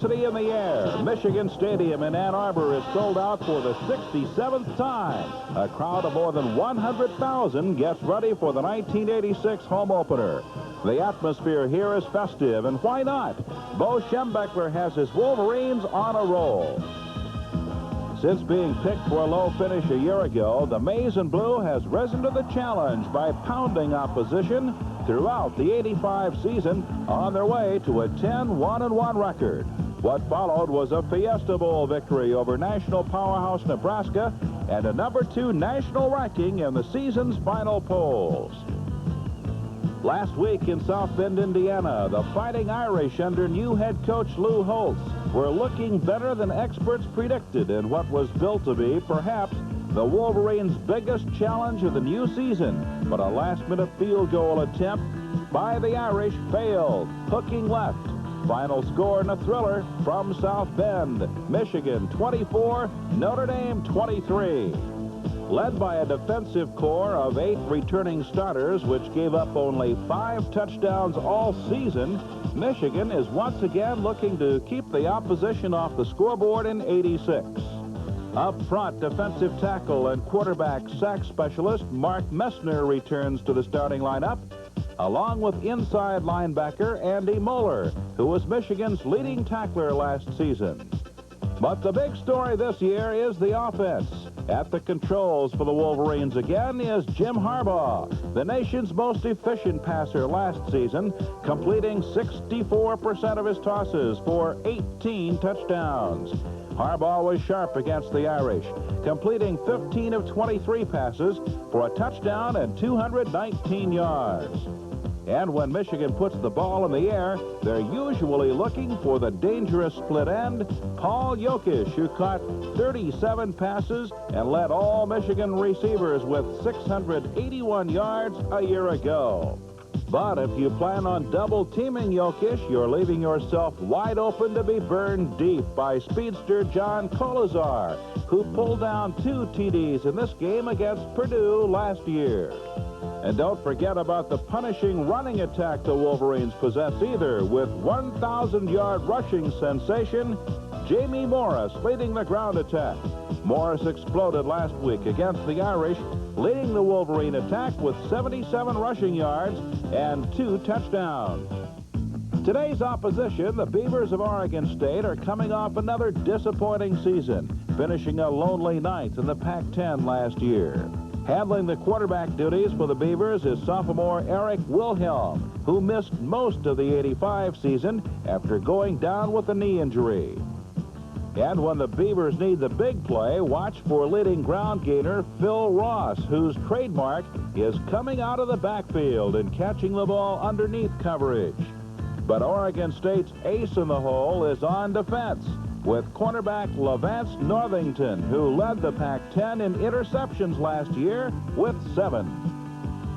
In the air, Michigan Stadium in Ann Arbor is sold out for the 67th time. A crowd of more than 100,000 gets ready for the 1986 home opener. The atmosphere here is festive, and why not? Bo Schembechler has his Wolverines on a roll. Since being picked for a low finish a year ago, the Maize and Blue has risen to the challenge by pounding opposition throughout the '85 season on their way to a 10-1-1 record. What followed was a Fiesta Bowl victory over national powerhouse Nebraska and a #2 national ranking in the season's final polls. Last week in South Bend, Indiana, the Fighting Irish under new head coach Lou Holtz were looking better than experts predicted in what was built to be perhaps the Wolverines' biggest challenge of the new season. But a last-minute field goal attempt by the Irish failed, hooking left. Final score in a thriller from South Bend, Michigan 24, Notre Dame 23. Led by a defensive core of 8 returning starters, which gave up only 5 touchdowns all season, Michigan is once again looking to keep the opposition off the scoreboard in '86. Up front, defensive tackle and quarterback sack specialist Mark Messner returns to the starting lineup, along with inside linebacker Andy Moeller, who was Michigan's leading tackler last season. But the big story this year is the offense. At the controls for the Wolverines again is Jim Harbaugh, the nation's most efficient passer last season, completing 64% of his tosses for 18 touchdowns. Harbaugh was sharp against the Irish, completing 15 of 23 passes for a touchdown and 219 yards. And when Michigan puts the ball in the air, they're usually looking for the dangerous split end, Paul Jokic, who caught 37 passes and led all Michigan receivers with 681 yards a year ago. But if you plan on double-teaming Jokic, you're leaving yourself wide open to be burned deep by speedster John Colazar, who pulled down 2 TDs in this game against Purdue last year. And don't forget about the punishing running attack the Wolverines possess either, with 1,000-yard rushing sensation Jamie Morris leading the ground attack. Morris exploded last week against the Irish, leading the Wolverine attack with 77 rushing yards and 2 touchdowns. Today's opposition, the Beavers of Oregon State, are coming off another disappointing season, finishing a lonely 9th in the Pac-10 last year. Handling the quarterback duties for the Beavers is sophomore Eric Wilhelm, who missed most of the '85 season after going down with a knee injury. And when the Beavers need the big play, watch for leading ground gainer Phil Ross, whose trademark is coming out of the backfield and catching the ball underneath coverage. But Oregon State's ace in the hole is on defense, with cornerback Levance Northington, who led the Pac-10 in interceptions last year with 7.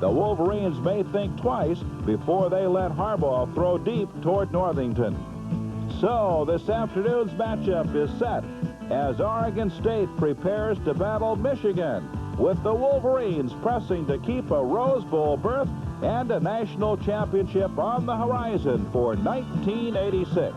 The Wolverines may think twice before they let Harbaugh throw deep toward Northington. So this afternoon's matchup is set as Oregon State prepares to battle Michigan, with the Wolverines pressing to keep a Rose Bowl berth and a national championship on the horizon for 1986.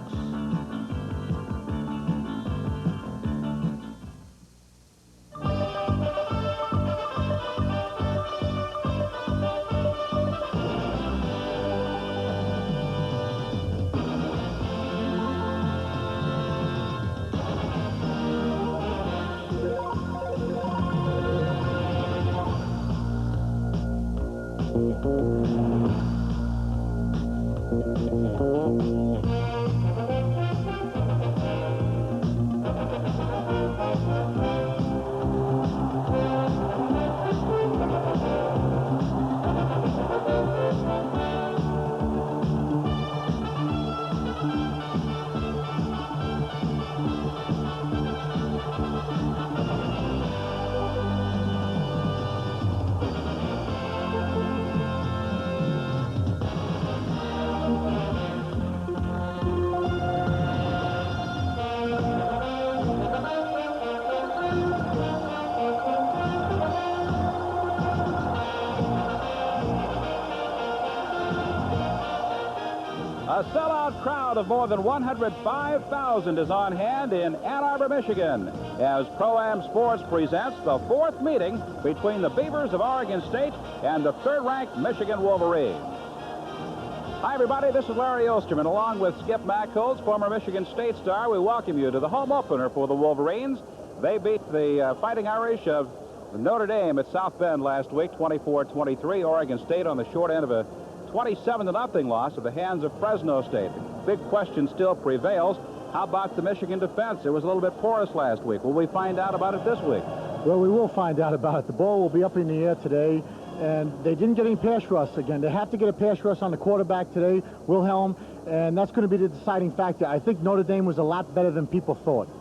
A sellout sold-out crowd of more than 105,000 is on hand in Ann Arbor, Michigan, as Pro-Am Sports presents the fourth meeting between the Beavers of Oregon State and the third-ranked Michigan Wolverines. Hi, everybody. This is Larry Osterman, along with Skip Mackholz, former Michigan State star. We welcome you to the home opener for the Wolverines. They beat the Fighting Irish of Notre Dame at South Bend last week, 24-23. Oregon State on the short end of a 27-0 loss at the hands of Fresno State. Big question still prevails. How about the Michigan defense? It was a little bit porous last week. Will we find out about it this week? Well, we will find out about it. The ball will be up in the air today, and they didn't get any pass rush again. They have to get a pass rush on the quarterback today, Wilhelm, and that's going to be the deciding factor. I think Notre Dame was a lot better than people thought.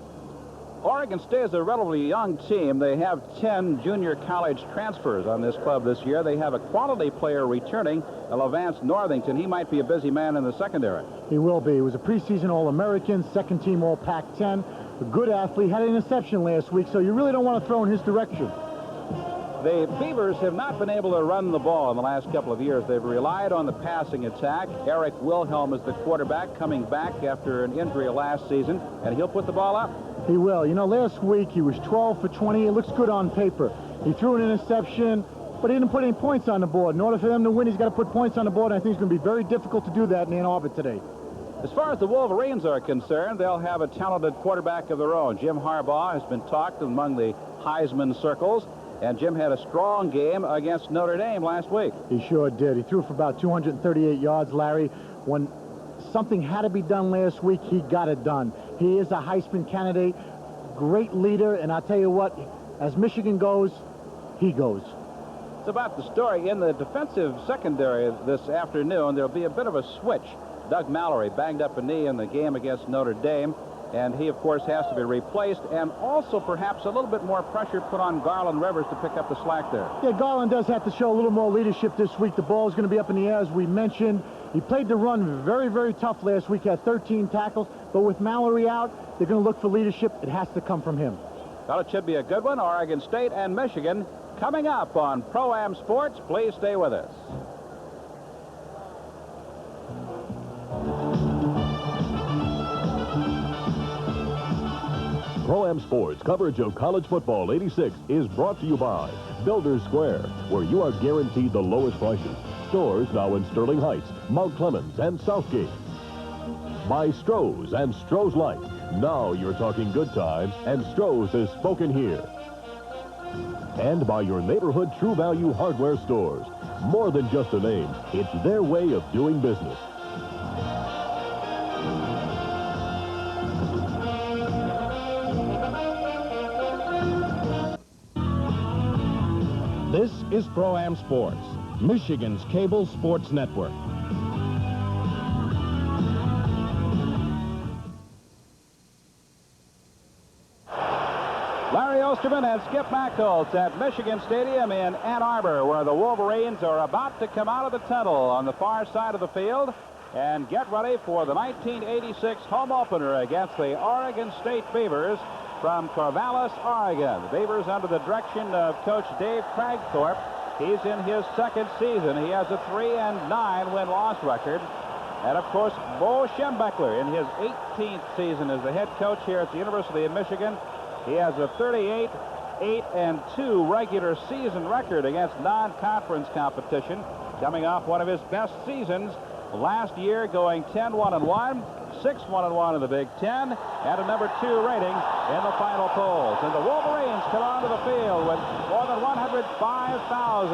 Oregon State is a relatively young team. They have 10 junior college transfers on this club this year. They have a quality player returning, Levance Northington. He might be a busy man in the secondary. He will be. He was a preseason All-American, second-team All-Pac-10, a good athlete, had an interception last week, so you really don't want to throw in his direction. The Beavers have not been able to run the ball in the last couple of years. They've relied on the passing attack. Eric Wilhelm is the quarterback, coming back after an injury last season, and he'll put the ball up. He will. You know, last week he was 12 for 20. It looks good on paper. He threw an interception, but he didn't put any points on the board. In order for them to win, he's got to put points on the board, and I think it's going to be very difficult to do that in Ann Arbor today. As far as the Wolverines are concerned, they'll have a talented quarterback of their own. Jim Harbaugh has been talked among the Heisman circles, and Jim had a strong game against Notre Dame last week. He sure did. He threw for about 238 yards, Larry. When something had to be done last week, he got it done. He is a Heisman candidate, great leader, and I'll tell you what, as Michigan goes, he goes. It's about the story. In the defensive secondary this afternoon, there'll be a bit of a switch. Doug Mallory banged up a knee in the game against Notre Dame, and he, of course, has to be replaced, and also perhaps a little bit more pressure put on Garland Rivers to pick up the slack there. Yeah, Garland does have to show a little more leadership this week. The ball is going to be up in the air, as we mentioned. He played the run very, very tough last week, had 13 tackles, but with Mallory out, they're going to look for leadership. It has to come from him. Well, it should be a good one. Oregon State and Michigan coming up on Pro-Am Sports. Please stay with us. Pro-Am Sports coverage of college football 86 is brought to you by Builders Square, where you are guaranteed the lowest prices. Stores now in Sterling Heights, Mount Clemens, and Southgate. By Stroh's and Stroh's Light. Now you're talking good times, and Stroh's is spoken here. And by your neighborhood True Value hardware stores. More than just a name, it's their way of doing business. This is Pro-Am Sports, Michigan's cable sports network. Larry Osterman and Skip Mackholz at Michigan Stadium in Ann Arbor, where the Wolverines are about to come out of the tunnel on the far side of the field and get ready for the 1986 home opener against the Oregon State Beavers from Corvallis, Oregon. The Beavers under the direction of Coach Dave Cragthorpe. He's in his second season. He has a 3-9 win-loss record. And, of course, Bo Schembechler in his 18th season as the head coach here at the University of Michigan. He has a 38-8-2 regular season record against non-conference competition, coming off one of his best seasons last year, going 10-1-1, 6-1-1 in the Big Ten, and a number 2 rating in the final polls. And the Wolverines come onto the field with more than 105,000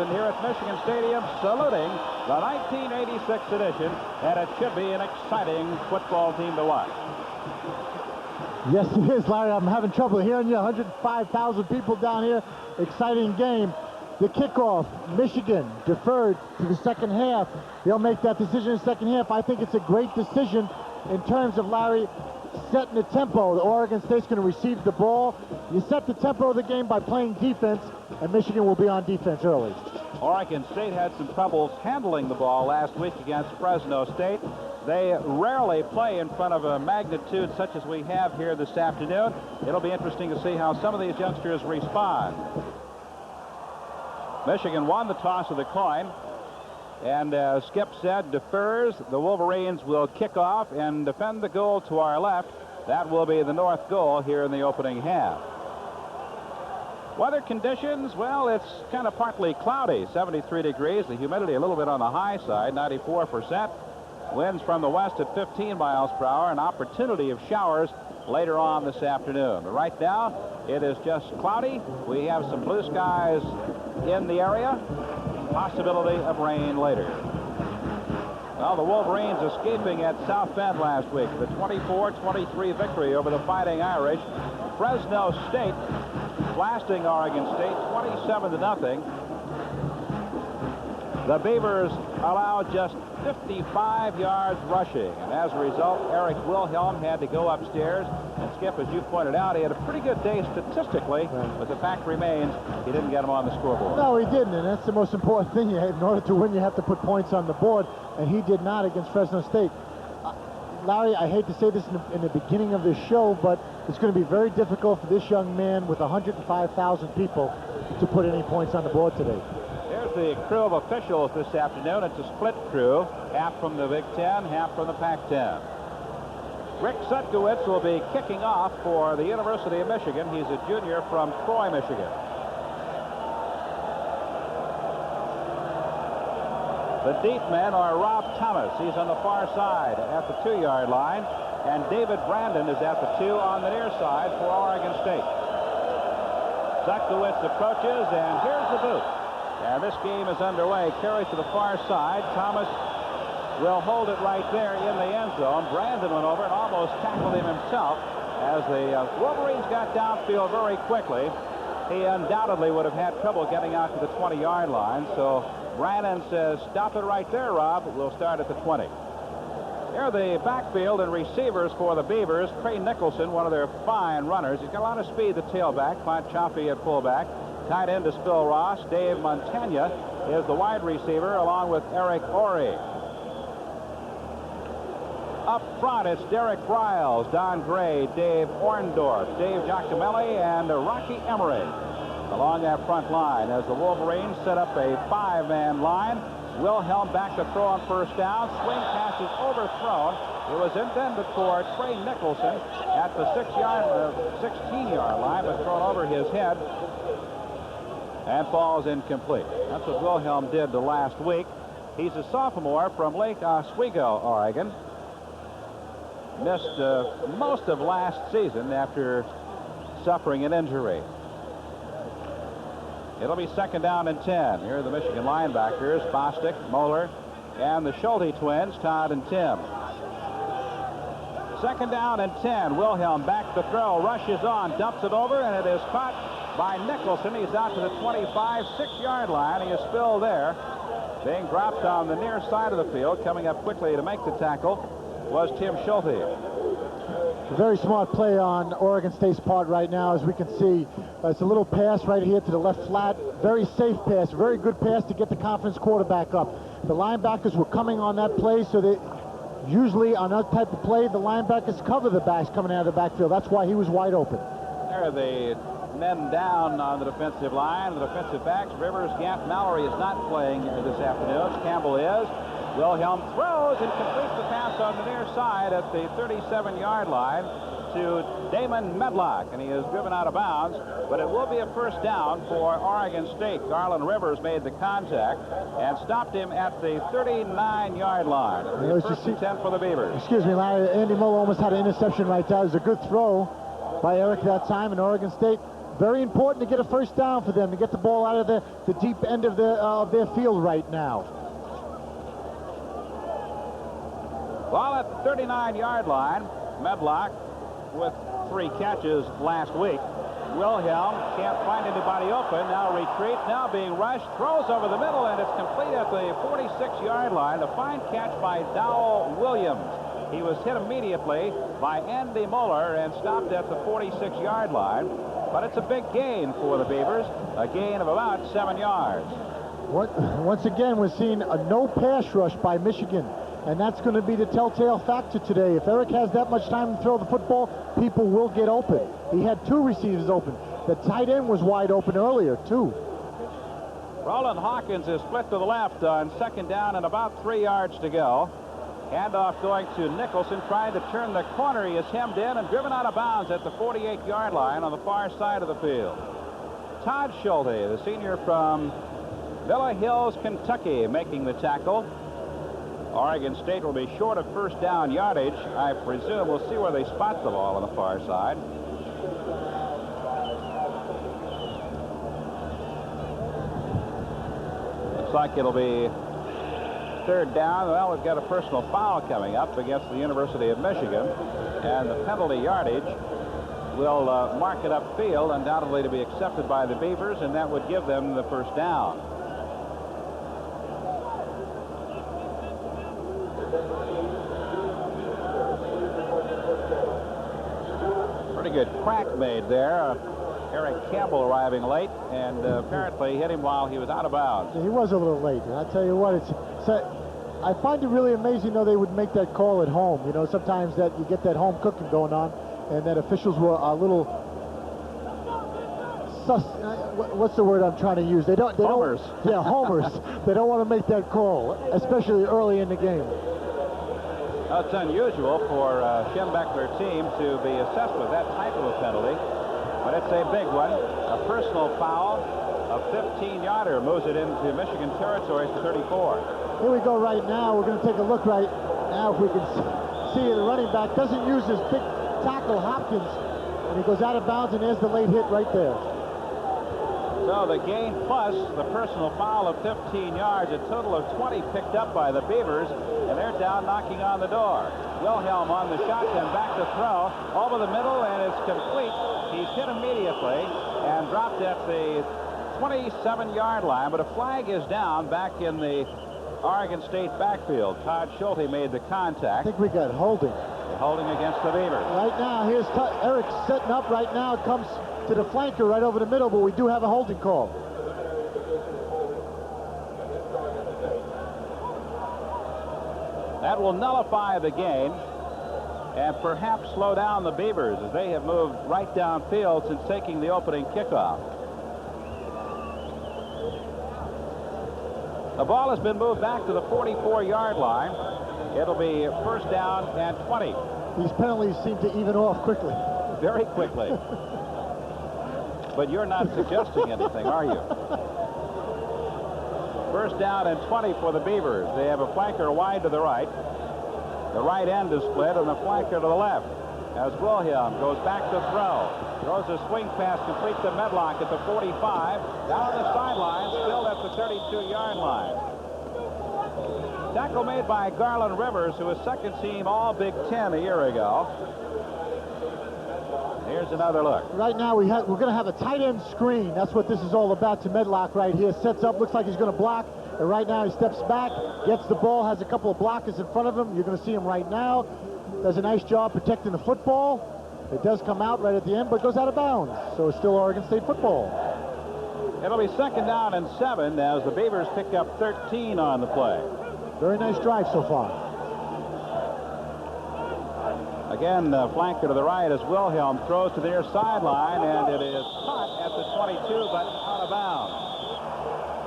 here at Michigan Stadium, saluting the 1986 edition, and it should be an exciting football team to watch. Yes, it is, Larry. I'm having trouble hearing you. 105,000 people down here. Exciting game. The kickoff, Michigan deferred to the second half. They'll make that decision in the second half. I think it's a great decision in terms of, Larry, setting the tempo. The Oregon State's going to receive the ball. You set the tempo of the game by playing defense, and Michigan will be on defense early. Oregon State had some troubles handling the ball last week against Fresno State. They rarely play in front of a magnitude such as we have here this afternoon. It'll be interesting to see how some of these youngsters respond. Michigan won the toss of the coin. And as Skip said, defers. The Wolverines will kick off and defend the goal to our left. That will be the north goal here in the opening half. Weather conditions, well, it's kind of partly cloudy, 73 degrees. The humidity a little bit on the high side, 94%. Winds from the west at 15 miles per hour. An opportunity of showers later on this afternoon. But right now, it is just cloudy. We have some blue skies in the area. Possibility of rain later. Well, the Wolverines escaping at South Bend last week. The 24-23 victory over the Fighting Irish. Fresno State blasting Oregon State 27-0. The Beavers allowed just 55 yards rushing, and as a result, Eric Wilhelm had to go upstairs. And Skip, as you pointed out, he had a pretty good day statistically, but the fact remains he didn't get him on the scoreboard. No, he didn't, and that's the most important thing. In order to win, you have to put points on the board, and he did not against Fresno State. Larry, I hate to say this in the beginning of this show, but it's going to be very difficult for this young man with 105,000 people to put any points on the board today. There's the crew of officials this afternoon. It's a split crew, half from the Big Ten, half from the Pac-10. Rick Sutkowitz will be kicking off for the University of Michigan. He's a junior from Troy, Michigan. The deep men are Rob Thomas. He's on the far side at the 2-yard line. And David Brandon is at the 2 on the near side for Oregon State. Sutkowitz approaches, and here's the boot. And this game is underway. Carries to the far side. Thomas will hold it right there in the end zone. Brandon went over and almost tackled him himself as the Wolverines got downfield very quickly. He undoubtedly would have had trouble getting out to the 20-yard line. So Brandon says, stop it right there, Rob. We'll start at the 20. Here are the backfield and receivers for the Beavers. Trey Nicholson, one of their fine runners. He's got a lot of speed, the tailback. Clint Chaffee at fullback. Tight end is Phil Ross. Dave Montagna is the wide receiver, along with Eric Orey. Up front, it's Derek Riles, Don Gray, Dave Orndorff, Dave Giacomelli, and Rocky Emery along that front line as the Wolverines set up a 5-man line. Wilhelm back to throw on first down. Swing pass is overthrown. It was intended for Trey Nicholson at the 16-yard line, but thrown over his head and falls incomplete. That's what Wilhelm did the last week. He's a sophomore from Lake Oswego, Oregon. Missed most of last season after suffering an injury. It'll be 2nd down and 10. Here are the Michigan linebackers, Bostic, Moeller, and the Schulte twins, Todd and Tim. 2nd down and 10. Wilhelm back to throw, rushes on, dumps it over, and it is caught by Nicholson. He's out to the 25, 6-yard line. He is still there. Being dropped on the near side of the field. Coming up quickly to make the tackle was Tim Schulte. A very smart play on Oregon State's part right now, as we can see. It's a little pass right here to the left flat. Very safe pass, very good pass to get the confidence quarterback up. The linebackers were coming on that play, so they usually on that type of play, the linebackers cover the backs coming out of the backfield. That's why he was wide open. There are the men down on the defensive line. The defensive backs, Rivers, Gant, Mallory is not playing this afternoon. Campbell is. Wilhelm throws and completes the pass on the near side at the 37-yard line to Damon Medlock, and he is driven out of bounds, but it will be a first down for Oregon State. Garland Rivers made the contact and stopped him at the 39-yard line. First and 10 for the Beavers. Excuse me, Larry. Andy Muller almost had an interception right there. It was a good throw by Eric that time, and Oregon State, very important to get a first down for them, to get the ball out of the deep end of their field right now. Well, at the 39-yard line, Medlock with 3 catches last week. Wilhelm can't find anybody open. Now retreats, now being rushed, throws over the middle, and it's complete at the 46-yard line. A fine catch by Dowell Williams. He was hit immediately by Andy Muller and stopped at the 46-yard line. But it's a big gain for the Beavers, a gain of about 7 yards. Once again, we're seeing a no pass rush by Michigan. And that's going to be the telltale factor today. If Eric has that much time to throw the football, people will get open. He had 2 receivers open. The tight end was wide open earlier, too. Roland Hawkins is split to the left on second down and about 3 yards to go. Handoff going to Nicholson, trying to turn the corner. He is hemmed in and driven out of bounds at the 48-yard line on the far side of the field. Todd Schulte, the senior from Villa Hills, Kentucky, making the tackle. Oregon State will be short of first down yardage, I presume. We'll see where they spot the ball on the far side. Looks like it'll be third down. Well, we've got a personal foul coming up against the University of Michigan, and the penalty yardage will mark it upfield, undoubtedly to be accepted by the Beavers, and that would give them the first down. Pretty good crack made there. Eric Campbell arriving late, and apparently hit him while he was out of bounds. He was a little late, and I tell you what, I find it really amazing, though, they would make that call at home. You know, sometimes that you get that home cooking going on, and that officials were a little sus. What's the word I'm trying to use? Homers. Yeah, homers. They don't want to make that call, especially early in the game. Now, it's unusual for Schembechler team to be assessed with that type of a penalty, but it's a big one. A personal foul, a 15-yarder moves it into Michigan territory to 34. Here we go right now. We're going to take a look right now if we can see the running back doesn't use his big tackle, Hopkins, and he goes out of bounds, and there's the late hit right there. So the gain plus the personal foul of 15 yards, a total of 20 picked up by the Beavers, and they're down knocking on the door. Wilhelm on the shotgun, back to throw, over the middle, and it's complete. He's hit immediately and dropped at the 27-yard line, but a flag is down back in the Oregon State backfield. Todd Schulte made the contact. I think we got holding. Holding against the Beavers. Right now, here's Eric setting up right now. It comes to the flanker right over the middle, but we do have a holding call. That will nullify the gain and perhaps slow down the Beavers, as they have moved right downfield since taking the opening kickoff. The ball has been moved back to the 44-yard line. It'll be first down and 20. These penalties seem to even off quickly. Very quickly. But you're not suggesting anything, are you? First down and 20 for the Beavers. They have a flanker wide to the right. The right end is split, and the flanker to the left. As Wilhelm goes back to throw. Throws a swing pass complete to Medlock at the 45. Down the sideline, still at the 32-yard line. Tackle made by Garland Rivers, who was second team All Big Ten a year ago. Here's another look. Right now, we're going to have a tight end screen. That's what this is all about to Medlock right here. Sets up, looks like he's going to block. And right now, he steps back, gets the ball, has a couple of blockers in front of him. You're going to see him right now. Does a nice job protecting the football. It does come out right at the end, but goes out of bounds. So it's still Oregon State football. It'll be second down and 7 as the Beavers pick up 13 on the play. Very nice drive so far. Again, flanker to the right as Wilhelm throws to the near sideline, and it is caught at the 22, but out of bounds.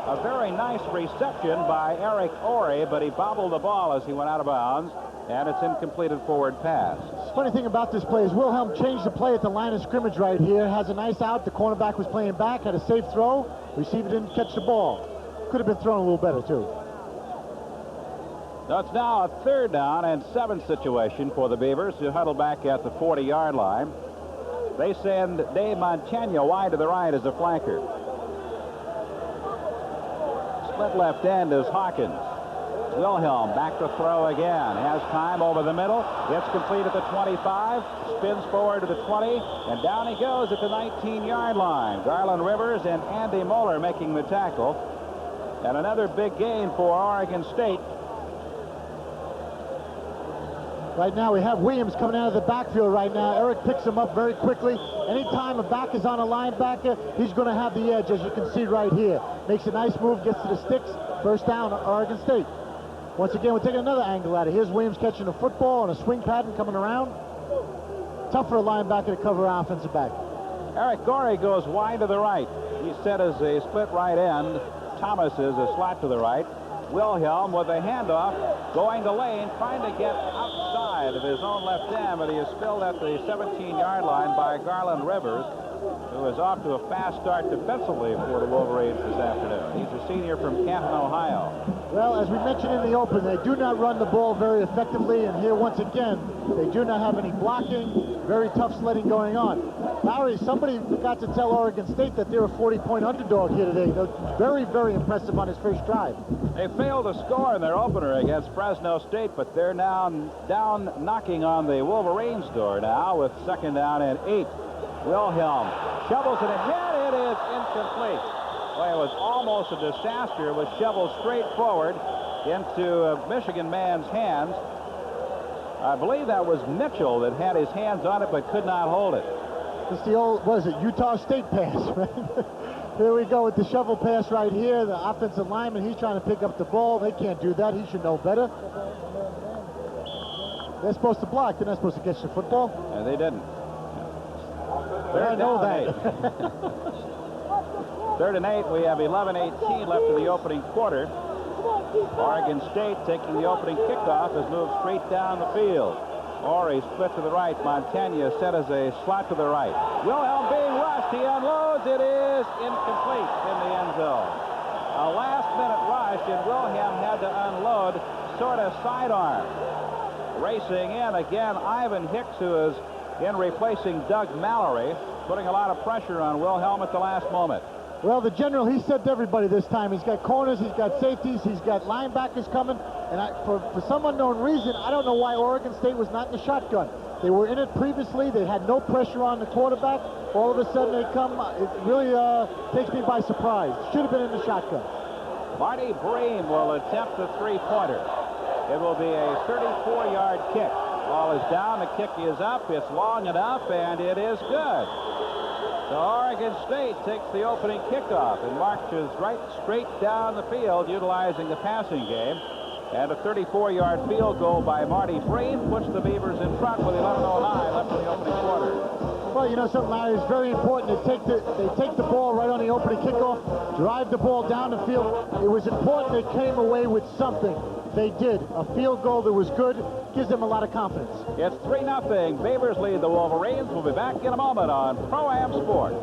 A very nice reception by Eric Orey, but he bobbled the ball as he went out of bounds, and it's incompleted forward pass. The funny thing about this play is Wilhelm changed the play at the line of scrimmage right here. Has a nice out. The cornerback was playing back, had a safe throw. Receiver didn't catch the ball. Could have been thrown a little better, too. So it's now a third down and 7 situation for the Beavers, who huddle back at the 40-yard line. They send Dave Montaigne wide to the right as a flanker. Split left end is Hawkins. Wilhelm back to throw again. Has time over the middle. Gets complete at the 25. Spins forward to the 20. And down he goes at the 19-yard line. Garland Rivers and Andy Moeller making the tackle. And another big gain for Oregon State. Right now we have Williams coming out of the backfield right now. Eric picks him up very quickly. Anytime a back is on a linebacker, he's going to have the edge, as you can see right here. Makes a nice move, gets to the sticks. First down, Oregon State. Once again, we're taking another angle at it. Here's Williams catching the football on a swing pattern coming around. Tough for a linebacker to cover an offensive back. Eric Gorey goes wide to the right. He's set as a split right end. Thomas is a slot to the right. Wilhelm with a handoff, going to Lane, trying to get outside of his own left end, but he is spilled at the 17-yard line by Garland Rivers, who is off to a fast start defensively for the Wolverines this afternoon. He's a senior from Canton, Ohio. Well, as we mentioned in the open, they do not run the ball very effectively, and here once again, they do not have any blocking, very tough sledding going on. Larry, somebody forgot to tell Oregon State that they're a 40-point underdog here today. They're very, very impressive on his first drive. They failed to score in their opener against Fresno State, but they're now down knocking on the Wolverines' door now with 2nd down and 8. Wilhelm shovels it ahead. It is incomplete. Well, it was almost a disaster. It was shoveled straight forward into a Michigan man's hands. I believe that was Mitchell that had his hands on it but could not hold it. It's the old, what is it, Utah State pass, right? Here we go with the shovel pass right here. The offensive lineman, he's trying to pick up the ball. They can't do that. He should know better. They're supposed to block. They're not supposed to catch the football. And they didn't. I know that. 3rd and 8. We have 11:18 left in the opening quarter. Oregon State taking the opening kickoff has moved straight down the field. Ori split to the right. Montagna set as a slot to the right. Wilhelm being rushed. He unloads. It is incomplete in the end zone. A last-minute rush, and Wilhelm had to unload sort of sidearm. Racing in again, Ivan Hicks, who is in replacing Doug Mallory, putting a lot of pressure on Wilhelm at the last moment. Well, the general, he said to everybody this time, he's got corners, he's got safeties, he's got linebackers coming, and for some unknown reason, I don't know why Oregon State was not in the shotgun. They were in it previously. They had no pressure on the quarterback. All of a sudden they come. It really takes me by surprise. Should have been in the shotgun. Marty Bream will attempt the three-pointer. It will be a 34-yard kick. Ball is down, the kick is up, it's long enough, and it is good. So Oregon State takes the opening kickoff and marches right straight down the field utilizing the passing game. And a 34-yard field goal by Marty Bream puts the Beavers in front with 11:09 left in the opening quarter. Well, you know something, Larry, it's very important. They take the ball right on the opening kickoff, drive the ball down the field. It was important they came away with something. They did. A field goal that was good gives them a lot of confidence. It's 3-0. Beavers lead the Wolverines. We'll be back in a moment on Pro-Am Sports.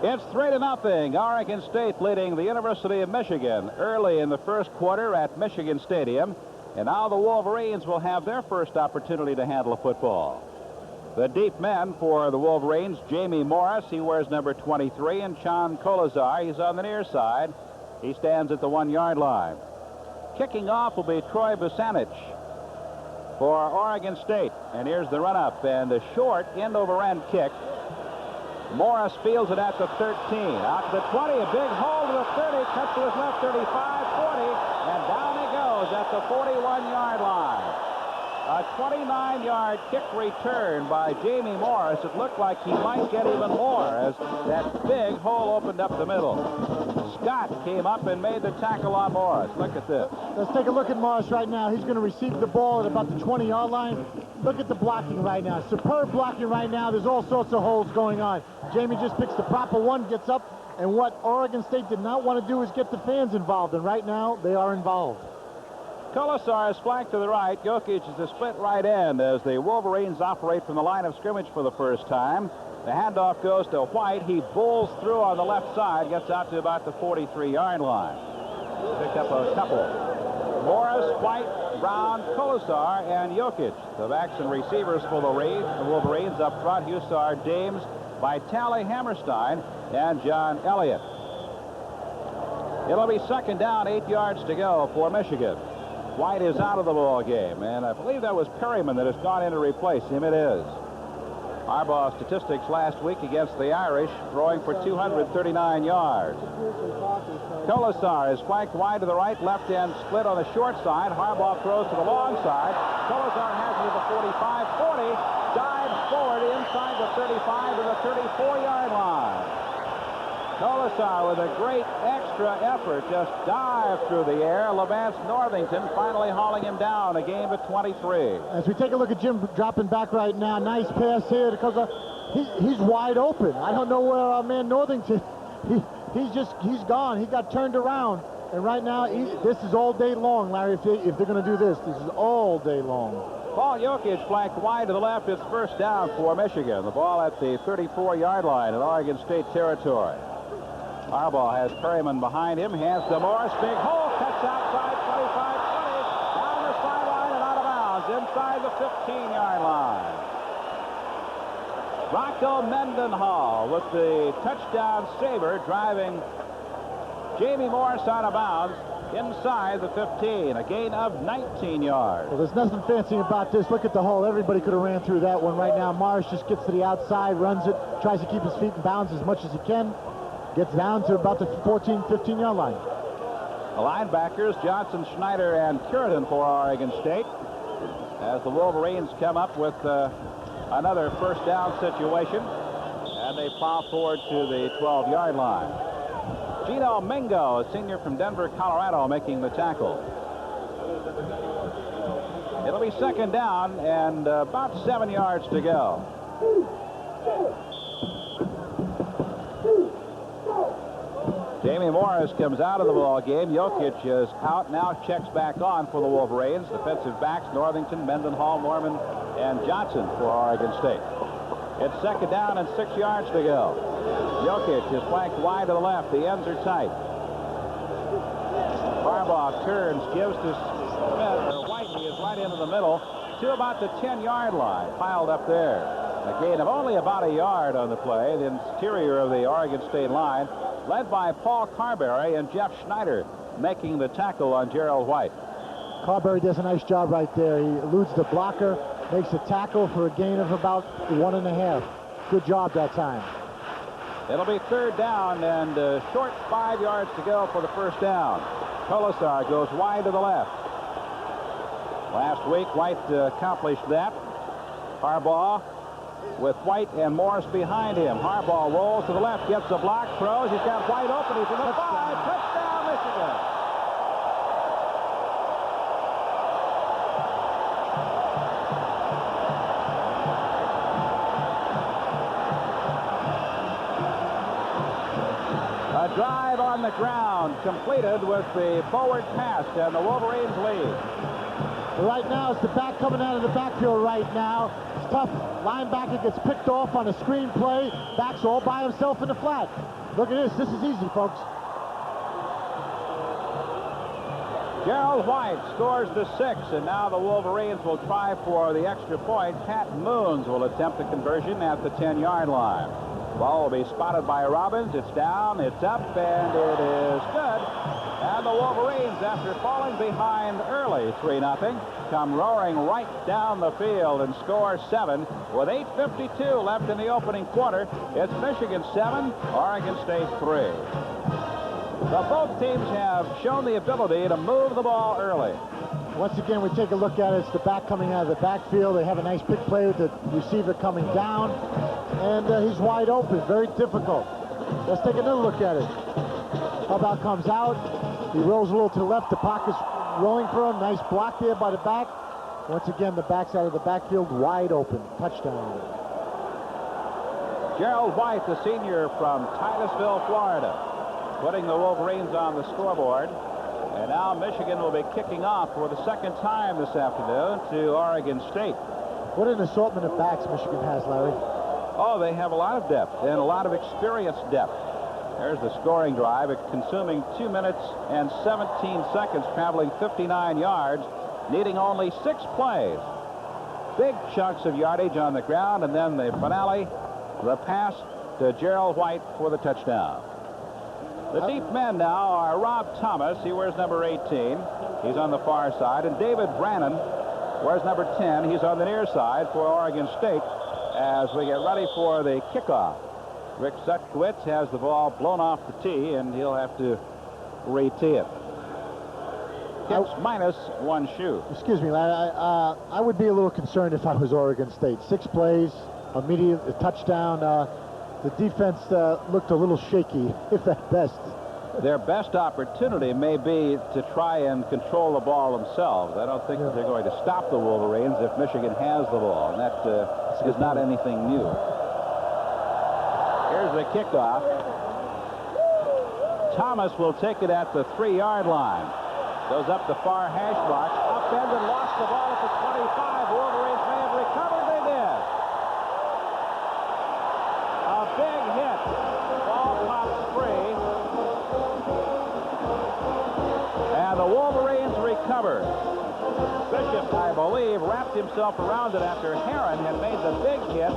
It's 3-0. Oregon State leading the University of Michigan early in the first quarter at Michigan Stadium. And now the Wolverines will have their first opportunity to handle a football. The deep men for the Wolverines, Jamie Morris, he wears number 23, and Sean Kolazar, he's on the near side. He stands at the 1-yard line. Kicking off will be Troy Busanich for Oregon State. And here's the run-up, and the short end-over-end kick. Morris fields it at the 13. Out to the 20, a big hole to the 30, cuts to his left, 35, 40, and down he goes at the 41-yard line. A 29-yard kick return by Jamie Morris. It looked like he might get even more as that big hole opened up the middle. Scott came up and made the tackle on Morris. Look at this. Let's take a look at Morris right now. He's going to receive the ball at about the 20-yard line. Look at the blocking right now. Superb blocking right now. There's all sorts of holes going on. Jamie just picks the proper one, gets up, and what Oregon State did not want to do is get the fans involved, and right now they are involved. Kolosar is flanked to the right. Jokic is a split right end as the Wolverines operate from the line of scrimmage for the first time. The handoff goes to White. He bowls through on the left side, gets out to about the 43-yard line. Picked up a couple. Morris, White, Brown, Kolosar, and Jokic. The backs and receivers for the Wolverines up front, Hussar, James, Vitale Hammerstein, and John Elliott. It'll be second down, 8 yards to go for Michigan. White is out of the ball game, and I believe that was Perryman that has gone in to replace him. It is. Harbaugh statistics last week against the Irish, throwing for 239 yards. Kolosar is flanked wide to the right, left end split on the short side. Harbaugh throws to the long side. Kolosar has it at the 45, 40, dives forward inside the 35 to the 34-yard line. Kolosar with a great extra effort just dived through the air. Levance Northington finally hauling him down, a game at 23. As we take a look at Jim dropping back right now, nice pass here to Kolosar. He's wide open. I don't know where our man Northington. He's gone. He got turned around, and right now this is all day long, Larry. If they're going to do this, this is all day long. Paul Jokic flanked wide to the left. It's first down for Michigan. The ball at the 34-yard line in Oregon State territory. Harbaugh has Perryman behind him. Hands to Morris. Big hole. Cuts outside 25, 20. Down the sideline and out of bounds inside the 15-yard line. Rocco Mendenhall with the touchdown saver, driving Jamie Morris out of bounds inside the 15, a gain of 19 yards. Well, there's nothing fancy about this. Look at the hole. Everybody could have ran through that one right now. Morris just gets to the outside, runs it, tries to keep his feet in bounds as much as he can, gets down to about the 14, 15-yard line. The linebackers, Johnson, Schneider, and Curtin for Oregon State, as the Wolverines come up with another first down situation, and they plow forward to the 12-yard line. Gino Mingo, a senior from Denver, Colorado, making the tackle. It'll be second down and about 7 yards to go. Jamie Morris comes out of the ball game. Jokic is out now, checks back on for the Wolverines. Defensive backs, Northington, Mendenhall, Norman, and Johnson for Oregon State. It's second down and 6 yards to go. Jokic is flanked wide to the left. The ends are tight. Harbaugh turns, gives to Smith, or White. He is right into the middle to about the 10-yard line, piled up there. A gain of only about a yard on the play. The interior of the Oregon State line, led by Paul Carberry and Jeff Schneider, making the tackle on Gerald White. Carberry does a nice job right there. He eludes the blocker, makes a tackle for a gain of about 1.5. Good job that time. It'll be third down and short 5 yards to go for the first down. Colasar goes wide to the left. Last week, White accomplished that. Harbaugh with White and Morris behind him. Harbaugh rolls to the left, gets a block, throws. He's got White open. He's in the 5. Touchdown, Michigan. A drive on the ground completed with the forward pass, and the Wolverines lead. Right now, it's the back coming out of the backfield right now. It's tough. Linebacker gets picked off on a screen play. Back's all by himself in the flat. Look at this. This is easy, folks. Gerald White scores the 6, and now the Wolverines will try for the extra point. Pat Moons will attempt the conversion at the 10-yard line. Ball will be spotted by Robbins. It's down, it's up, and it is good. And the Wolverines, after falling behind early 3-0, come roaring right down the field and score 7 with 8:52 left in the opening quarter. It's Michigan 7, Oregon State 3. So both teams have shown the ability to move the ball early. Once again, we take a look at it. It's the back coming out of the backfield. They have a nice pick play with the receiver coming down, and he's wide open. Very difficult. Let's take another look at it. Harbaugh comes out. He rolls a little to the left. The pocket's rolling for him. Nice block there by the back. Once again, the back's out of the backfield, wide open. Touchdown. Gerald White, the senior from Titusville, Florida, putting the Wolverines on the scoreboard. And now Michigan will be kicking off for the second time this afternoon to Oregon State. What an assortment of backs Michigan has, Larry. Oh, they have a lot of depth and a lot of experienced depth. There's the scoring drive, consuming 2 minutes and 17 seconds, traveling 59 yards, needing only 6 plays. Big chunks of yardage on the ground, and then the finale, the pass to Gerald White for the touchdown. The deep men now are Rob Thomas. He wears number 18. He's on the far side. And David Brannon wears number 10. He's on the near side for Oregon State as we get ready for the kickoff. Rick Sutkiewicz has the ball blown off the tee, and he'll have to re-tee it. It's minus 1 shoe. Excuse me, Larry. I would be a little concerned if I was Oregon State. 6 plays, immediate touchdown. The defense looked a little shaky, if at best. Their best opportunity may be to try and control the ball themselves. I don't think that they're going to stop the Wolverines if Michigan has the ball, and that is not anything new. Here's the kickoff. Thomas will take it at the 3-yard line. Goes up the far hash marks. Upended, lost the ball at the 25. Wolverines may have recovered. They did. A big hit. Ball pops free. And the Wolverines recovered. Bishop, I believe, wrapped himself around it after Heron had made the big hit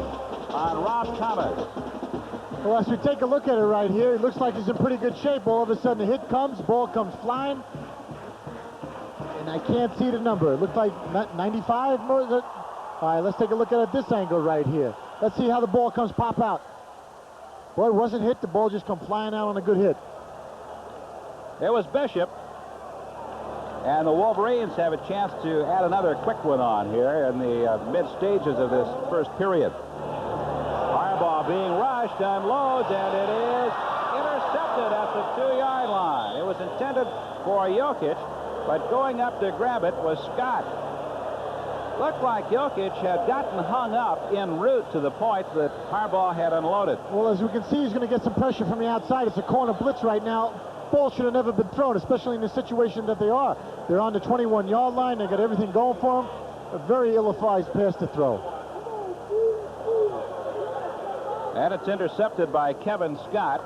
on Rob Thomas. Well, as we take a look at it right here, it looks like he's in pretty good shape. All of a sudden, the hit comes, ball comes flying, and I can't see the number. It looked like 95. All right, let's take a look at it at this angle right here. Let's see how the ball comes pop out. Boy, it wasn't hit. The ball just come flying out on a good hit. It was Bishop. And the Wolverines have a chance to add another quick one on here in the mid-stages of this first period. Harbaugh being rushed, unloads, and it is intercepted at the 2-yard line. It was intended for Jokic, but going up to grab it was Scott. Looked like Jokic had gotten hung up en route to the point that Harbaugh had unloaded. Well, as we can see, he's going to get some pressure from the outside. It's a corner blitz right now. Ball should have never been thrown, especially in the situation that they are. They're on the 21-yard line. They got everything going for them. A very ill-advised pass to throw. And it's intercepted by Kevin Scott.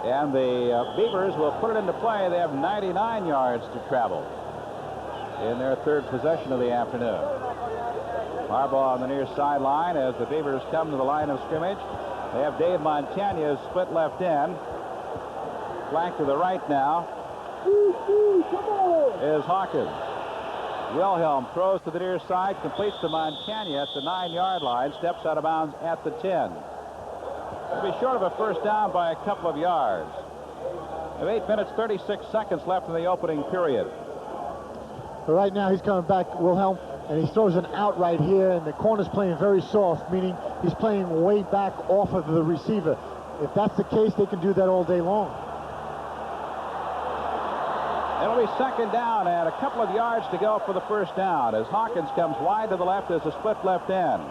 And the Beavers will put it into play. They have 99 yards to travel in their third possession of the afternoon. Harbaugh on the near sideline as the Beavers come to the line of scrimmage. They have Dave Montagna split left end. Flank to the right now is Hawkins. Wilhelm throws to the near side, completes to Montagna at the 9-yard line, steps out of bounds at the 10. He'll be short of a first down by a couple of yards. We have 8 minutes, 36 seconds left in the opening period. But right now he's coming back, Wilhelm, and he throws an out right here, and the corner's playing very soft, meaning he's playing way back off of the receiver. If that's the case, they can do that all day long. It'll be second down and a couple of yards to go for the first down as Hawkins comes wide to the left as a split left end.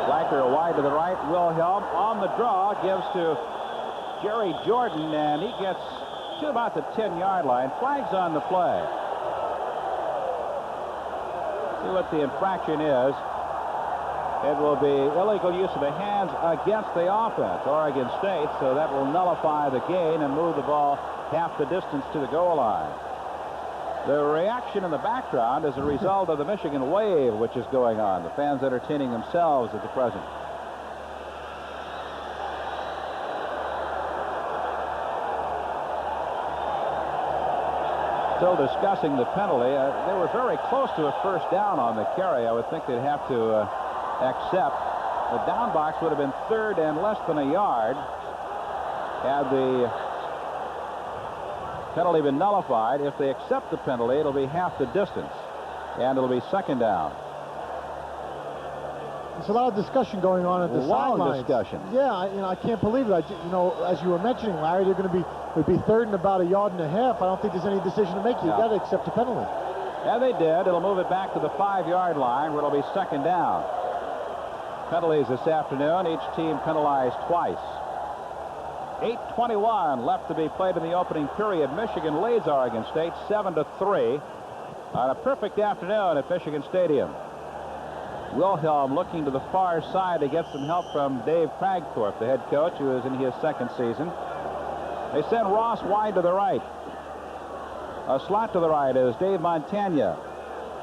Flanker wide to the right. Wilhelm on the draw gives to Jerry Jordan, and he gets to about the 10-yard line. Flags on the play. See what the infraction is. It will be illegal use of the hands against the offense, Oregon State, so that will nullify the gain and move the ball half the distance to the goal line. The reaction in the background is a result of the Michigan wave which is going on. The fans entertaining themselves at the present. Still discussing the penalty. They were very close to a first down on the carry. I would think they'd have to accept. The down box would have been third and less than a yard had the penalty been nullified. If they accept the penalty, it'll be half the distance, and it'll be second down. There's a lot of discussion going on at the sidelines. Discussion. Yeah, I can't believe it. As you were mentioning, Larry, they're going to be third and about a yard and a half. I don't think there's any decision to make. You've got to accept the penalty. And they did. It'll move it back to the 5-yard line where it'll be second down. Penalties this afternoon. Each team penalized twice. 8:21 left to be played in the opening period. Michigan leads Oregon State 7-3 on a perfect afternoon at Michigan Stadium. Wilhelm looking to the far side to get some help from Dave Kragthorpe, the head coach, who is in his second season. They send Ross wide to the right. A slot to the right is Dave Montagna.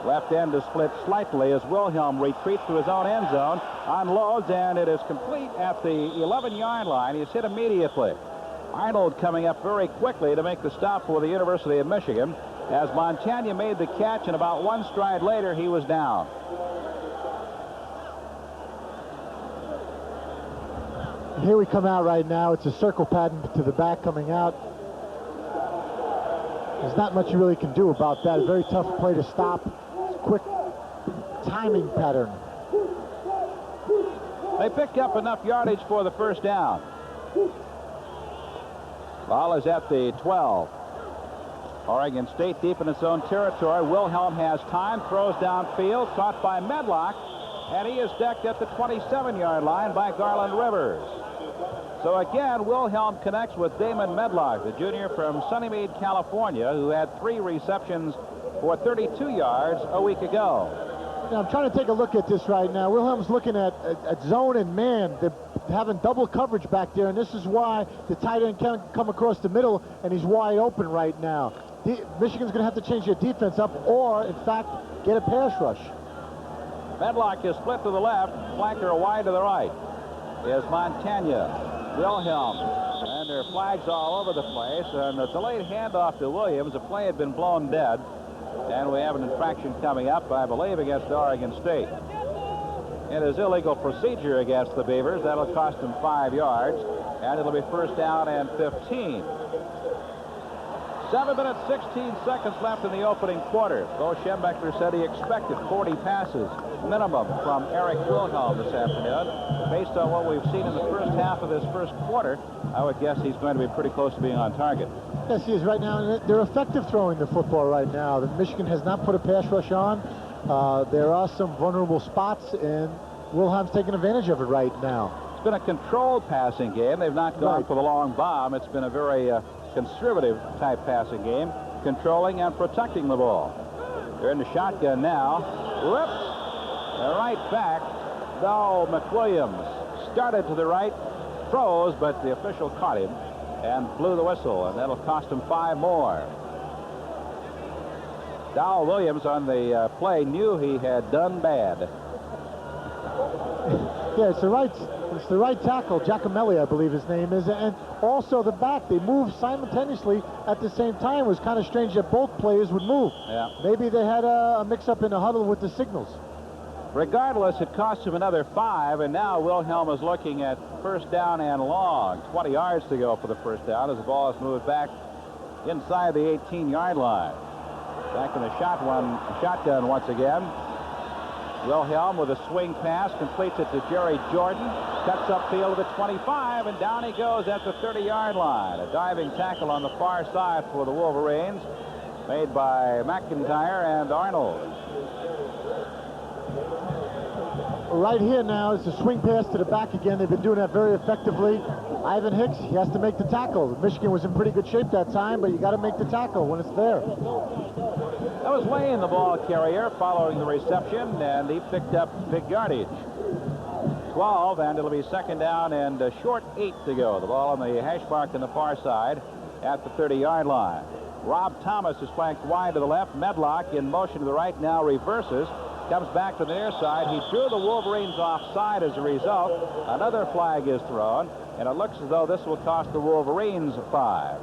Left end is split slightly as Wilhelm retreats to his own end zone, unloads, and it is complete at the 11-yard line. He's hit immediately. Arnold coming up very quickly to make the stop for the University of Michigan. As Montagna made the catch, and about one stride later, he was down. Here we come out right now. It's a circle pattern to the back coming out. There's not much you really can do about that. A very tough play to stop. Quick timing pattern. They picked up enough yardage for the first down. Ball is at the 12. Oregon State deep in its own territory. Wilhelm has time, throws downfield, caught by Medlock, and he is decked at the 27-yard line by Garland Rivers. So again, Wilhelm connects with Damon Medlock, the junior from Sunnymead, California, who had 3 receptions for 32 yards a week ago. Now, I'm trying to take a look at this right now. Wilhelm's looking at zone and man. They're having double coverage back there, and this is why the tight end can't come across the middle, and he's wide open right now. Michigan's going to have to change their defense up or, in fact, get a pass rush. Medlock is split to the left, flanker wide to the right. Is Montagna, Wilhelm, and there are flags all over the place, and a delayed handoff to Williams. The play had been blown dead, and we have an infraction coming up, I believe, against Oregon State. It is illegal procedure against the Beavers. That'll cost them 5 yards, and it'll be first down and 15. 7 minutes, 16 seconds left in the opening quarter. Bo Schembechler said he expected 40 passes minimum from Eric Wilhelm this afternoon. Based on what we've seen in the first half of this first quarter, I would guess he's going to be pretty close to being on target. Yes, he is right now. And they're effective throwing the football right now. Michigan has not put a pass rush on. There are some vulnerable spots, and Wilhelm's taking advantage of it right now. It's been a controlled passing game. They've not gone for the long bomb. It's been a very conservative type passing game, controlling and protecting the ball. They're in the shotgun now. Whoops! Right back. No, McWilliams started to the right, throws, but the official caught him and blew the whistle, and that'll cost him 5 more. Dowell Williams on the play knew he had done bad. Yeah, it's the right tackle, Giacomelli, I believe his name is, and also the back. They moved simultaneously at the same time. It was kind of strange that both players would move. Yeah. Maybe they had a mix-up in the huddle with the signals. Regardless, it cost him another 5, and now Wilhelm is looking at first down and long. 20 yards to go for the first down as the ball is moved back inside the 18-yard line. Back in the shotgun once again. Wilhelm with a swing pass, completes it to Jerry Jordan, cuts upfield to the 25, and down he goes at the 30-yard line. A diving tackle on the far side for the Wolverines, made by McIntyre and Arnold. Right here now is the swing pass to the back again. They've been doing that very effectively. Ivan Hicks, he has to make the tackle. Michigan was in pretty good shape that time, but you got to make the tackle when it's there. That was Lane, the ball carrier, following the reception, and he picked up big yardage. 12, and it'll be second down and a short 8 to go. The ball on the hash mark on the far side at the 30-yard line. Rob Thomas is flanked wide to the left. Medlock in motion to the right now reverses. Comes back to the near side. He drew the Wolverines offside as a result. Another flag is thrown, and it looks as though this will cost the Wolverines 5.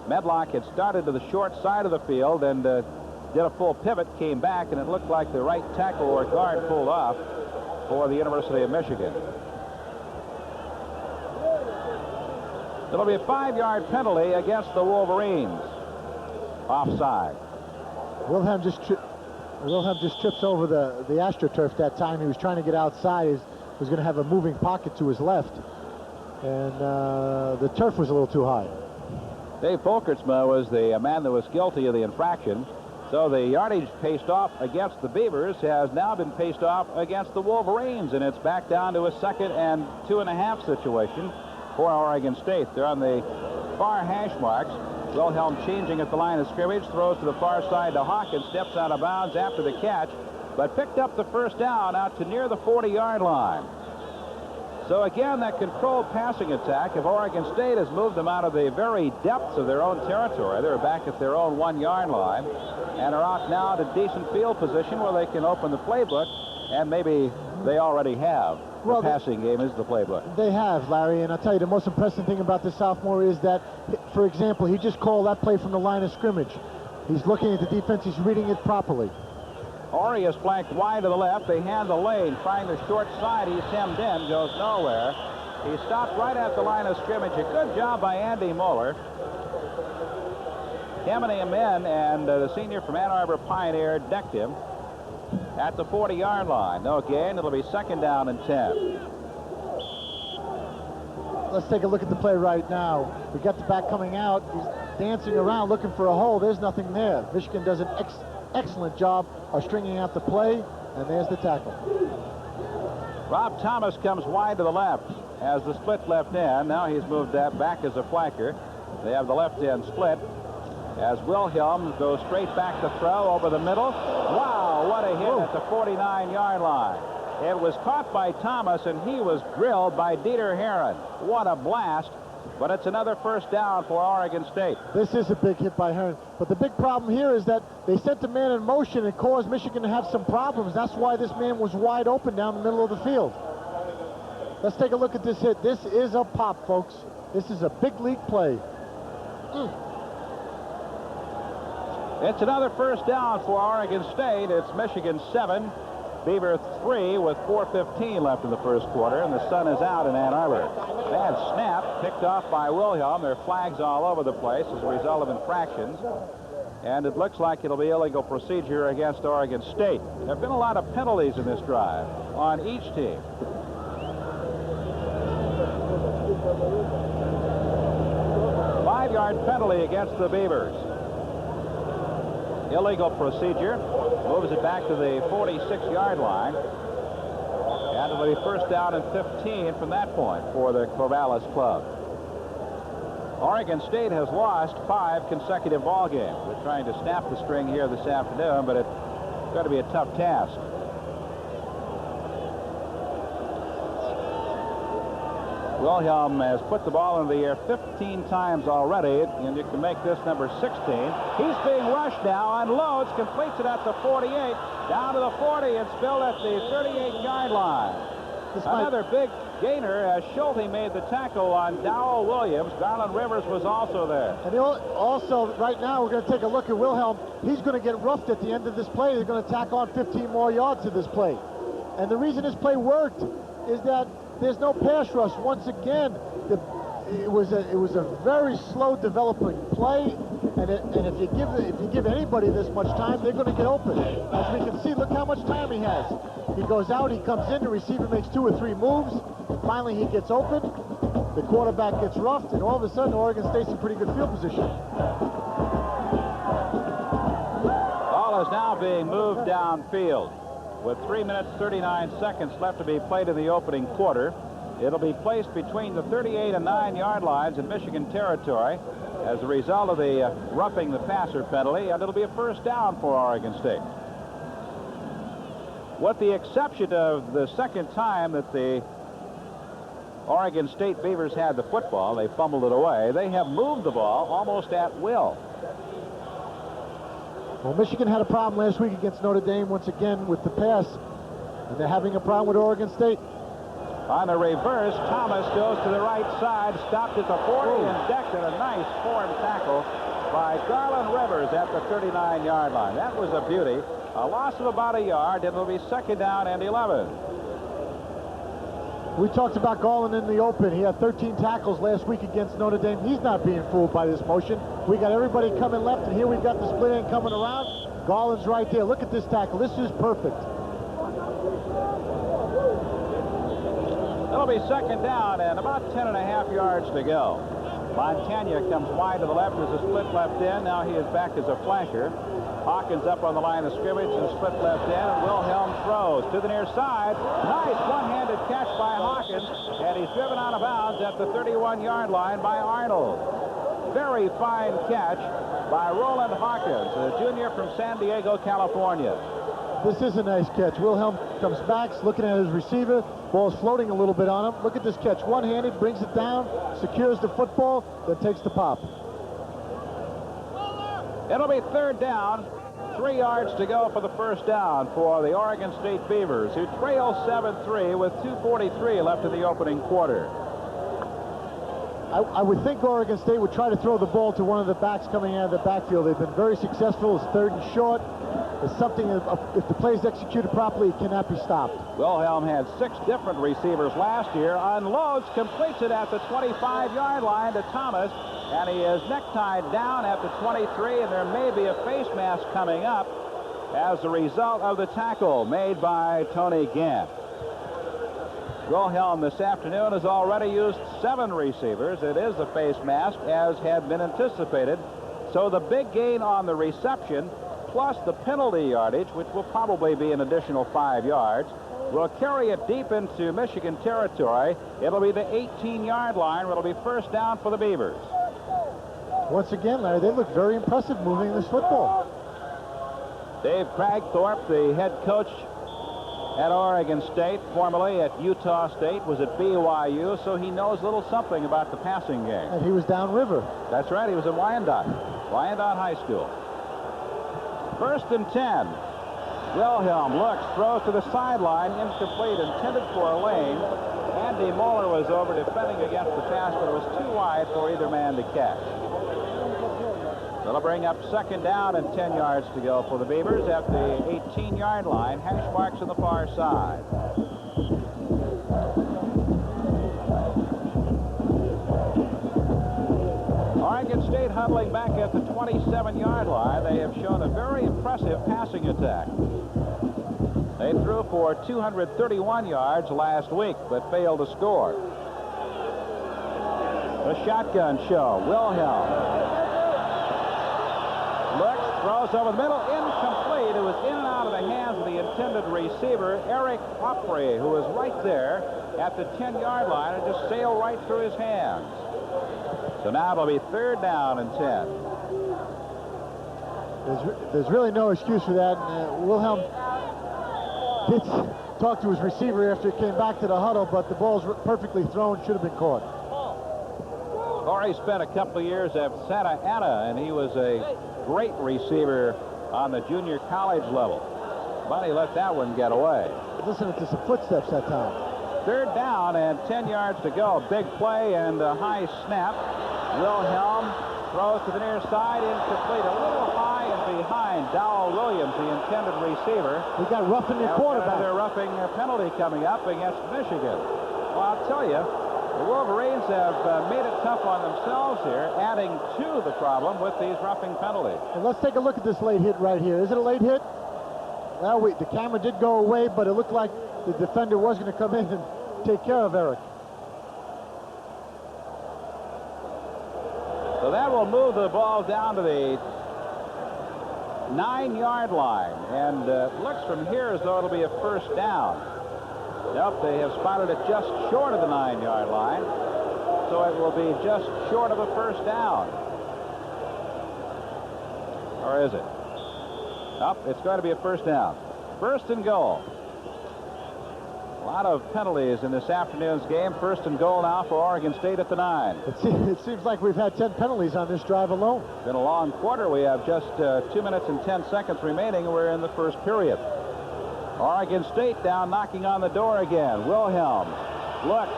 Medlock had started to the short side of the field and did a full pivot, came back, and it looked like the right tackle or guard pulled off for the University of Michigan. It'll be a 5-yard penalty against the Wolverines. Offside. Wilhelm just trips over the AstroTurf that time. He was trying to get outside. He was going to have a moving pocket to his left, and the turf was a little too high. Dave Folkertsma was the man that was guilty of the infraction. So the yardage paced off against the Beavers has now been paced off against the Wolverines, and it's back down to a 2nd and 2.5 situation for Oregon State. They're on the far hash marks. Wilhelm changing at the line of scrimmage, throws to the far side to Hawkins, steps out of bounds after the catch, but picked up the first down out to near the 40-yard line. So again, that controlled passing attack of Oregon State has moved them out of the very depths of their own territory. They're back at their own 1-yard line and are out now at a decent field position where they can open the playbook, and maybe they already have. The passing game is the playbook. They have, Larry, and I'll tell you, the most impressive thing about this sophomore is that, for example, he just called that play from the line of scrimmage. He's looking at the defense. He's reading it properly. Ori is flanked wide to the left. They hand the lane, trying the short side. He's hemmed in, goes nowhere. He stopped right at the line of scrimmage. A good job by Andy Moeller. Hemming him in, and the senior from Ann Arbor Pioneer decked him at the 40-yard line. No gain. It'll be second down and 10. Let's take a look at the play right now. We got the back coming out. dancing around looking for a hole. There's nothing there. Michigan does an excellent job of stringing out the play, and there's the tackle. Rob Thomas comes wide to the left as the split left end. Now he's moved that back as a flanker. They have the left end split as Wilhelm goes straight back to throw over the middle. Wow, what a hit at the 49-yard line. It was caught by Thomas, and he was drilled by Dieter Heron. What a blast. But it's another first down for Oregon State. This is a big hit by Heron. But the big problem here is that they sent the man in motion and caused Michigan to have some problems. That's why this man was wide open down the middle of the field. Let's take a look at this hit. This is a pop, folks. This is a big league play. It's another first down for Oregon State. It's Michigan 7, Beaver 3 with 4:15 left in the first quarter, and the sun is out in Ann Arbor. Bad snap, picked off by Wilhelm. There are flags all over the place as a result of infractions, and it looks like it'll be illegal procedure against Oregon State. There have been a lot of penalties in this drive on each team. Five-yard penalty against the Beavers. Illegal procedure. Moves it back to the 46-yard line. And it'll be first down and 15 from that point for the Corvallis club. Oregon State has lost 5 consecutive ball games. They're trying to snap the string here this afternoon, but it's going to be a tough task. Wilhelm has put the ball in the air 15 times already, and you can make this number 16. He's being rushed now, unloads, completes it at the 48, down to the 40, and spilled at the 38-yard line. Another big gainer as Schulte made the tackle on Dowell Williams. Garland Rivers was also there. And also, right now, we're going to take a look at Wilhelm. He's going to get roughed at the end of this play. They're going to tack on 15 more yards to this play. And the reason this play worked is that there's no pass rush. Once again, it was a very slow developing play, and if you give anybody this much time, they're going to get open. As we can see, look how much time he has. He goes out, he comes in, the receiver makes 2 or 3 moves. Finally, he gets open. The quarterback gets roughed, and all of a sudden, Oregon State's in pretty good field position. Ball is now being moved downfield. With 3 minutes, 39 seconds left to be played in the opening quarter. It'll be placed between the 38 and 9-yard lines in Michigan territory as a result of the roughing the passer penalty, and it'll be a first down for Oregon State. With the exception of the second time that the Oregon State Beavers had the football, they fumbled it away. They have moved the ball almost at will. Well, Michigan had a problem last week against Notre Dame once again with the pass, and they're having a problem with Oregon State. On the reverse, Thomas goes to the right side, stopped at the 40, and decked at a nice form tackle by Garland Rivers at the 39-yard line. That was a beauty. A loss of about a yard, and it'll be second down and 11. We talked about Garland in the open. He had 13 tackles last week against Notre Dame. He's not being fooled by this motion. We got everybody coming left, and here we've got the split end coming around. Garland's right there. Look at this tackle. This is perfect. It'll be second down and about 10.5 yards to go. Montagna comes wide to the left as a split left end. Now he is back as a flanker. Hawkins up on the line of scrimmage and split left end, and Wilhelm throws to the near side. Nice one-handed catch by Hawkins, and he's driven out of bounds at the 31-yard line by Arnold. Very fine catch by Roland Hawkins, a junior from San Diego, California. This is a nice catch. Wilhelm comes back, looking at his receiver. Ball's floating a little bit on him. Look at this catch. One-handed, brings it down, secures the football, then takes the pop. It'll be third down. 3 yards to go for the first down for the Oregon State Beavers, who trail 7-3 with 2:43 left in the opening quarter. I would think Oregon State would try to throw the ball to one of the backs coming out of the backfield. They've been very successful. It's third and short. It's something, if the play is executed properly, it cannot be stopped. Wilhelm had 6 different receivers last year. Unloads, completes it at the 25-yard line to Thomas, and he is necktied down at the 23, and there may be a face mask coming up as a result of the tackle made by Tony Gant. Wilhelm this afternoon has already used 7 receivers. It is a face mask, as had been anticipated. So the big gain on the reception, plus the penalty yardage, which will probably be an additional 5 yards, will carry it deep into Michigan territory. It'll be the 18-yard line, where it'll be first down for the Beavers. Once again, Larry, they look very impressive moving this football. Dave Cragthorpe, the head coach at Oregon State, formerly at Utah State, was at BYU, so he knows a little something about the passing game. And he was downriver. That's right, he was at Wyandotte High School. First and 10. Wilhelm looks, throws to the sideline, incomplete, intended for a lane. Andy Moeller was over defending against the pass, but it was too wide for either man to catch. That'll bring up second down and 10 yards to go for the Beavers at the 18-yard line. Hash marks on the far side. Oregon State huddling back at the 27-yard line. They have shown a very impressive passing attack. They threw for 231 yards last week, but failed to score. The shotgun show. Wilhelm looks, throws over the middle, incomplete. It was in and out of the hands of the intended receiver, Eric Opry, who was right there at the 10-yard line and just sailed right through his hands. So now it'll be third down and 10. There's really no excuse for that. Wilhelm did talk to his receiver after he came back to the huddle, but the ball's perfectly thrown, should have been caught. Corey spent a couple of years at Santa Ana, and he was a great receiver on the junior college level. But he let that one get away. Listening to some footsteps that time. Third down and 10 yards to go. Big play and a high snap. Wilhelm throws to the near side, incomplete, a little high and behind. Dowell Williams, the intended receiver. We got roughing the quarterback. Another roughing penalty coming up against Michigan. Well, I'll tell you, the Wolverines have made it tough on themselves here, adding to the problem with these roughing penalties. And let's take a look at this late hit right here. Is it a late hit? Well, the camera did go away, but it looked like the defender was going to come in and take care of Eric. So that will move the ball down to the 9-yard line. And looks from here as though it'll be a first down. Nope, they have spotted it just short of the 9-yard line. So it will be just short of a first down. Or is it? Nope, it's going to be a first down. First and goal. A lot of penalties in this afternoon's game. First and goal now for Oregon State at the 9. It seems like we've had 10 penalties on this drive alone. Been a long quarter. We have just 2 minutes and 10 seconds remaining. We're in the first period. Oregon State down, knocking on the door again. Wilhelm looks.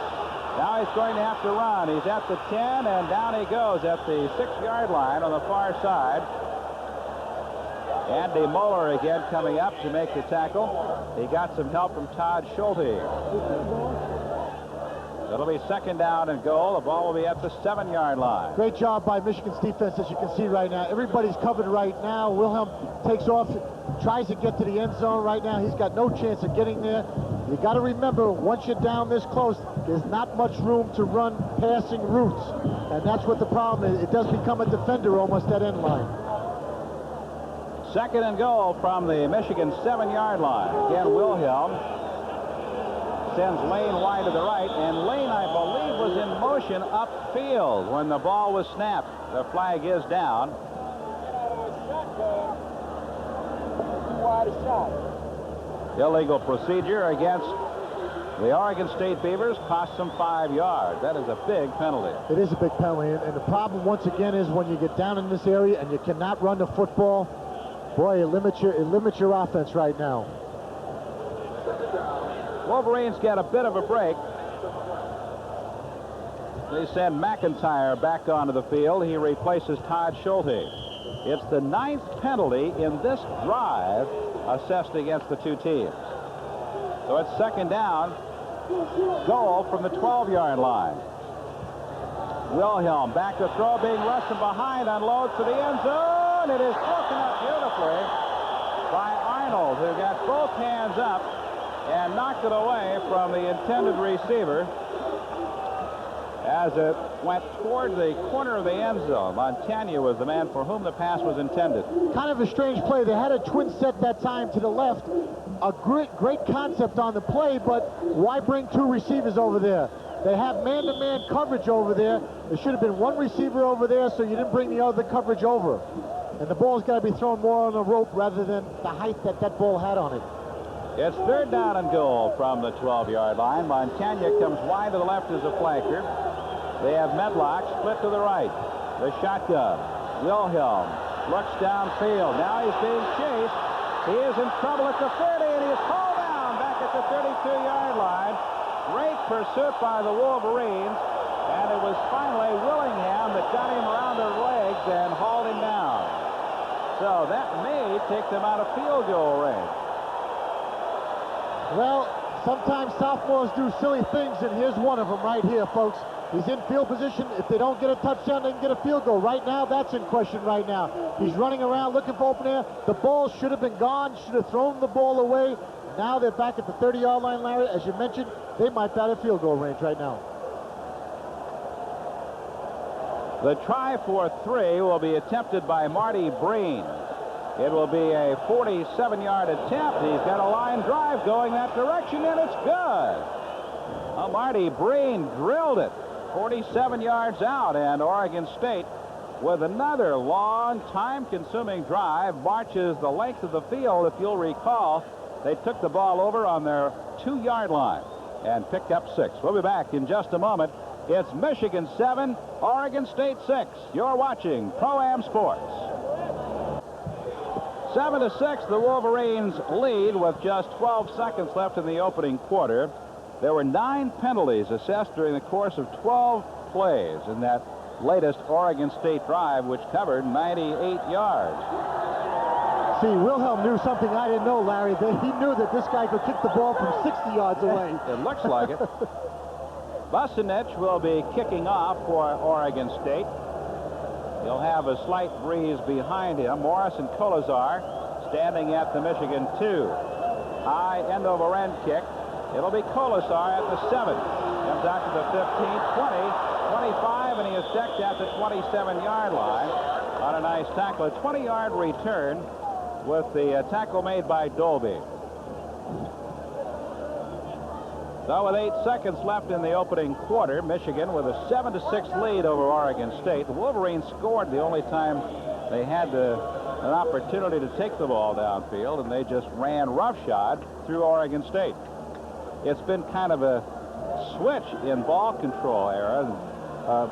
Now he's going to have to run. He's at the 10, and down he goes at the 6-yard line on the far side. Andy Moeller again coming up to make the tackle. He got some help from Todd Schulte. It'll be second down and goal. The ball will be at the 7-yard line. Great job by Michigan's defense, as you can see right now. Everybody's covered right now. Wilhelm takes off, tries to get to the end zone right now. He's got no chance of getting there. You got to remember, once you're down this close, there's not much room to run passing routes. And that's what the problem is. It does become a defender almost at end line. Second and goal from the Michigan 7-yard line. Again, Wilhelm sends Lane wide to the right, and Lane, I believe, was in motion upfield when the ball was snapped. The flag is down. Illegal procedure against the Oregon State Beavers, cost them 5 yards. That is a big penalty. It is a big penalty, and the problem once again is when you get down in this area and you cannot run the football, boy, it limits your offense right now. Wolverines get a bit of a break. They send McIntyre back onto the field. He replaces Todd Schulte. It's the 9th penalty in this drive assessed against the two teams. So it's second down. Goal from the 12-yard line. Wilhelm back to throw, being rushed from behind, unloads to the end zone. It is broken up beautifully by Arnold, who got both hands up and knocked it away from the intended receiver as it went toward the corner of the end zone. Montagna was the man for whom the pass was intended. Kind of a strange play. They had a twin set that time to the left. A great concept on the play, but why bring two receivers over there? They have man-to-man coverage over there. There should have been one receiver over there, so you didn't bring the other coverage over. And the ball's got to be thrown more on the rope rather than the height that ball had on it. It's third down and goal from the 12-yard line. Montagna comes wide to the left as a flanker. They have Medlock split to the right. The shotgun. Wilhelm looks downfield. Now he's being chased. He is in trouble at the 30, and he is hauled down back at the 32-yard line. Great pursuit by the Wolverines, and it was finally Willingham that got him around their legs and hauled him down. So that may take them out of field goal range. Well, sometimes sophomores do silly things, and here's one of them right here, folks. He's in field position. If they don't get a touchdown, they can get a field goal. Right now, that's in question right now. He's running around looking for open air. The ball should have been gone, should have thrown the ball away. Now they're back at the 30-yard line, Larry. As you mentioned, they might be out of field goal range right now. The try for 3 will be attempted by Marty Breen. It will be a 47-yard attempt. He's got a line drive going that direction, and it's good. Well, Marty Breen drilled it 47 yards out, and Oregon State, with another long, time-consuming drive, marches the length of the field. If you'll recall, they took the ball over on their 2-yard line and picked up 6. We'll be back in just a moment. It's Michigan 7, Oregon State 6. You're watching Pro-Am Sports. 7-6, the Wolverines lead with just 12 seconds left in the opening quarter. There were 9 penalties assessed during the course of 12 plays in that latest Oregon State drive, which covered 98 yards. See, Wilhelm knew something I didn't know, Larry. He knew that this guy could kick the ball from 60 yards away. It looks like it. Busenich will be kicking off for Oregon State. He'll have a slight breeze behind him. Morris and Kolazar standing at the Michigan 2. High end-over-end kick. It'll be Kolazar at the 7. Comes out to the 15, 20, 25, and he is checked at the 27-yard line on a nice tackle. A 20-yard return with the tackle made by Dolby. So with 8 seconds left in the opening quarter, Michigan with a 7-6 lead over Oregon State. The Wolverines scored the only time they had an opportunity to take the ball downfield, and they just ran roughshod through Oregon State. It's been kind of a switch in ball control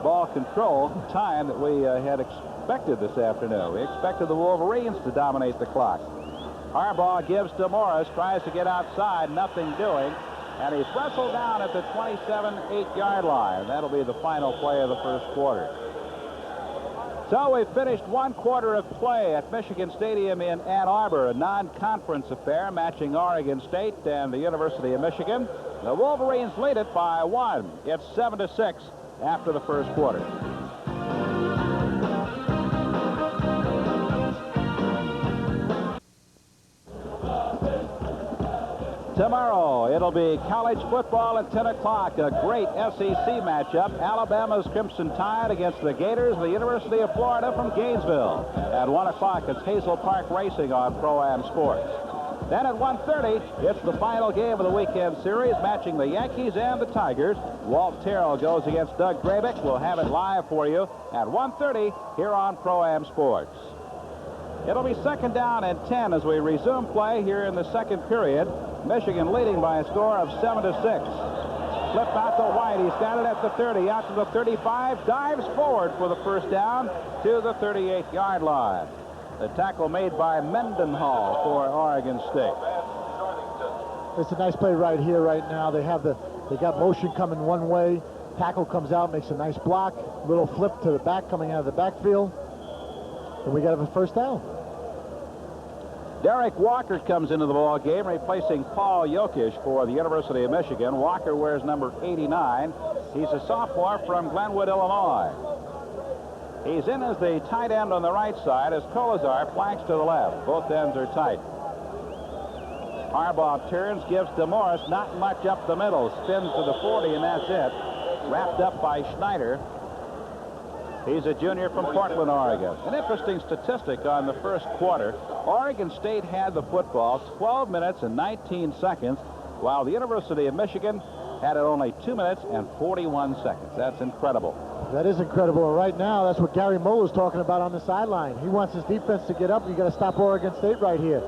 ball control time that we had expected this afternoon. We expected the Wolverines to dominate the clock. Harbaugh gives to Morris, tries to get outside, nothing doing. And he's wrestled down at the 27-8-yard line. That'll be the final play of the first quarter. So we've finished 1 quarter of play at Michigan Stadium in Ann Arbor, a non-conference affair matching Oregon State and the University of Michigan. The Wolverines lead it by 1. It's 7-6 after the first quarter. Tomorrow, it'll be college football at 10 o'clock. A great SEC matchup. Alabama's Crimson Tide against the Gators of the University of Florida from Gainesville. At 1 o'clock, it's Hazel Park Racing on Pro-Am Sports. Then at 1:30, it's the final game of the weekend series matching the Yankees and the Tigers. Walt Terrell goes against Doug Grabick. We'll have it live for you at 1:30 here on Pro-Am Sports. It'll be 2nd down and 10 as we resume play here in the second period. Michigan leading by a score of 7-6. Flip out to White. He's got it at the 30, out to the 35, dives forward for the first down to the 38-yard line. The tackle made by Mendenhall for Oregon State. It's a nice play right here, right now. They got motion coming one way. Tackle comes out, makes a nice block. Little flip to the back coming out of the backfield. And we got a first down. Derek Walker comes into the ball game, replacing Paul Yokish for the University of Michigan. Walker wears number 89. He's a sophomore from Glenwood, Illinois. He's in as the tight end on the right side as Kolazar flanks to the left. Both ends are tight. Harbaugh turns, gives to Morris, not much up the middle, spins to the 40, and that's it. Wrapped up by Schneider. He's a junior from Portland, Oregon. An interesting statistic on the first quarter. Oregon State had the football 12 minutes and 19 seconds, while the University of Michigan had it only 2 minutes and 41 seconds. That's incredible. That is incredible. And right now, that's what Gary Muller's talking about on the sideline. He wants his defense to get up. You got to stop Oregon State right here.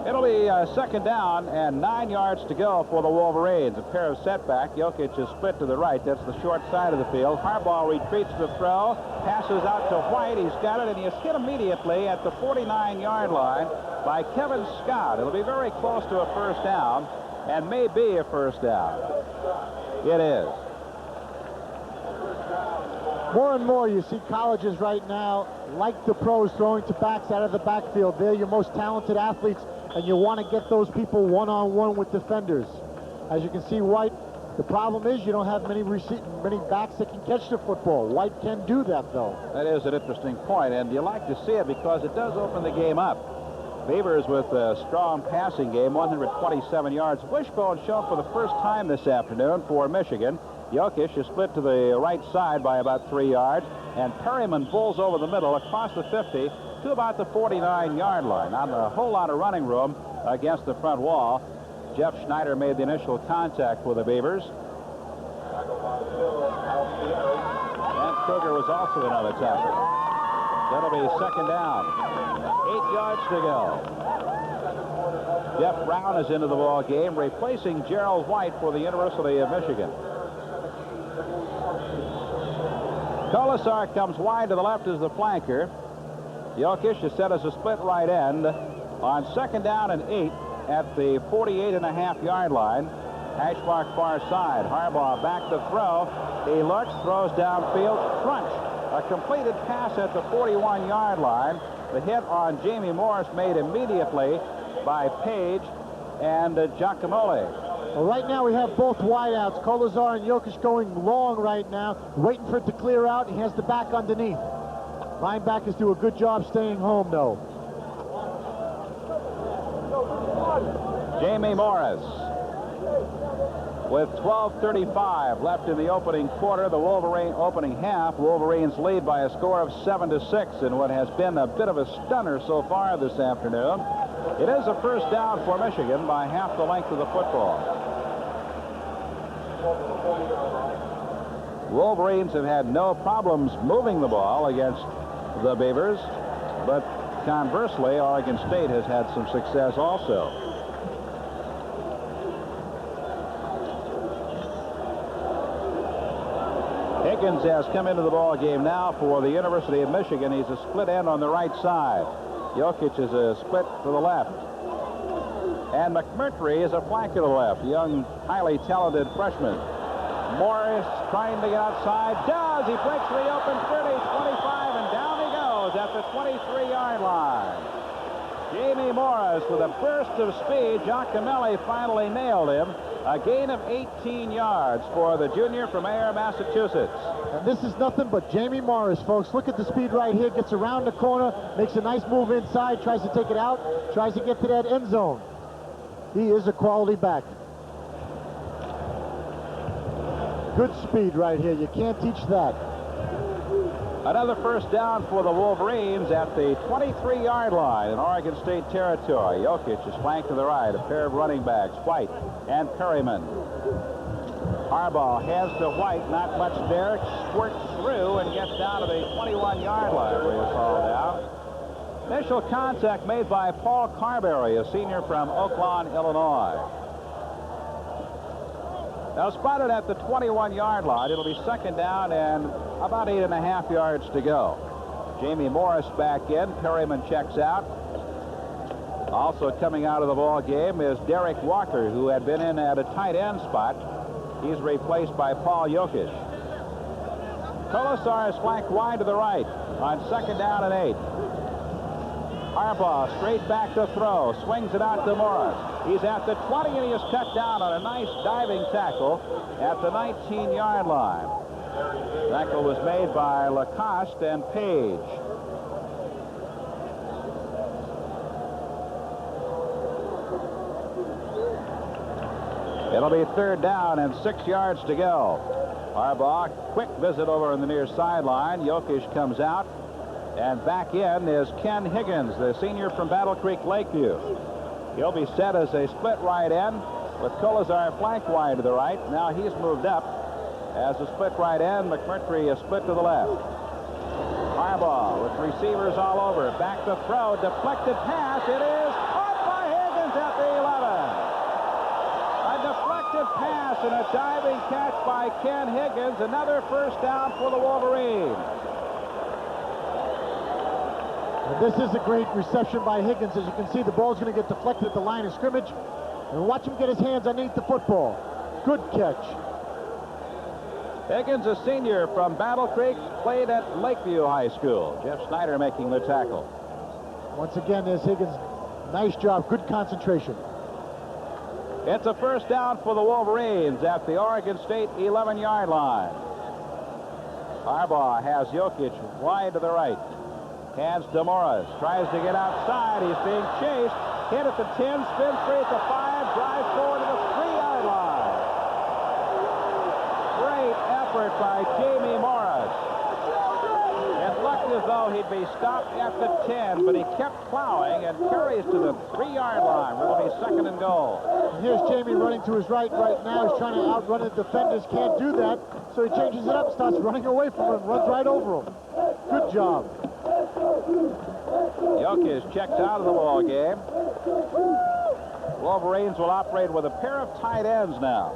It'll be second down and 9 yards to go for the Wolverines. A pair of setback. Jokic is split to the right. That's the short side of the field. Harbaugh retreats the throw, passes out to White. He's got it, and he is hit immediately at the 49-yard line by Kevin Scott. It'll be very close to a first down, and may be a first down. It is. More and more you see colleges right now, like the pros, throwing to backs out of the backfield. They're your most talented athletes, and you want to get those people one-on-one with defenders. As you can see, White, the problem is you don't have many backs that can catch the football. White can do that, though. That is an interesting point, and you like to see it because it does open the game up. Beavers with a strong passing game, 127 yards. Wishbone shown for the first time this afternoon for Michigan. Jokic is split to the right side by about 3 yards, and Perryman bulls over the middle across the 50 to about the 49-yard line. Not a whole lot of running room against the front wall. Jeff Schneider made the initial contact with the Beavers. And Kruger was also another tackle. That'll be second down. 8 yards to go. Jeff Brown is into the ball game, replacing Gerald White for the University of Michigan. Colasar comes wide to the left as the flanker. Jokic is set as a split right end on second down and 8 at the 48.5-yard line. Hash mark far side. Harbaugh back to throw. He looks, throws downfield. Crunch. A completed pass at the 41-yard line. The hit on Jamie Morris made immediately by Page and Giacomelli. Well, right now we have both wideouts, Colasar and Jokic, going long right now, waiting for it to clear out. He has the back underneath. Linebackers do a good job staying home, though. Jamie Morris with 12:35 left in the opening quarter. The opening half. Wolverines lead by a score of 7-6 in what has been a bit of a stunner so far this afternoon. It is a first down for Michigan by half the length of the football. Wolverines have had no problems moving the ball against the Beavers, but conversely, Oregon State has had some success also. Higgins has come into the ball game now for the University of Michigan. He's a split end on the right side. Jokic is a split to the left. And McMurtry is a flank to the left. Young, highly talented freshman. Morris trying to get outside. Does. He breaks the open 30, 25, and down he goes at the 23-yard line. Jamie Morris with a burst of speed. Giacomelli finally nailed him. A gain of 18 yards for the junior from Ayer, Massachusetts. And this is nothing but Jamie Morris, folks. Look at the speed right here. Gets around the corner, makes a nice move inside, tries to take it out, tries to get to that end zone. He is a quality back. Good speed right here. You can't teach that. Another first down for the Wolverines at the 23-yard line in Oregon State territory. Jokic is flanked to the right. A pair of running backs, White and Perryman. Harbaugh hands to White. Not much there. Squirts through and gets down to the 21-yard line where he's hauled down. Initial contact made by Paul Carberry, a senior from Oak Lawn, Illinois. Now spotted at the 21-yard line. It'll be second down and about 8.5 yards to go. Jamie Morris back in. Perryman checks out. Also coming out of the ball game is Derek Walker, who had been in at a tight end spot. He's replaced by Paul Jokic. Colasar is flanked wide to the right on second down and 8. Harbaugh straight back to throw. Swings it out to Morris. He's at the 20 and he is cut down on a nice diving tackle at the 19-yard line. Tackle was made by Lacoste and Page. It'll be 3rd down and 6 yards to go. Harbaugh, quick visit over on the near sideline. Jokic comes out. And back in is Ken Higgins, the senior from Battle Creek Lakeview. He'll be set as a split right end with Colazar flank wide to the right. Now he's moved up as a split right end. McMurtry is split to the left. Harbaugh with receivers all over. Back to throw. Deflected pass. It is caught by Higgins at the 11. A deflected pass and a diving catch by Ken Higgins. Another first down for the Wolverines. And this is a great reception by Higgins. As you can see, the ball's going to get deflected at the line of scrimmage. And watch him get his hands underneath the football. Good catch. Higgins, a senior from Battle Creek, played at Lakeview High School. Jeff Snyder making the tackle. Once again, there's Higgins. Nice job. Good concentration. It's a first down for the Wolverines at the Oregon State 11-yard line. Harbaugh has Jokic wide to the right. Hands to Morris. Tries to get outside. He's being chased. Hit at the 10. Spins free at the 5. Drives forward to the 3-yard line. Great effort by Jamie Morris. It looked as though he'd be stopped at the 10, but he kept plowing and carries to the 3-yard line. It'll be 2nd and goal. Here's Jamie running to his right now. He's trying to outrun the defenders. Can't do that. So he changes it up, starts running away from him, runs right over him. Good job. Jokic checked out of the ball game. Wolverines will operate with a pair of tight ends now.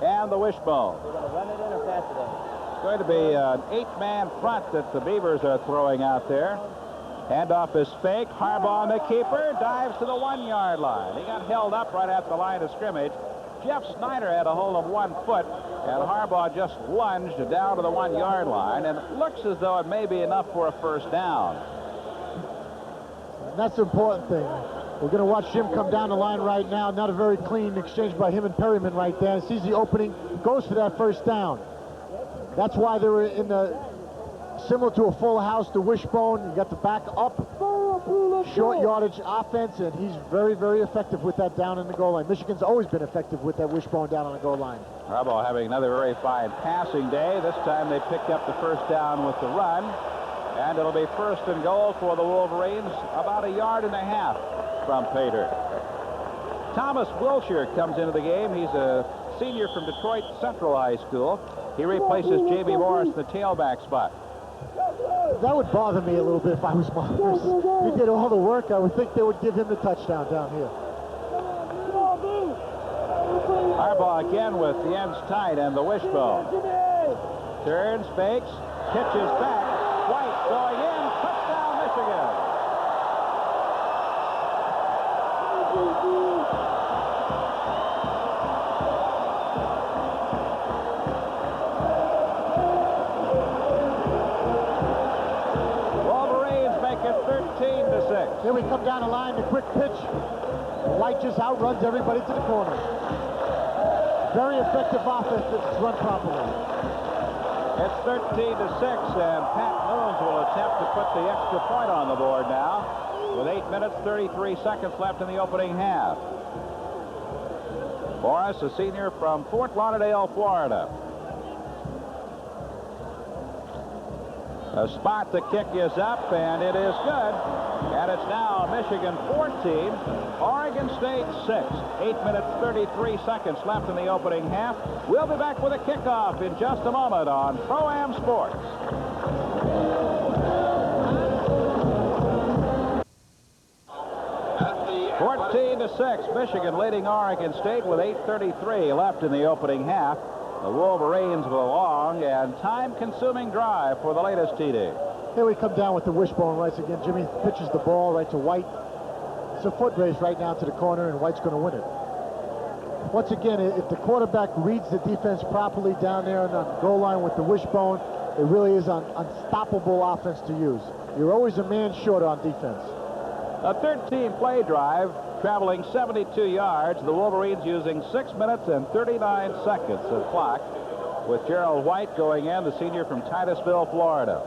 And the wishbone. Run it in or pass it in? It's going to be an 8-man front that the Beavers are throwing out there. Handoff is fake. Harbaugh, the keeper, dives to the 1-yard line. He got held up right at the line of scrimmage. Jeff Snyder had a hold of 1 foot, and Harbaugh just lunged down to the 1-yard line, and it looks as though it may be enough for a first down. And that's the important thing. We're going to watch Jim come down the line right now. Not a very clean exchange by him and Perryman right there. Sees the opening, goes for that first down. That's why they were in the, similar to a full house, the wishbone. You got the back up, short yardage offense, and he's very, very effective with that down in the goal line. Michigan's always been effective with that wishbone down on the goal line. Harbaugh having another very fine passing day. This time they picked up the first down with the run. And it'll be 1st and goal for the Wolverines, about 1.5 yards from Pater. Thomas Wilshire comes into the game. He's a senior from Detroit Central High School. He replaces Jamie Morris in the tailback spot. That would bother me a little bit if I was Morris. He did all the work. I would think they would give him the touchdown down here. Harbaugh again with the ends tight and the wishbone. Turns, fakes, pitches back. White going in. Touchdown, Michigan. Wolverines make it 13-6. Here we come down the line, the quick pitch. White just outruns everybody to the corner. Very effective offense if it's run properly. It's 13-6, and Pat Moons will attempt to put the extra point on the board now with 8 minutes, 33 seconds left in the opening half. Morris, a senior from Fort Lauderdale, Florida. A spot, the kick is up, and it is good. And it's now Michigan 14, Oregon State 6. 8 minutes, 33 seconds left in the opening half. We'll be back with a kickoff in just a moment on Pro-Am Sports. to 6. Michigan leading Oregon State with 8:33 left in the opening half. The Wolverines with a long and time-consuming drive for the latest TD. Here we come down with the wishbone rights again. Jimmy pitches the ball right to White. It's a foot race right now to the corner, and White's going to win it. Once again, if the quarterback reads the defense properly down there on the goal line with the wishbone, it really is an unstoppable offense to use. You're always a man short on defense. A 13-play drive, traveling 72 yards. The Wolverines using 6 minutes and 39 seconds of clock, with Gerald White going in, the senior from Titusville, Florida.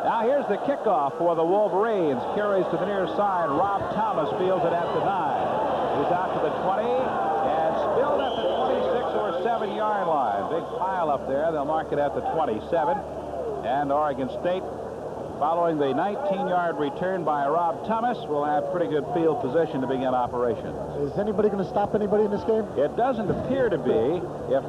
Now here's the kickoff for the Wolverines. Carries to the near side. Rob Thomas fields it at the 9. He's out to the 20 and spilled at the 26 or 7-yard line. Big pile up there. They'll mark it at the 27. And Oregon State, following the 19-yard return by Rob Thomas, will have pretty good field position to begin operations. Is anybody going to stop anybody in this game? It doesn't appear to be. If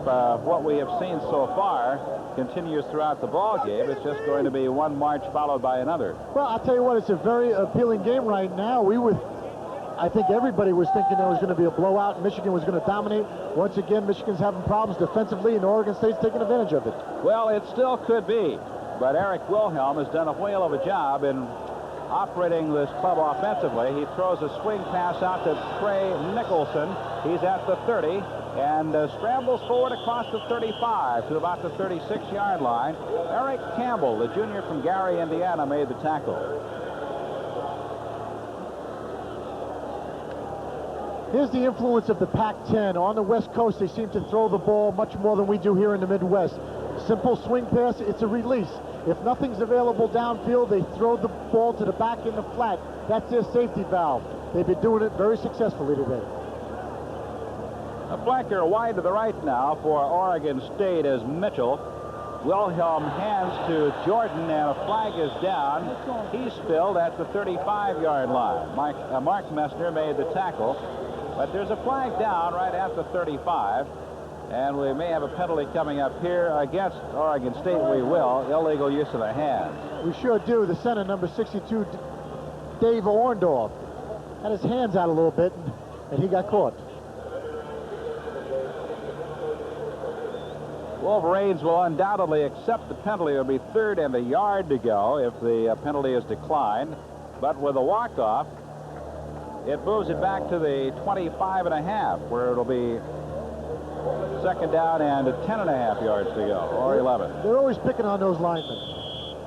what we have seen so far continues throughout the ball game, it's just going to be one march followed by another. Well, I'll tell you what, it's a very appealing game right now. I think everybody was thinking there was going to be a blowout. Michigan was going to dominate. Once again, Michigan's having problems defensively, and Oregon State's taking advantage of it. Well, it still could be. But Eric Wilhelm has done a whale of a job in operating this club offensively. He throws a swing pass out to Trey Nicholson. He's at the 30 and scrambles forward across the 35 to about the 36-yard line. Eric Campbell, the junior from Gary, Indiana, made the tackle. Here's the influence of the Pac-10. On the West Coast, they seem to throw the ball much more than we do here in the Midwest. Simple swing pass, it's a release. If nothing's available downfield, they throw the ball to the back in the flat. That's their safety valve. They've been doing it very successfully today. A flanker wide to the right now for Oregon State as Mitchell. Wilhelm hands to Jordan, and a flag is down. He's spilled at the 35-yard line. Mark Messner made the tackle, but there's a flag down right at the 35. And we may have a penalty coming up here against Oregon State. We will. Illegal use of the hands. We sure do. The center, number 62, Dave Orndorff, had his hands out a little bit, and he got caught. Wolverines will undoubtedly accept the penalty. It'll be 3rd and a yard to go if the penalty is declined. But with a walk-off, it moves it back to the 25.5, where it'll be 2nd down and 10.5 yards to go, or 11. They're always picking on those linemen.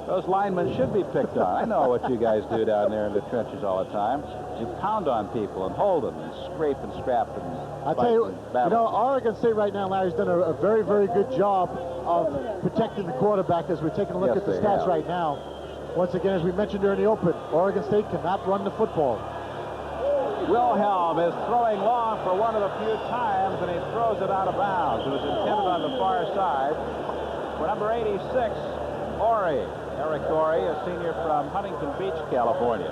Those linemen should be picked on. I know what you guys do down there in the trenches all the time. You pound on people and hold them and scrape and scrap and I tell you, Oregon State right now, Larry's done a very, very good job of protecting the quarterback as we're taking a look at the stats right now. Once again, as we mentioned during the open, Oregon State cannot run the football. Wilhelm is throwing long for one of the few times, and he throws it out of bounds. It was intended on the far side for number 86, Ori. Eric Ori, a senior from Huntington Beach, California.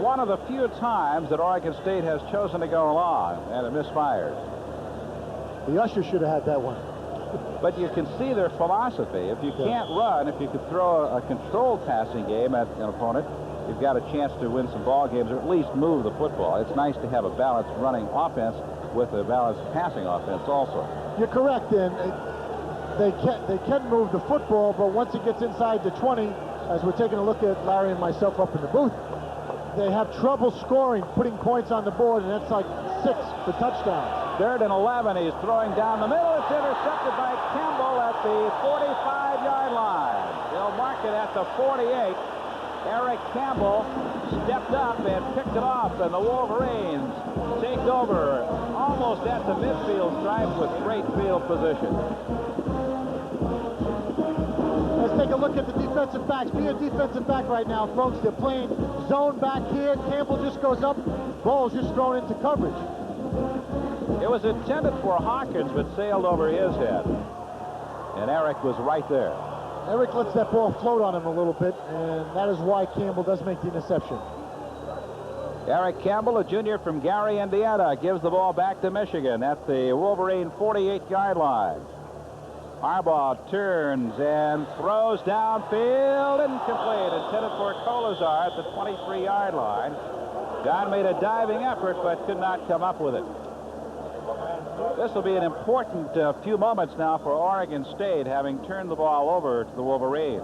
One of the few times that Oregon State has chosen to go long, and it misfired. The Usher should have had that one. But you can see their philosophy. If you can't run, if you could throw a controlled passing game at an opponent, you've got a chance to win some ball games or at least move the football. It's nice to have a balanced running offense with a balanced passing offense also. You're correct, and they can move the football, but once it gets inside the 20, as we're taking a look at Larry and myself up in the booth, they have trouble scoring, putting points on the board, and that's like 6 for touchdowns. 3rd and 11. He's throwing down the middle. It's intercepted by Campbell at the 45-yard line. They'll mark it at the 48. Eric Campbell stepped up and picked it off, and the Wolverines take over almost at the midfield stripe with great field position. Let's take a look at the defensive backs. Be a defensive back right now, folks. They're playing zone back here. Campbell just goes up. Ball's just thrown into coverage. It was intended for Hawkins, but sailed over his head. And Eric was right there. Eric lets that ball float on him a little bit, and that is why Campbell does make the interception. Eric Campbell, a junior from Gary, Indiana, gives the ball back to Michigan at the Wolverine 48-yard line. Harbaugh turns and throws downfield, incomplete, intended for Colazar at the 23-yard line. John made a diving effort, but could not come up with it. This will be an important few moments now for Oregon State, having turned the ball over to the Wolverines.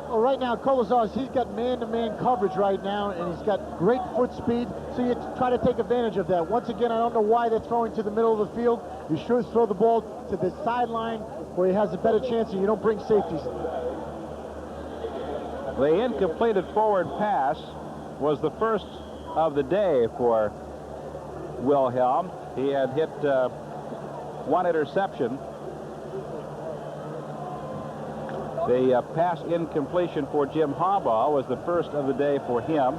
Well, right now, Colazar, he's got man-to-man coverage right now, and he's got great foot speed, so you try to take advantage of that. Once again, I don't know why they're throwing to the middle of the field. You should throw the ball to the sideline where he has a better chance, and you don't bring safeties. The incompleted forward pass was the first of the day for Wilhelm. He had hit one interception. The pass incompletion for Jim Harbaugh was the first of the day for him.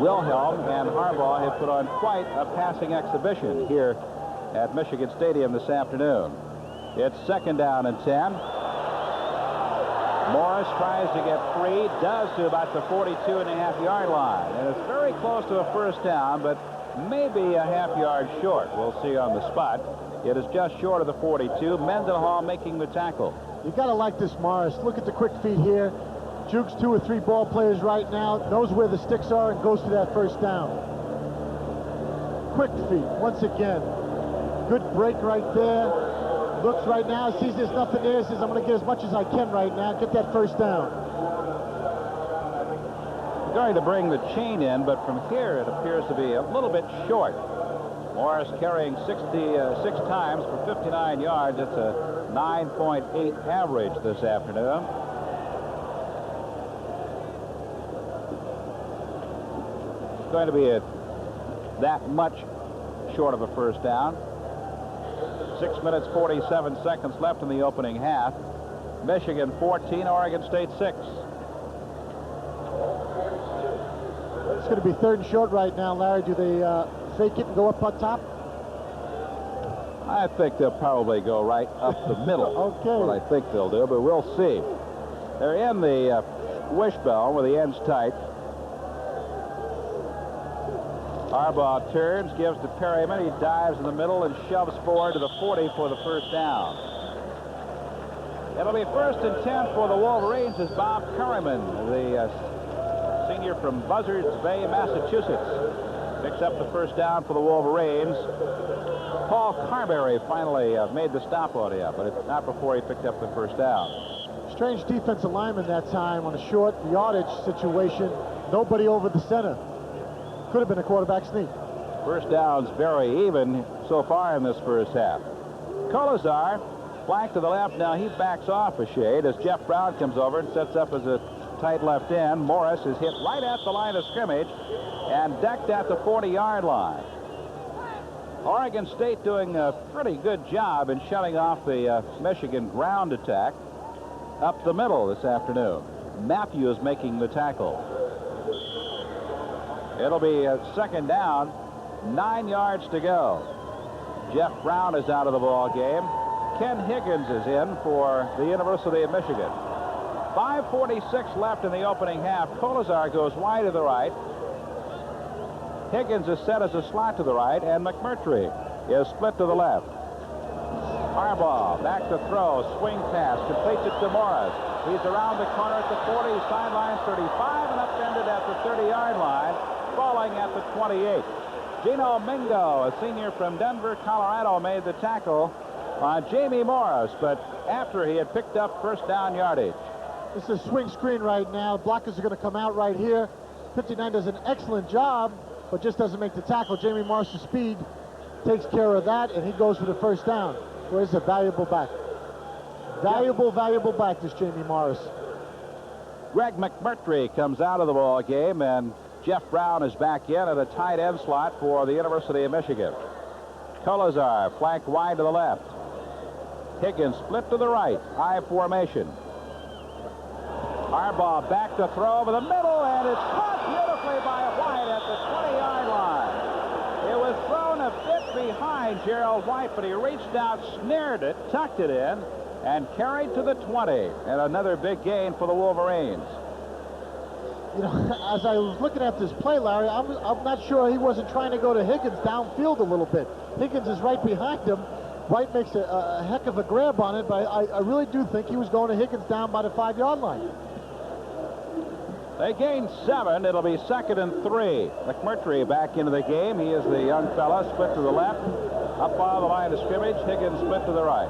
Wilhelm and Harbaugh have put on quite a passing exhibition here at Michigan Stadium this afternoon. It's 2nd down and 10. Morris tries to get free, does to about the 42.5-yard line. And it's very close to a first down, but maybe a half-yard short. We'll see on the spot. It is just short of the 42. Mendenhall making the tackle. You got to like this Morris. Look at the quick feet here. Jukes 2 or 3 ball players right now, knows where the sticks are, and goes for that first down. Quick feet, once again. Good break right there. Looks right now, sees there's nothing there, says, I'm going to get as much as I can right now, get that first down. Going to bring the chain in, but from here it appears to be a little bit short. Morris carrying 66 times for 59 yards. It's a 9.8 average this afternoon. It's going to be that much short of a first down. 6 minutes, 47 seconds left in the opening half. Michigan 14, Oregon State 6. It's going to be 3rd and short right now, Larry. Do they fake it and go up on top? I think they'll probably go right up the middle. Okay. What I think they'll do, but we'll see. They're in the wishbone with the ends tight. Harbaugh turns, gives to Perryman. He dives in the middle and shoves forward to the 40 for the first down. It'll be 1st and 10 for the Wolverines as Bob Perryman, the senior from Buzzards Bay, Massachusetts, picks up the first down for the Wolverines. Paul Carberry finally made the stop on him, but it's not before he picked up the first down. Strange defensive lineman that time on a short yardage situation. Nobody over the center. Could have been a quarterback sneak. First down's very even so far in this first half. Colazar, flank to the left. Now he backs off a shade as Jeff Brown comes over and sets up as a tight left end. Morris is hit right at the line of scrimmage and decked at the 40-yard line. Oregon State doing a pretty good job in shutting off the Michigan ground attack up the middle this afternoon. Matthews making the tackle. It'll be 2nd down, 9 yards to go. Jeff Brown is out of the ball game. Ken Higgins is in for the University of Michigan. 5:46 left in the opening half. Colazar goes wide to the right. Higgins is set as a slot to the right, and McMurtry is split to the left. Harbaugh back to throw, swing pass, completes it to Morris. He's around the corner at the 40, sideline 35, and upended at the 30-yard line, falling at the 28. Gino Mingo, a senior from Denver, Colorado, made the tackle on Jamie Morris, but after he had picked up first down yardage. This is a swing screen right now. Blockers are going to come out right here. 59 does an excellent job, but just doesn't make the tackle. Jamie Morris' speed takes care of that, and he goes for the first down. Where's a valuable back? Valuable back, this Jamie Morris. Greg McMurtry comes out of the ball game, and Jeff Brown is back in at a tight end slot for the University of Michigan. Colazar flanked wide to the left. Higgins split to the right. I formation. Harbaugh back to throw over the middle, and it's caught beautifully by White at the 20-yard line. It was thrown a bit behind Gerald White, but he reached out, snared it, tucked it in, and carried to the 20. And another big gain for the Wolverines. You know, as I was looking at this play, Larry, I'm not sure he wasn't trying to go to Higgins downfield a little bit. Higgins is right behind him. White makes a heck of a grab on it, but I really do think he was going to Higgins down by the 5-yard line. They gained 7. It'll be 2nd and 3. McMurtry back into the game. He is the young fella, split to the left. Up on the line of scrimmage. Higgins split to the right.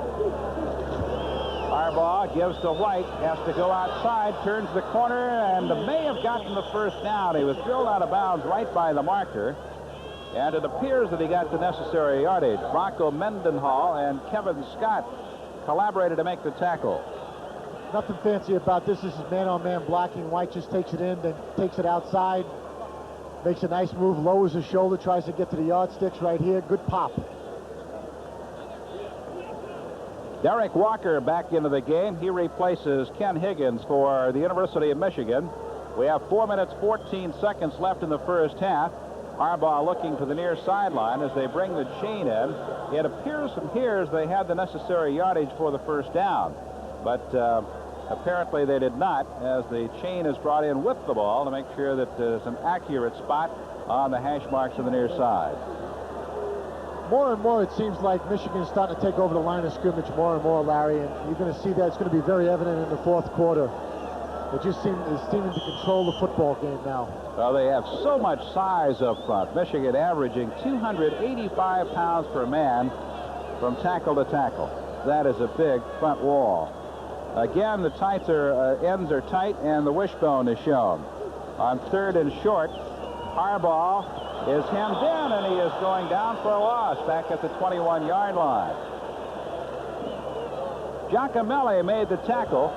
Harbaugh gives to White. Has to go outside. Turns the corner and may have gotten the first down. He was drilled out of bounds right by the marker. And it appears that he got the necessary yardage. Bronco Mendenhall and Kevin Scott collaborated to make the tackle. Nothing fancy about this. This is man-on-man blocking. White just takes it in, then takes it outside. Makes a nice move, lowers his shoulder, tries to get to the yardsticks right here. Good pop. Derek Walker back into the game. He replaces Ken Higgins for the University of Michigan. We have 4 minutes, 14 seconds left in the first half. Harbaugh looking to the near sideline as they bring the chain in. It appears from here as they had the necessary yardage for the first down, but apparently they did not, as the chain is brought in with the ball to make sure that there's an accurate spot on the hash marks on the near side. More and more, it seems like Michigan is starting to take over the line of scrimmage more and more, Larry, and you're going to see that. It's going to be very evident in the fourth quarter. They just seeming to control the football game now. Well, they have so much size up front. Michigan averaging 285 pounds per man from tackle to tackle. That is a big front wall. Again, the ends are tight, and the wishbone is shown. On 3rd and short, Harbaugh is hemmed in, and he is going down for a loss back at the 21-yard line. Giacomelli made the tackle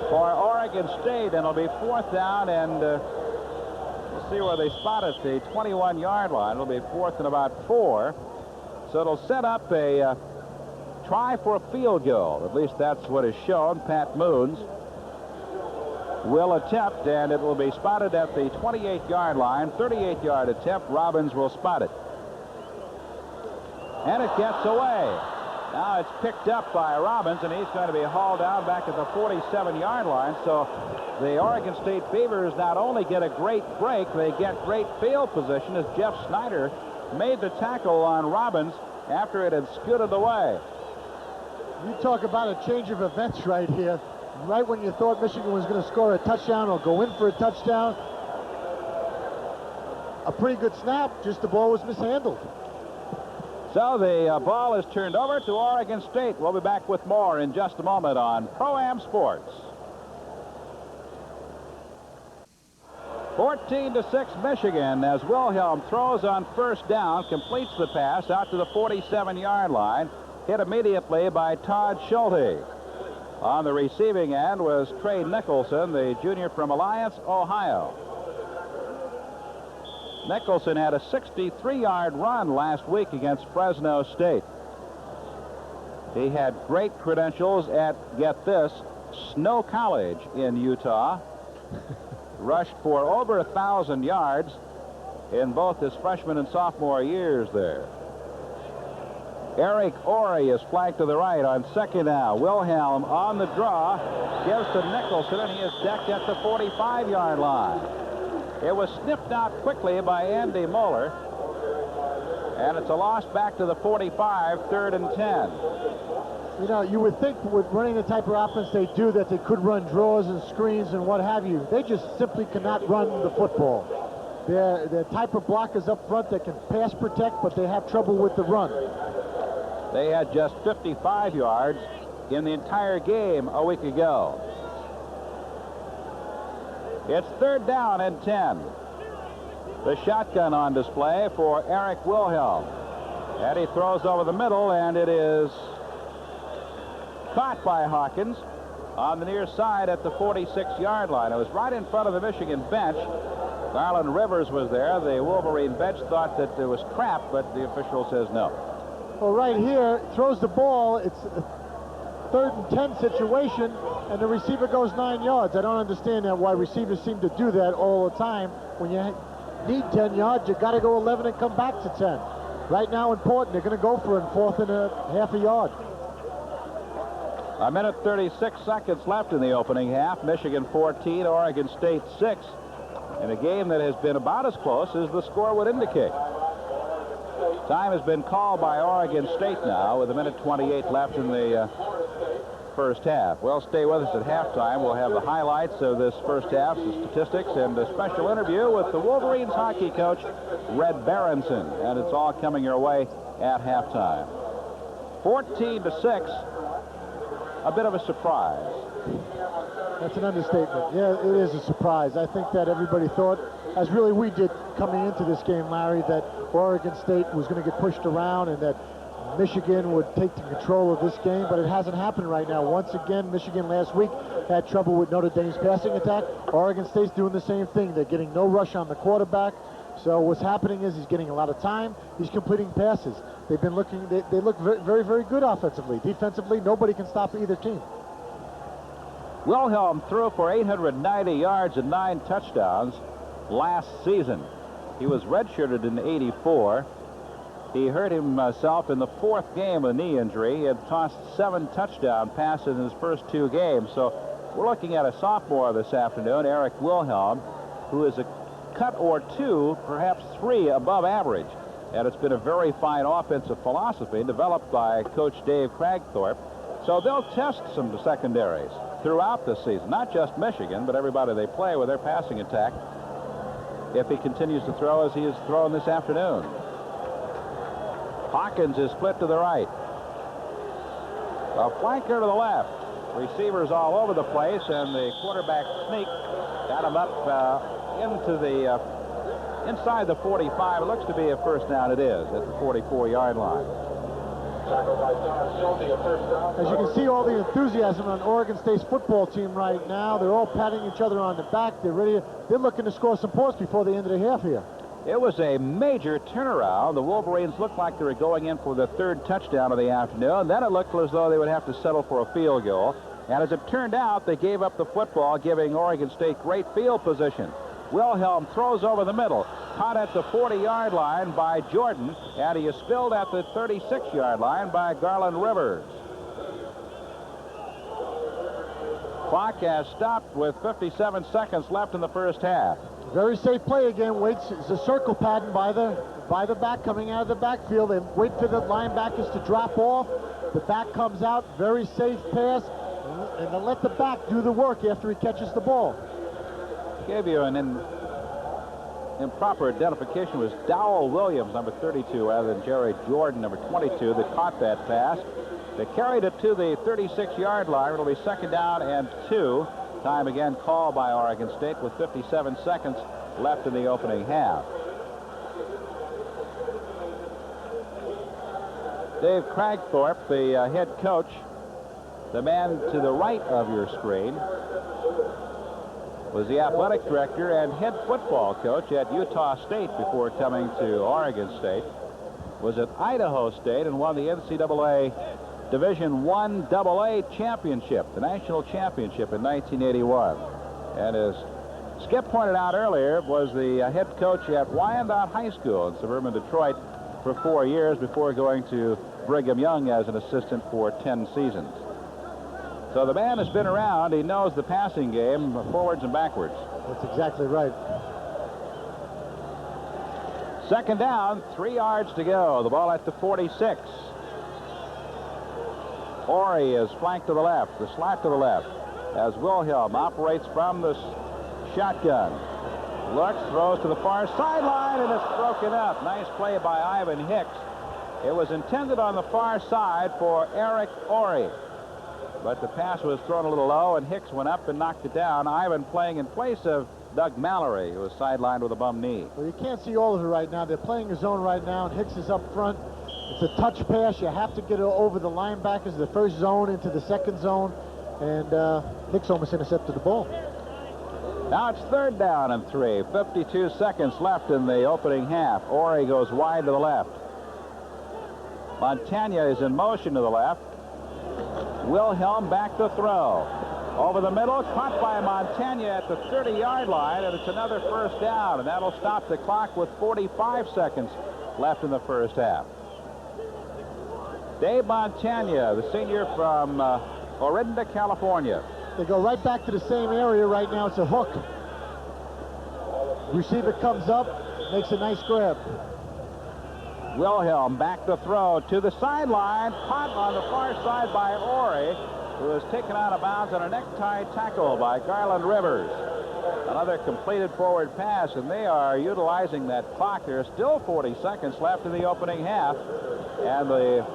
for Oregon State, and it'll be 4th down, and we'll see where they spot it, the 21-yard line. It'll be 4th and about 4, so it'll set up a try for a field goal. At least that's what is shown. Pat Moons will attempt, and it will be spotted at the 28-yard line. 38-yard attempt. Robbins will spot it, and it gets away. Now it's picked up by Robbins, and he's going to be hauled down back at the 47-yard line. So the Oregon State Beavers not only get a great break, they get great field position as Jeff Snyder made the tackle on Robbins after it had scooted away. You talk about a change of events right here. Right when you thought Michigan was going to score a touchdown or go in for a touchdown, a pretty good snap, just the ball was mishandled. So the ball is turned over to Oregon State. We'll be back with more in just a moment on Pro-Am Sports. 14-6 Michigan as Wilhelm throws on 1st down, completes the pass out to the 47-yard line, hit immediately by Todd Schulte. On the receiving end was Trey Nicholson, the junior from Alliance, Ohio. Nicholson had a 63-yard run last week against Fresno State. He had great credentials at, get this, Snow College in Utah. Rushed for over 1,000 yards in both his freshman and sophomore years there. Eric Orey is flanked to the right on 2nd down. Wilhelm on the draw, gives to Nicholson, and he is decked at the 45-yard line. It was snipped out quickly by Andy Moeller, and it's a loss back to the 45, 3rd and 10. You know, you would think with running the type of offense they do that they could run draws and screens and what have you. They just simply cannot run the football. They're the type of blockers up front that can pass protect, but they have trouble with the run. They had just 55 yards in the entire game a week ago. It's 3rd down and 10. The shotgun on display for Eric Wilhelm. And he throws over the middle, and it is caught by Hawkins on the near side at the 46-yard line. It was right in front of the Michigan bench. Garland Rivers was there. The Wolverine bench thought that it was trapped, but the official says no. Well, right here, throws the ball. It's a 3rd and 10 situation, and the receiver goes 9 yards. I don't understand that, why receivers seem to do that all the time. When you need 10 yards, you got to go 11 and come back to 10. Right now, important. They're going to go for it in 4th and a half a yard. A minute 36 seconds left in the opening half. Michigan 14, Oregon State 6. In a game that has been about as close as the score would indicate. Time has been called by Oregon State now with a minute 28 left in the first half. Well, stay with us at halftime. We'll have the highlights of this first half, the statistics, and a special interview with the Wolverines hockey coach, Red Berenson. And it's all coming your way at halftime. 14-6, a bit of a surprise. That's an understatement. Yeah, it is a surprise. I think that everybody thought, as really we did coming into this game, Larry, that Oregon State was going to get pushed around and that Michigan would take the control of this game, but it hasn't happened right now. Once again, Michigan last week had trouble with Notre Dame's passing attack. Oregon State's doing the same thing. They're getting no rush on the quarterback. So what's happening is he's getting a lot of time. He's completing passes. They've been looking, they look very, very good offensively. Defensively, nobody can stop either team. Wilhelm threw for 890 yards and 9 touchdowns last season. He was redshirted in '84. He hurt himself in the 4th game with a knee injury. He had tossed 7 touchdown passes in his first 2 games. So we're looking at a sophomore this afternoon, Eric Wilhelm, who is a cut or 2, perhaps 3 above average. And it's been a very fine offensive philosophy developed by Coach Dave Cragthorpe. So they'll test some secondaries throughout the season, not just Michigan, but everybody they play with their passing attack, if he continues to throw as he is throwing this afternoon. Hawkins is split to the right. A flanker to the left. Receivers all over the place, and the quarterback sneak got him up into the inside the 45. It looks to be a first down. It is at the 44-yard line. As you can see, all the enthusiasm on Oregon State's football team right now. They're all patting each other on the back. They're ready. They're looking to score some points before the end of the half here. It was a major turnaround. The Wolverines looked like they were going in for the 3rd touchdown of the afternoon. Then it looked as though they would have to settle for a field goal. And as it turned out, they gave up the football, giving Oregon State great field position. Wilhelm throws over the middle, caught at the 40-yard line by Jordan, and he is spilled at the 36-yard line by Garland Rivers. Clock has stopped with 57 seconds left in the first half. Very safe play again. Waits. It's a circle pattern by the back coming out of the backfield. They wait for the linebackers to drop off. The back comes out. Very safe pass, and they let the back do the work after he catches the ball. Gave you an improper identification. Was Dowell Williams, number 32, rather than Jerry Jordan, number 22, that caught that pass. They carried it to the 36-yard line. It'll be 2nd down and 2. Time again called by Oregon State with 57 seconds left in the opening half. Dave Cragthorpe, the head coach, the man to the right of your screen, was the athletic director and head football coach at Utah State before coming to Oregon State. Was at Idaho State and won the NCAA Division I AA championship, the national championship in 1981. And as Skip pointed out earlier, was the head coach at Wyandotte High School in suburban Detroit for 4 years before going to Brigham Young as an assistant for 10 seasons. So the man has been around. He knows the passing game forwards and backwards. That's exactly right. 2nd down, 3 yards to go. The ball at the 46. Horry is flanked to the left, the slat to the left, as Wilhelm operates from the shotgun. Looks, throws to the far sideline, and it's broken up. Nice play by Ivan Hicks. It was intended on the far side for Eric Horry, but the pass was thrown a little low, and Hicks went up and knocked it down. Ivan playing in place of Doug Mallory, who was sidelined with a bum knee. Well, you can't see all of it right now. They're playing a zone right now, and Hicks is up front. It's a touch pass. You have to get it over the linebackers, the first zone into the second zone, and Hicks almost intercepted the ball. Now it's 3rd down and 3. 52 seconds left in the opening half. Horry goes wide to the left. Montagna is in motion to the left. Wilhelm back to throw. Over the middle, caught by Montagna at the 30-yard line, and it's another first down, and that'll stop the clock with 45 seconds left in the first half. Dave Montagna, the senior from Orinda, California. They go right back to the same area right now. It's a hook. Receiver comes up, makes a nice grab. Wilhelm back to throw to the sideline. Caught on the far side by Horry, who was taken out of bounds on a necktie tackle by Garland Rivers. Another completed forward pass, and they are utilizing that clock. There's still 40 seconds left in the opening half, and the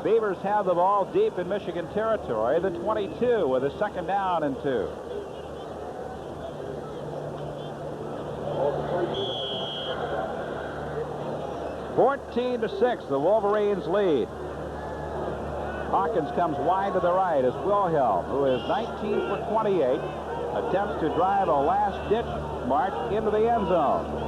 Beavers have the ball deep in Michigan territory, the 22, with a 2nd down and 2. (14-6), the Wolverines lead. Hawkins comes wide to the right as Wilhelm, who is 19 for 28, attempts to drive a last-ditch march into the end zone.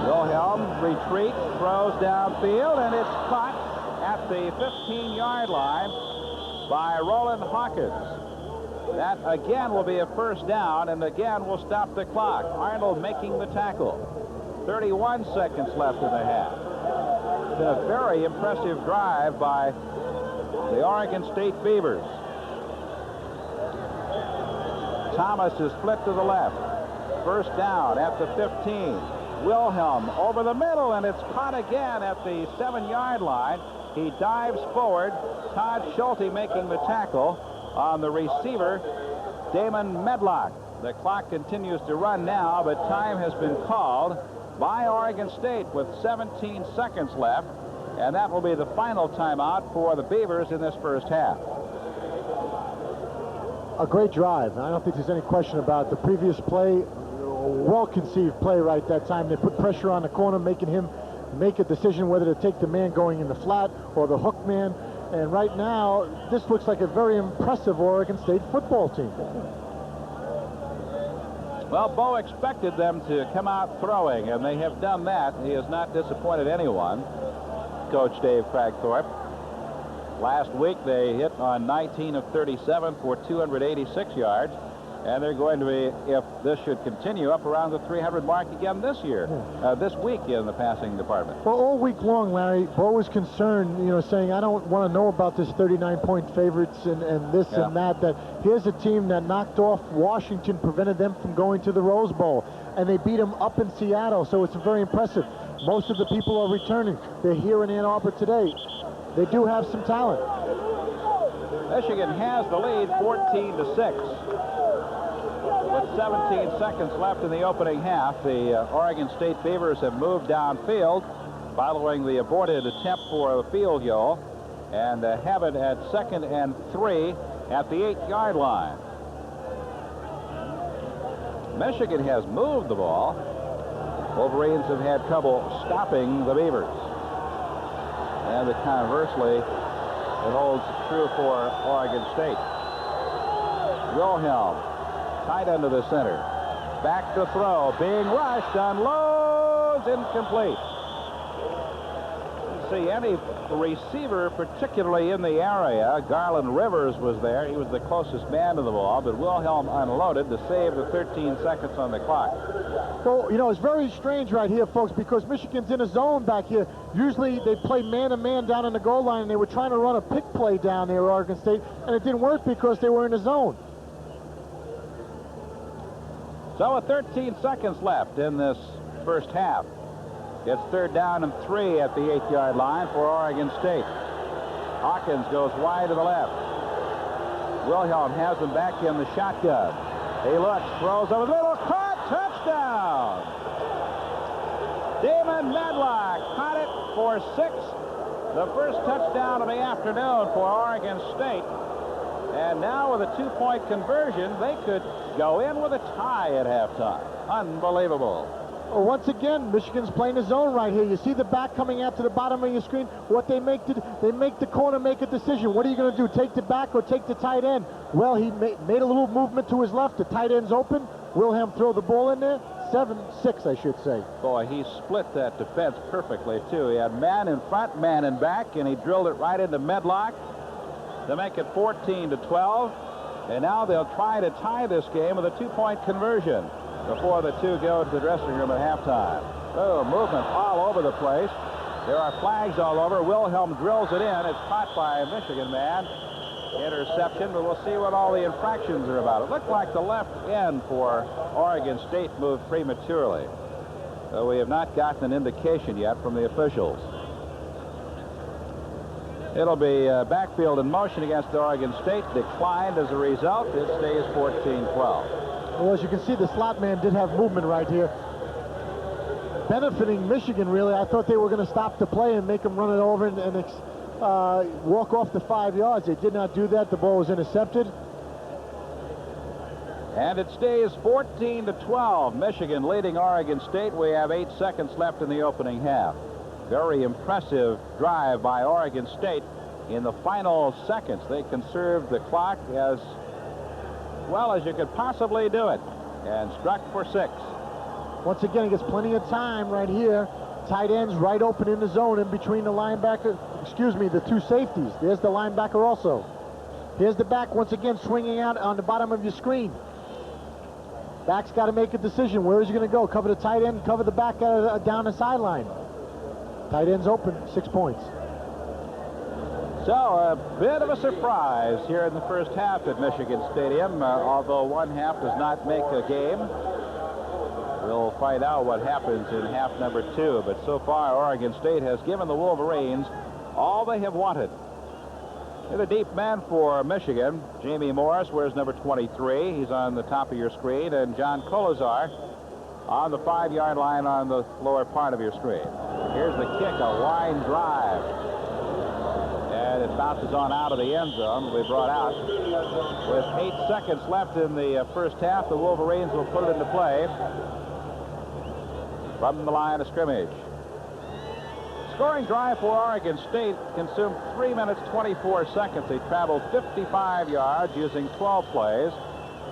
Wilhelm retreats, throws downfield, and it's caught at the 15-yard line by Roland Hawkins. That again will be a first down, and again will stop the clock. Arnold making the tackle. 31 seconds left in the half. It's been a very impressive drive by the Oregon State Beavers. Thomas is split to the left. First down at the 15. Wilhelm over the middle, and it's caught again at the 7-yard line. He dives forward. Todd Schulte making the tackle on the receiver, Damon Medlock. The clock continues to run now, but time has been called by Oregon State with 17 seconds left, and that will be the final timeout for the Beavers in this first half. A great drive. I don't think there's any question about it. The previous play, well-conceived play right that time. They put pressure on the corner, making him make a decision whether to take the man going in the flat or the hook man. And right now, this looks like a very impressive Oregon State football team. Well, Bo expected them to come out throwing, and they have done that. He has not disappointed anyone, Coach Dave Cragthorpe. Last week, they hit on 19 of 37 for 286 yards. And they're going to be, if this should continue, up around the 300 mark again this year, this week in the passing department. Well, all week long, Larry, Bo was concerned, saying, I don't want to know about this 39-point favorites and this and that here's a team that knocked off Washington, prevented them from going to the Rose Bowl, and they beat them up in Seattle, so it's very impressive. Most of the people are returning. They're here in Ann Arbor today. They do have some talent. Michigan has the lead 14-6. With 17 seconds left in the opening half, the Oregon State Beavers have moved downfield following the aborted attempt for a field goal and have it at 2nd and 3 at the 8-yard line. Michigan has moved the ball. Wolverines have had trouble stopping the Beavers. And conversely, it holds true for Oregon State. Wilhelm, tight end to the center. Back to throw. Being rushed. Unloads. Incomplete. Didn't see any receiver particularly in the area. Garland Rivers was there. He was the closest man to the ball, but Wilhelm unloaded to save the 13 seconds on the clock. Well, it's very strange right here, folks, because Michigan's in a zone back here. Usually they play man-to-man down in the goal line, and they were trying to run a pick play down there, Oregon State, and it didn't work because they were in a zone. So with 13 seconds left in this first half, it's 3rd down and 3 at the 8-yard line for Oregon State. Hawkins goes wide to the left. Wilhelm has him back in the shotgun. He looks, throws over the middle, caught, touchdown! Damon Medlock caught it for 6. The first touchdown of the afternoon for Oregon State. And now with a 2-point conversion, they could go in with a tie at halftime. Unbelievable. Well, once again, Michigan's playing a zone right here. You see the back coming out to the bottom of your screen. What they make the corner make a decision. What are you going to do? Take the back or take the tight end? Well, he made a little movement to his left. The tight end's open. Wilhelm throw the ball in there. 7-6, I should say. Boy, he split that defense perfectly, too. He had man in front, man in back, and he drilled it right into Medlock to make it 14-12. And now they'll try to tie this game with a 2-point conversion before the two go to the dressing room at halftime. Oh, movement all over the place. There are flags all over. Wilhelm drills it in. It's caught by a Michigan man. Interception, but we'll see what all the infractions are about. It looked like the left end for Oregon State moved prematurely. So we have not gotten an indication yet from the officials. It'll be backfield in motion against Oregon State. Declined as a result. It stays 14-12. Well, as you can see, the slot man did have movement right here. Benefiting Michigan, really. I thought they were going to stop the play and make them run it over and walk off the 5 yards. They did not do that. The ball was intercepted. And it stays 14-12. Michigan leading Oregon State. We have 8 seconds left in the opening half. Very impressive drive by Oregon State in the final seconds. They conserved the clock as well as you could possibly do it and struck for 6. Once again, he gets plenty of time right here. Tight ends right open in the zone in between the linebacker, the two safeties. There's the linebacker also. Here's the back once again swinging out on the bottom of your screen. Back's got to make a decision. Where is he going to go? Cover the tight end, cover the back down the sideline. Tight end's open, 6 points. So a bit of a surprise here in the first half at Michigan Stadium, although one half does not make a game. We'll find out what happens in half number 2, but so far Oregon State has given the Wolverines all they have wanted. The deep man for Michigan, Jamie Morris, wears number 23. He's on the top of your screen, and John Colazar on the 5-yard line on the lower part of your screen. Here's the kick, a line drive. And it bounces on out of the end zone. Will be brought out. With 8 seconds left in the first half, the Wolverines will put it into play from the line of scrimmage. Scoring drive for Oregon State consumed 3 minutes 24 seconds. They traveled 55 yards using 12 plays.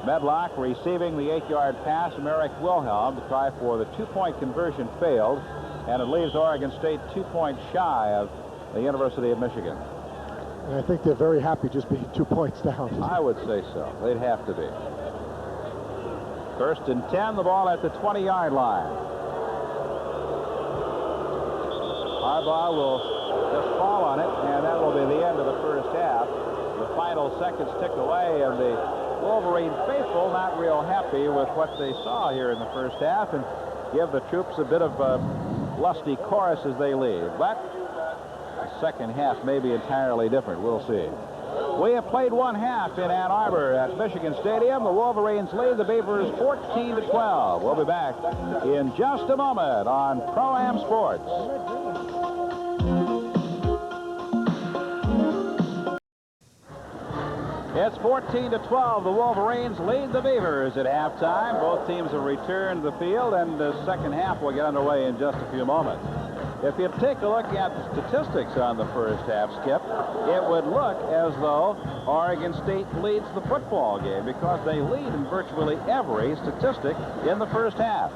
Medlock receiving the 8-yard pass from Eric Wilhelm to try for the 2-point conversion failed, and it leaves Oregon State 2 points shy of the University of Michigan. And I think they're very happy just being 2 points down. I would say so. They'd have to be. 1st and 10, the ball at the 20-yard line. Harbaugh will just fall on it, and that will be the end of the first half. The final seconds tick away, and the Wolverine faithful not real happy with what they saw here in the first half, and give the troops a bit of a lusty chorus as they leave. But the second half may be entirely different. We'll see. We have played one half in Ann Arbor at Michigan Stadium. The Wolverines lead the Beavers 14-12. We'll be back in just a moment on Pro-Am Sports. It's 14-12. The Wolverines lead the Beavers at halftime. Both teams have returned to the field, and the second half will get underway in just a few moments. If you take a look at the statistics on the first half, Skip, it would look as though Oregon State leads the football game because they lead in virtually every statistic in the first half.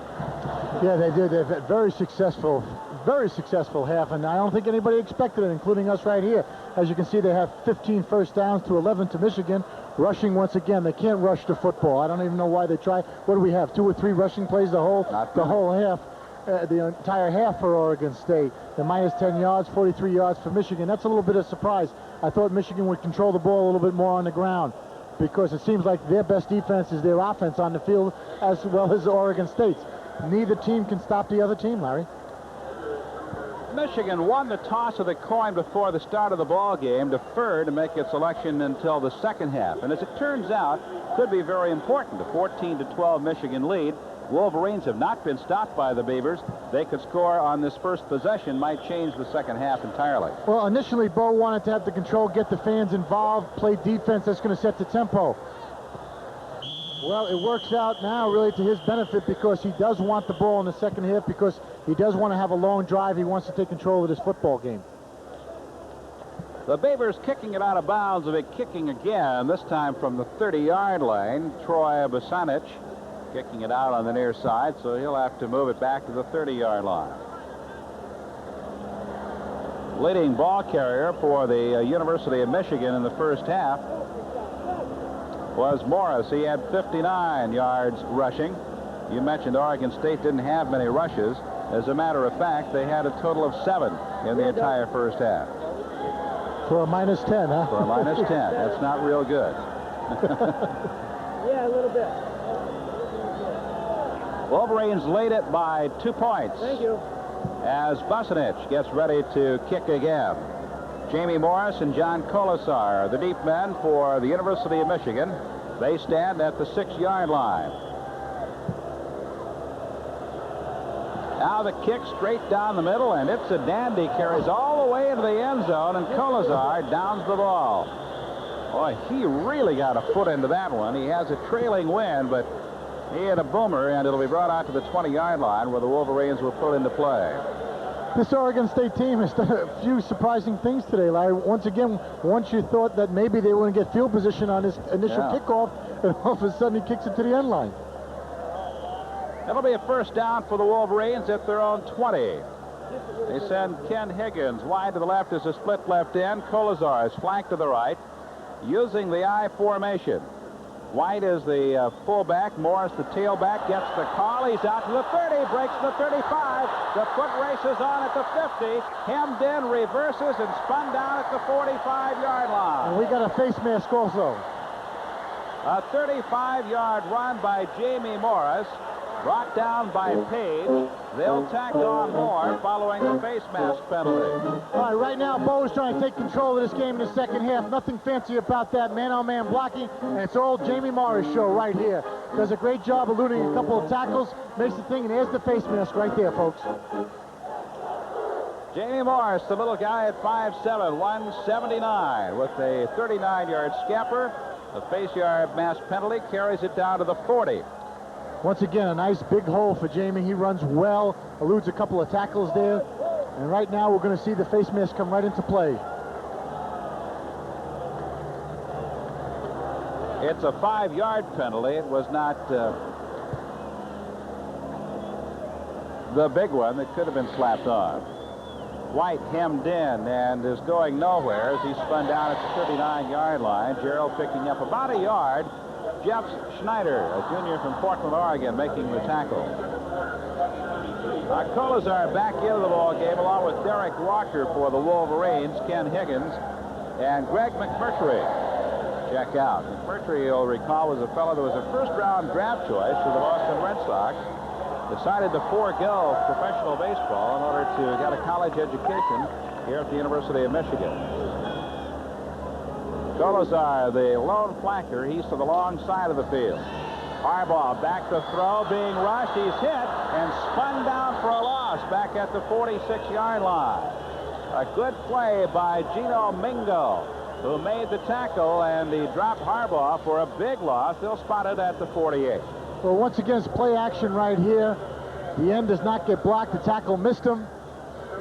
Yeah, they did. They've had very successful half, and I don't think anybody expected it, including us right here. As you can see, they have 15 first downs to 11 to Michigan. Rushing once again. They can't rush the football. I don't even know why they try. What do we have? 2 or 3 rushing plays the whole half. The entire half for Oregon State. The minus 10 yards, 43 yards for Michigan. That's a little bit of surprise. I thought Michigan would control the ball a little bit more on the ground because it seems like their best defense is their offense on the field as well as Oregon State's. Neither team can stop the other team, Larry. Michigan won the toss of the coin before the start of the ball game, deferred to make its selection until the second half. And as it turns out, could be very important. A 14-12 Michigan lead. Wolverines have not been stopped by the Beavers. They could score on this first possession, might change the second half entirely. Well, initially, Bo wanted to have the control, get the fans involved, play defense. That's going to set the tempo. Well, it works out now really to his benefit because he does want the ball in the second half because he does want to have a long drive. He wants to take control of this football game. The Beavers kicking it out of bounds, a big kicking again, this time from the 30-yard line. Troy Bosanich kicking it out on the near side, so he'll have to move it back to the 30-yard line. Leading ball carrier for the University of Michigan in the first half was Morris. He had 59 yards rushing. You mentioned Oregon State didn't have many rushes. As a matter of fact, they had a total of 7 in the entire first half. For a minus 10, huh? For a minus 10. That's not real good. Yeah, a little bit. Wolverines lead it by 2 points. Thank you. As Bosanich gets ready to kick again. Jamie Morris and John Colazar are the deep men for the University of Michigan. They stand at the 6-yard line. Now the kick straight down the middle, and it's a dandy. Carries all the way into the end zone, and Colazar downs the ball. Boy, he really got a foot into that one. He has a trailing wind, but he had a boomer, and it'll be brought out to the 20-yard line where the Wolverines will put into play. This Oregon State team has done a few surprising things today, Larry. Once again, once you thought that maybe they were going to get field position on this initial kickoff, and all of a sudden he kicks it to the end line. It'll be a first down for the Wolverines at their own 20. They send Ken Higgins wide to the left as a split left end. Colazar is flanked to the right. using the I formation. White is the fullback. Morris, the tailback, gets the call. He's out to the 30, breaks the 35. The foot races on at the 50. Hemmed in, reverses, and spun down at the 45-yard line. And we got a face mask also. A 35-yard run by Jamie Morris, brought down by Page. They'll tack on more following the face mask penalty. All right, right now, Bo is trying to take control of this game in the second half. Nothing fancy about that man-on-man blocking, and it's all Jamie Morris show right here. Does a great job eluding a couple of tackles, makes the thing, and there's the face mask right there, folks. Jamie Morris, the little guy at 5'7", 179, with a 39-yard scamper. The face yard mask penalty carries it down to the 40. Once again, a nice big hole for Jamie. He runs well, eludes a couple of tackles there. And right now, we're going to see the face mask come right into play. It's a 5-yard penalty. It was not the big one that could have been slapped on. White hemmed in and is going nowhere as he spun down at the 39-yard line. Gerald picking up about a yard. Jeff Schneider, a junior from Portland, Oregon, making the tackle. Colazar back into the ball game along with Derek Walker for the Wolverines, Ken Higgins, and Greg McMurtry. Check out. McMurtry, you'll recall, was a fellow that was a first-round draft choice for the Boston Red Sox. Decided to forego professional baseball in order to get a college education here at the University of Michigan. Colazar, the lone flanker, he's to the long side of the field. Harbaugh back to throw, being rushed. He's hit and spun down for a loss back at the 46-yard line. A good play by Gino Mingo, who made the tackle, and he dropped Harbaugh for a big loss. They'll spot it at the 48. Well, once again, it's play action right here. The end does not get blocked. The tackle missed him.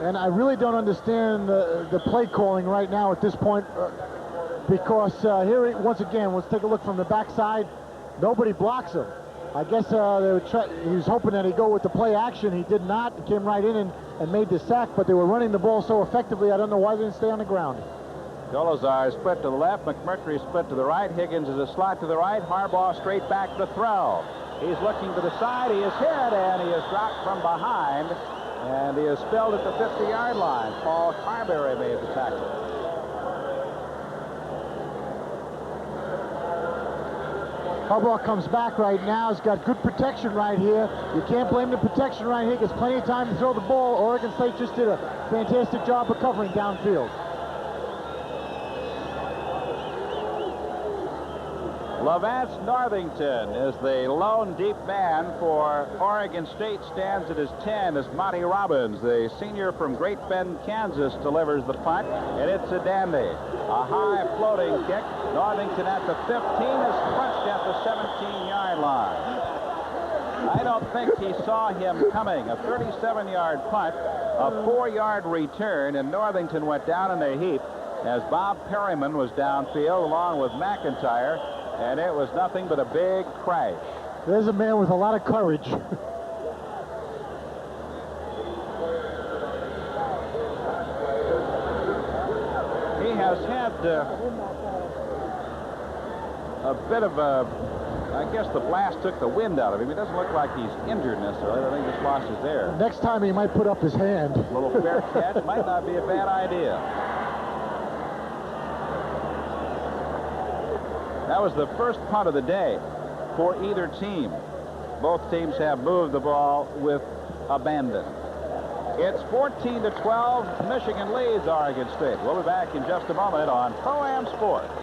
And I really don't understand the play calling right now at this point. Because here, once again, let's take a look from the backside. Nobody blocks him. I guess he was hoping that he'd go with the play action. He did not. He came right in and made the sack, but they were running the ball so effectively, I don't know why they didn't stay on the ground. Colazar split to the left. McMurtry split to the right. Higgins is a slot to the right. Harbaugh straight back to throw. He's looking to the side. He is hit, and he is dropped from behind. And he is spilled at the 50-yard line. Paul Carberry made the tackle. Harbaugh comes back right now. He's got good protection right here. You can't blame the protection right here. Gets plenty of time to throw the ball. Oregon State just did a fantastic job of covering downfield. Levance Northington is the lone deep man for Oregon State. Stands at his 10 as Monty Robbins, the senior from Great Bend, Kansas, delivers the punt, and it's a dandy. A high floating kick. Northington at the 15 is punched at the 17-yard line. I don't think he saw him coming. A 37-yard punt, a 4-yard return, and Northington went down in a heap as Bob Perryman was downfield along with McIntyre. And it was nothing but a big crash. There's a man with a lot of courage. He has had a bit of a, I guess the blast took the wind out of him. He doesn't look like he's injured necessarily. I think he just lost his air. Next time he might put up his hand. A little fair catch might not be a bad idea. That was the first punt of the day for either team. Both teams have moved the ball with abandon. It's 14-12. Michigan leads Oregon State. We'll be back in just a moment on Pro-Am Sports.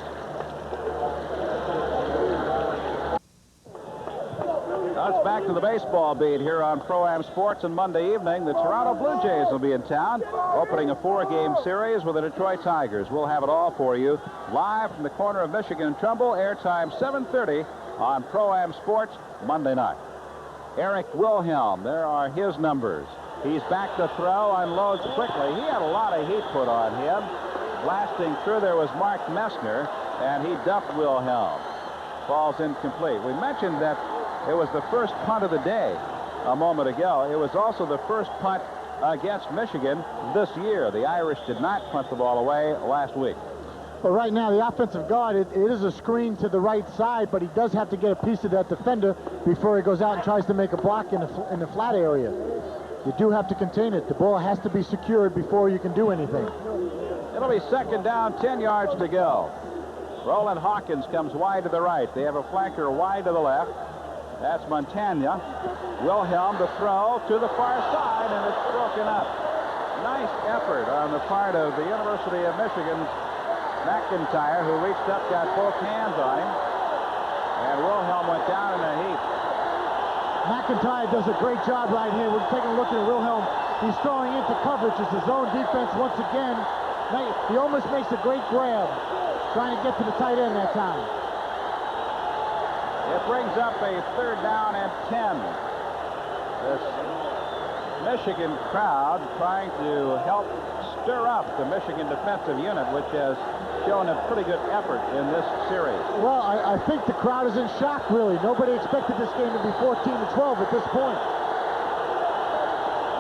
Now it's back to the baseball beat here on Pro-Am Sports. And Monday evening, the Toronto Blue Jays will be in town, opening a 4-game series with the Detroit Tigers. We'll have it all for you live from the corner of Michigan and Trumbull. Airtime 7:30 on Pro-Am Sports Monday night. Eric Wilhelm, there are his numbers. He's back to throw, unloads quickly. He had a lot of heat put on him. Blasting through there was Mark Messner, and he duffed Wilhelm. Falls incomplete. We mentioned that it was the first punt of the day a moment ago. It was also the first punt against Michigan this year. The Irish did not punt the ball away last week. Well, right now, the offensive guard, it is a screen to the right side, but he does have to get a piece of that defender before he goes out and tries to make a block in the flat area. You do have to contain it. The ball has to be secured before you can do anything. It'll be second down, 10 yards to go. Roland Hawkins comes wide to the right. They have a flanker wide to the left. That's Montana. Wilhelm to throw to the far side, and it's broken up. Nice effort on the part of the University of Michigan's McIntyre, who reached up, got both hands on him, and Wilhelm went down in a heap. McIntyre does a great job right here. We're taking a look at Wilhelm. He's throwing into coverage. It's his own defense once again. He almost makes a great grab, trying to get to the tight end that time. It brings up a third down and 10. This Michigan crowd trying to help stir up the Michigan defensive unit, which has shown a pretty good effort in this series. Well, I think the crowd is in shock, really. Nobody expected this game to be 14-12 at this point.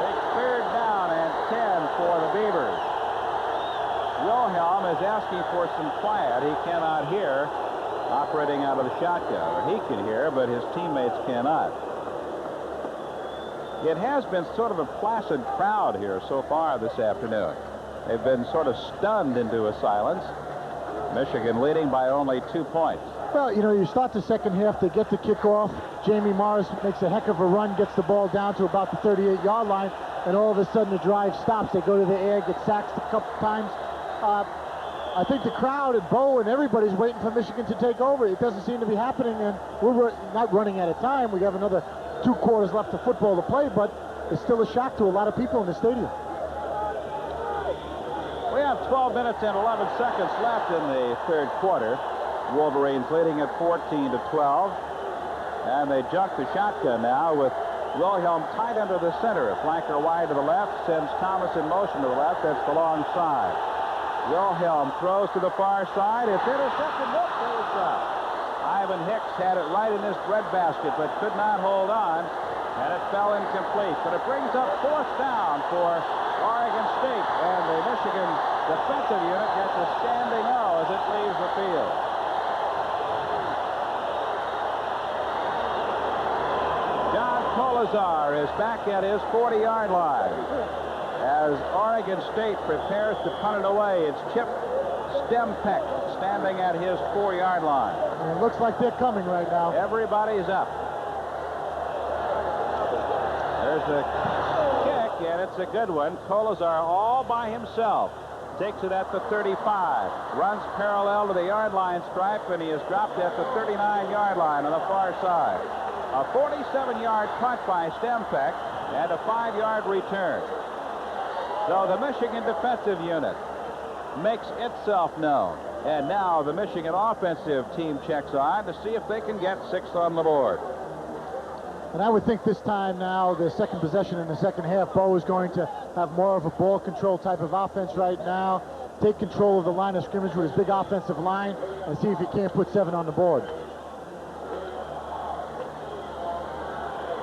Big third down and 10 for the Beavers. Wilhelm is asking for some quiet. He cannot hear, operating out of the shotgun. Or he can hear, but his teammates cannot. It has been sort of a placid crowd here so far this afternoon. They've been sort of stunned into a silence. Michigan leading by only 2 points. Well, you know, you start the second half, they get the kickoff. Jamie Morris makes a heck of a run, gets the ball down to about the 38-yard line, and all of a sudden the drive stops. They go to the air, get sacked a couple times. I think the crowd and Bo and everybody's waiting for Michigan to take over. It doesn't seem to be happening, and we're not running out of time. We have another 2 quarters left of football to play, but it's still a shock to a lot of people in the stadium. We have 12 minutes and 11 seconds left in the third quarter. Wolverines leading at 14-12. And they junk the shotgun now with Wilhelm tight under the center. A flanker wide to the left, sends Thomas in motion to the left. That's the long side. Wilhelm throws to the far side. It's intercepted. Nope, goes up. Ivan Hicks had it right in his breadbasket, but could not hold on. And it fell incomplete. But it brings up fourth down for Oregon State. And the Michigan defensive unit gets a standing O as it leaves the field. John Colazar is back at his 40-yard line. As Oregon State prepares to punt it away, it's Chip Stempeck standing at his 4-yard line. And it looks like they're coming right now. Everybody's up. There's the kick, and it's a good one. Colazar all by himself. Takes it at the 35. Runs parallel to the yard line stripe, and he is dropped at the 39-yard line on the far side. A 47-yard punt by Stempeck and a 5-yard return. So the Michigan defensive unit makes itself known. And now the Michigan offensive team checks on to see if they can get 6 on the board. And I would think this time now, the second possession in the second half, Bo is going to have more of a ball control type of offense right now. Take control of the line of scrimmage with his big offensive line and see if he can't put 7 on the board.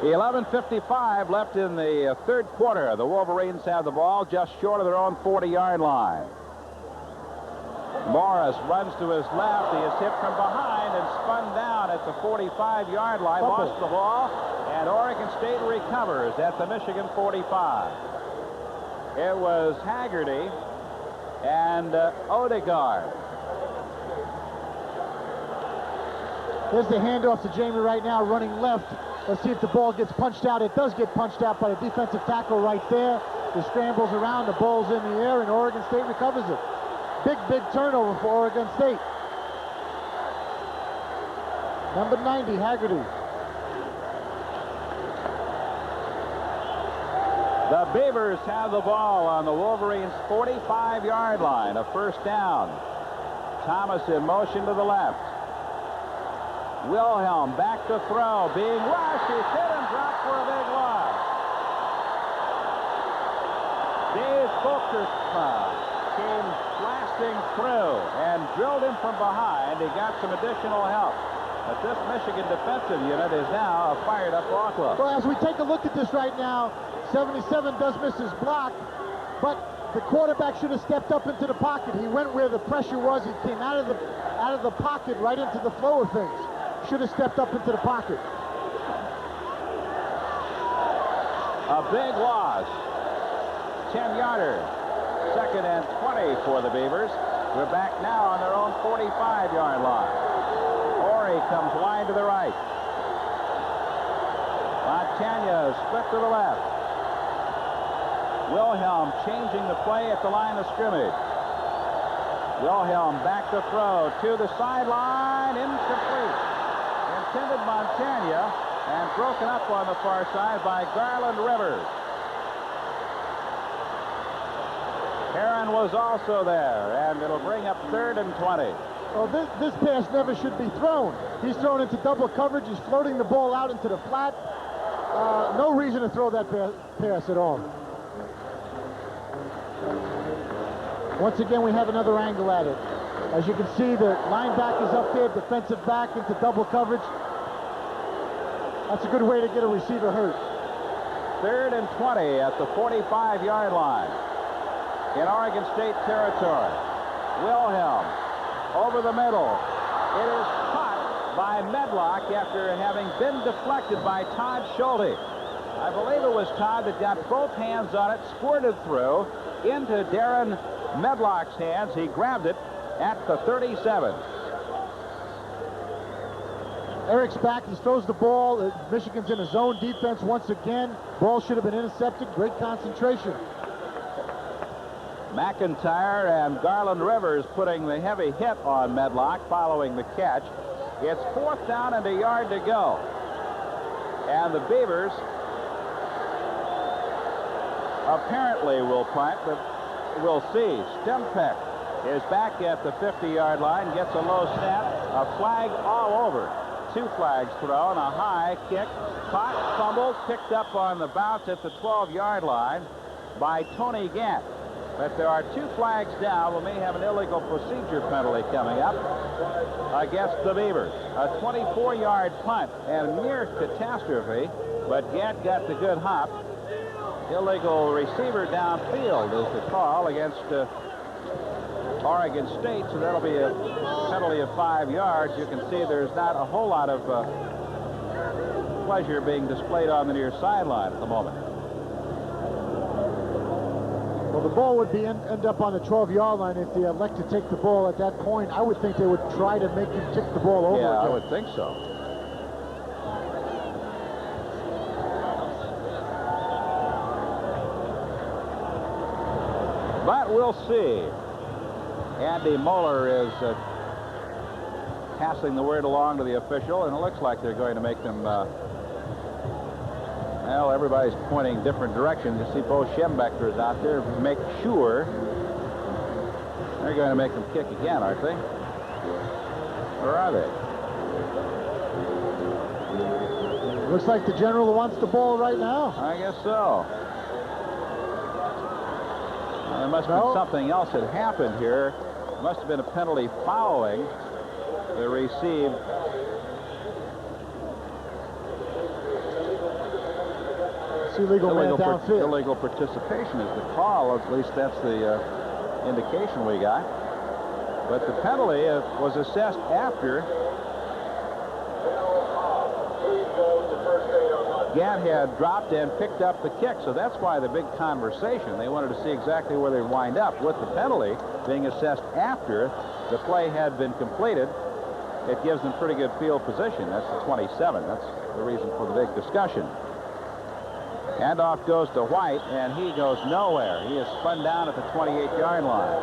11:55 left in the third quarter. The Wolverines have the ball just short of their own 40-yard line. Morris runs to his left. He is hit from behind and spun down at the 45-yard line. Lost the ball, and Oregon State recovers at the Michigan 45. It was Haggerty and Odegaard. There's the handoff to Jamie right now, running left. Let's see if the ball gets punched out. It does get punched out by a defensive tackle right there. He scrambles around, the ball's in the air, and Oregon State recovers it. Big turnover for Oregon State. Number 90, Haggerty. The Beavers have the ball on the Wolverines' 45-yard line. A first down. Thomas in motion to the left. Wilhelm back to throw. Being rushed. He's hit and dropped for a big loss. Dave Fulkerson came blasting through and drilled him from behind. He got some additional help. But this Michigan defensive unit is now a fired-up ball club. Well, as we take a look at this right now, 77 does miss his block, but The quarterback should have stepped up into the pocket. He went where the pressure was. He came out of the pocket right into the flow of things. Should have stepped up into the pocket. A big loss. 10-yarder. 2nd and 20 for the Beavers. We're back now on their own 45-yard line. Ori comes wide to the right. Montana split to the left. Wilhelm changing the play at the line of scrimmage. Wilhelm back to throw to the sideline. Incomplete. Intended Montana and broken up on the far side by Garland Rivers. Heron was also there, and it'll bring up 3rd and 20. Well, this pass never should be thrown. He's thrown into double coverage. He's floating the ball out into the flat. No reason to throw that pass at all. Once again, we have another angle at it. As you can see, the linebacker's up there, defensive back into double coverage. That's a good way to get a receiver hurt. 3rd and 20 at the 45-yard line in Oregon State territory. Wilhelm over the middle. It is caught by Medlock after having been deflected by Todd Schulte. I believe it was Todd that got both hands on it, squirted through into Darren Medlock's hands. He grabbed it at the 37. Eric's back. He throws the ball. Michigan's in a zone defense once again. Ball should have been intercepted. Great concentration. McIntyre and Garland Rivers putting the heavy hit on Medlock following the catch. It's 4th down and a yard to go. And the Beavers apparently will punt, but we'll see. Stempeck is back at the 50-yard line, gets a low snap, a flag all over. 2 flags thrown, a high kick, caught, fumbled, picked up on the bounce at the 12-yard line by Tony Gant. But there are 2 flags down. We may have an illegal procedure penalty coming up against the Beavers. A 24-yard punt and near catastrophe, but Gant got the good hop. Illegal receiver downfield is the call against Oregon State, so that'll be a penalty of 5 yards. You can see there's not a whole lot of pleasure being displayed on the near sideline at the moment. Well, the ball would end up on the 12-yard line if they elect to take the ball at that point. I would think they would try to make him kick the ball over Yeah, again. I would think so. But we'll see. Andy Moeller is passing the word along to the official, and it looks like they're going to make them well, everybody's pointing different directions. You see Bo Schembechler's out there to make sure. They're going to make them kick again, aren't they? Or are they? Looks like the general wants the ball right now. I guess so. Well, there must have been something else that happened here. Must have been a penalty following the received. Illegal participation is the call. At least that's the indication we got. But the penalty was assessed after Gant had dropped and picked up the kick. So that's why the big conversation. They wanted to see exactly where they'd wind up with the penalty being assessed after the play had been completed. It gives them pretty good field position. That's the 27. That's the reason for the big discussion. Handoff goes to White, and he goes nowhere. He is spun down at the 28-yard line.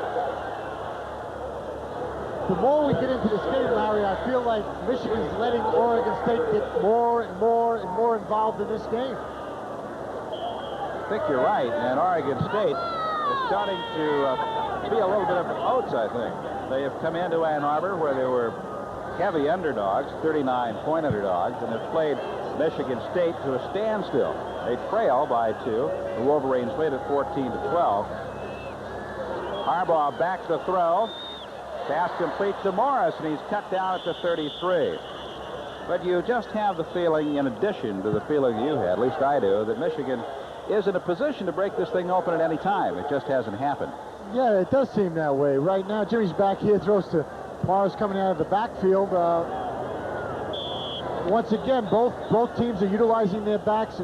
The more we get into this game, Larry, I feel like Michigan's letting Oregon State get more and more and more involved in this game. I think you're right, and Oregon State is starting to be a little bit of oats, I think. They have come into Ann Arbor where they were heavy underdogs, 39-point underdogs, and have played Michigan State to a standstill. They trail by 2. The Wolverines lead at 14-12. Harbaugh back to throw. Pass complete to Morris, and he's cut down at the 33. But you just have the feeling, in addition to the feeling you had, at least I do, that Michigan is in a position to break this thing open at any time. It just hasn't happened. Yeah, it does seem that way. Right now, Jimmy's back here, throws to Morris coming out of the backfield. Once again, both teams are utilizing their backs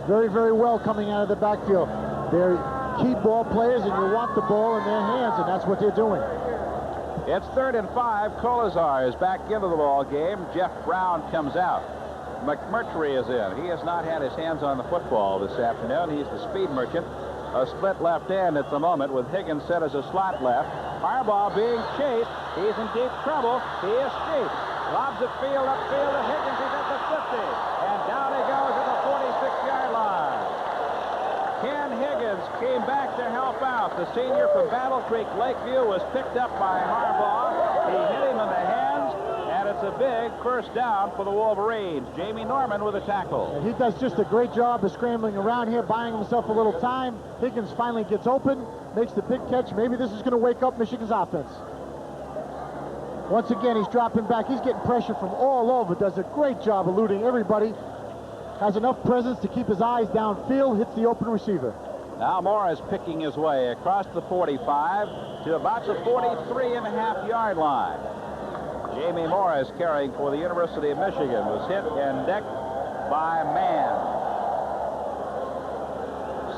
very, very well coming out of the backfield. They're key ball players, and you want the ball in their hands, and that's what they're doing. It's 3rd and 5. Kolazar is back into the ball game. Jeff Brown comes out. McMurtry is in. He has not had his hands on the football this afternoon. He's the speed merchant. A split left end at the moment with Higgins set as a slot left. Harbaugh being chased. He's in deep trouble. He is deep. Lobs it field upfield to Higgins. He's at the 50. And down he goes at the 46-yard line. Ken Higgins came back to help out. The senior from Battle Creek Lakeview was picked up by Harbaugh. He hit him in the hands, and it's a big first down for the Wolverines. Jamie Norman with a tackle. And he does just a great job of scrambling around here, buying himself a little time. Higgins finally gets open, makes the big catch. Maybe this is going to wake up Michigan's offense. Once again, he's dropping back. He's getting pressure from all over. Does a great job eluding everybody. Has enough presence to keep his eyes downfield, hits the open receiver. Now Morris picking his way across the 45 to about the 43.5-yard line. Jamie Morris, carrying for the University of Michigan, was hit and decked by Mann.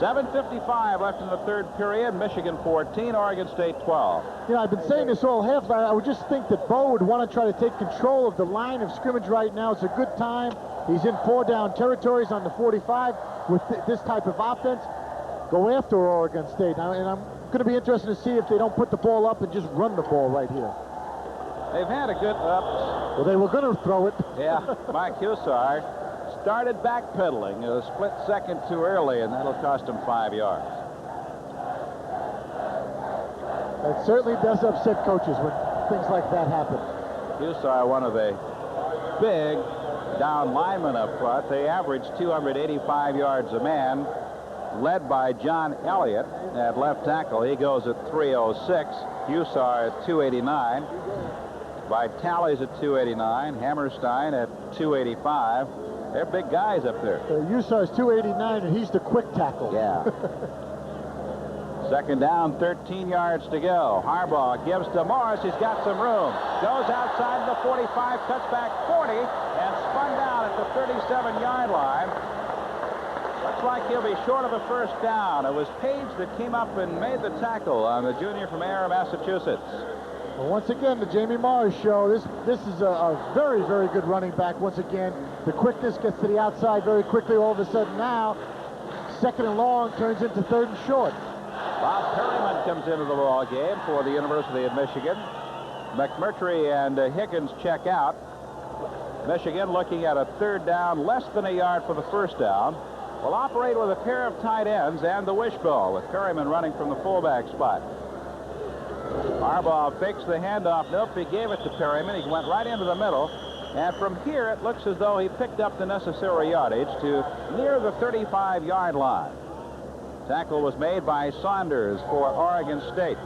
7:55 left in the third period. Michigan 14, Oregon State 12. You know, I've been saying this all half, but I would just think that Bo would want to try to take control of the line of scrimmage right now. It's a good time. He's in 4-down territories on the 45 with this type of offense. Go after Oregon State. And I'm going to be interested to see if they don't put the ball up and just run the ball right here. They've had a good Well, they were going to throw it. Yeah, Mike Hussar started backpedaling a split second too early, and that'll cost him 5 yards. It certainly does upset coaches when things like that happen. Hussar, one of the big down linemen up front. They averaged 285 yards a man, led by John Elliott at left tackle. He goes at 306. Hussar at 289. Vitale's at 289. Hammerstein at 285. They're big guys up there. Hussar's 289, and he's the quick tackle. Yeah. Second down, 13 yards to go. Harbaugh gives to Morris. He's got some room. Goes outside the 45, cuts back 40, and spun down at the 37-yard line. Looks like he'll be short of a first down. It was Page that came up and made the tackle on the junior from Ayer, Massachusetts. Well, once again, the Jamie Morris show. This is a very, very good running back. Once again, the quickness gets to the outside very quickly. All of a sudden now, second and long turns into third and short. Bob Perryman comes into the ball game for the University of Michigan. McMurtry and Higgins check out. Michigan looking at a third down, less than a yard for the first down. Will operate with a pair of tight ends and the wishbone, with Perryman running from the fullback spot. Harbaugh fakes the handoff. Nope, he gave it to Perryman. He went right into the middle. And from here, it looks as though he picked up the necessary yardage to near the 35-yard line. Tackle was made by Saunders for Oregon State.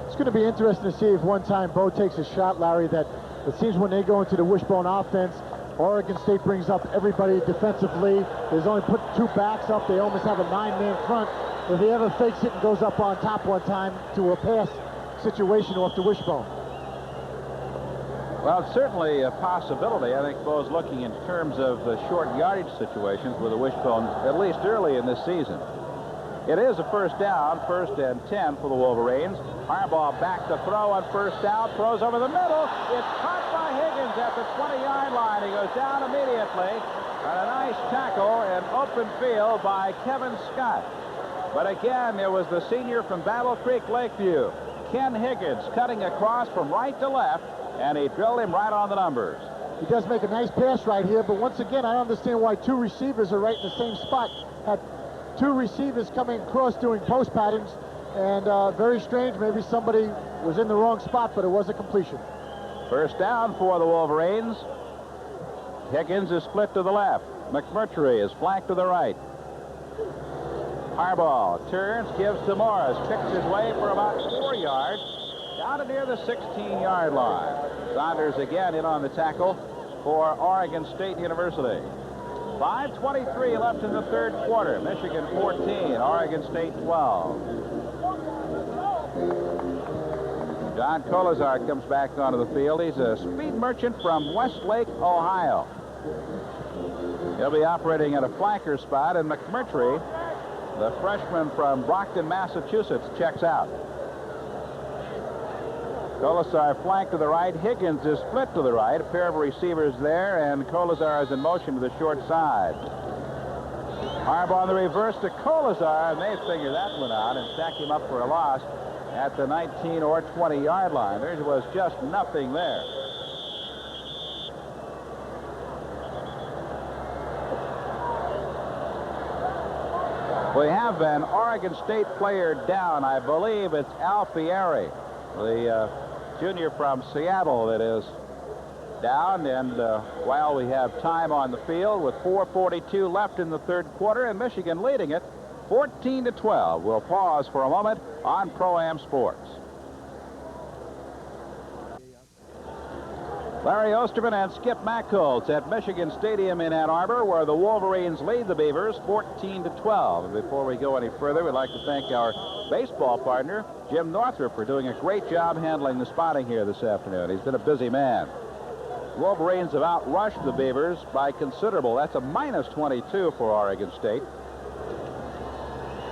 It's going to be interesting to see if one time Bo takes a shot, Larry, that it seems when they go into the wishbone offense, Oregon State brings up everybody defensively. There's only put two backs up. They almost have a 9-man front. If he ever fakes it and goes up on top one time to a pass situation off the wishbone. Well, it's certainly a possibility. I think Bo's looking in terms of the short yardage situations with the wishbone, at least early in this season. It is a first down, 1st and 10 for the Wolverines. Harbaugh back to throw on first down, throws over the middle. It's caught by Higgins at the 20-yard line. He goes down immediately. And a nice tackle in open field by Kevin Scott. But again, there was the senior from Battle Creek Lakeview, Ken Higgins, cutting across from right to left, and he drilled him right on the numbers. He does make a nice pass right here, but once again, I don't understand why two receivers are right in the same spot. Had two receivers coming across doing post patterns, and very strange. Maybe somebody was in the wrong spot, but it was a completion. First down for the Wolverines. Higgins is split to the left. McMurtry is flanked to the right. Harbaugh turns, gives to Morris, picks his way for about 4 yards, down to near the 16-yard line. Saunders again in on the tackle for Oregon State University. 5:23 left in the third quarter. Michigan 14, Oregon State 12. John Colazar comes back onto the field. He's a speed merchant from Westlake, Ohio. He'll be operating at a flanker spot, and McMurtry, the freshman from Brockton, Massachusetts, checks out. Colazar flank to the right. Higgins is split to the right. A pair of receivers there, and Colazar is in motion to the short side. Harbaugh on the reverse to Colazar, and they figure that one out and stack him up for a loss at the 19 or 20-yard line. There was just nothing there. We have an Oregon State player down. I believe it's Alfieri, the junior from Seattle, that is down. And while we have time on the field with 4:42 left in the third quarter and Michigan leading it 14-12, we'll pause for a moment on Pro-Am Sports. Larry Osterman and Skip Mackholtz at Michigan Stadium in Ann Arbor, where the Wolverines lead the Beavers 14-12. And before we go any further, we'd like to thank our baseball partner, Jim Northrup, for doing a great job handling the spotting here this afternoon. He's been a busy man. Wolverines have outrushed the Beavers by considerable. That's a -22 for Oregon State.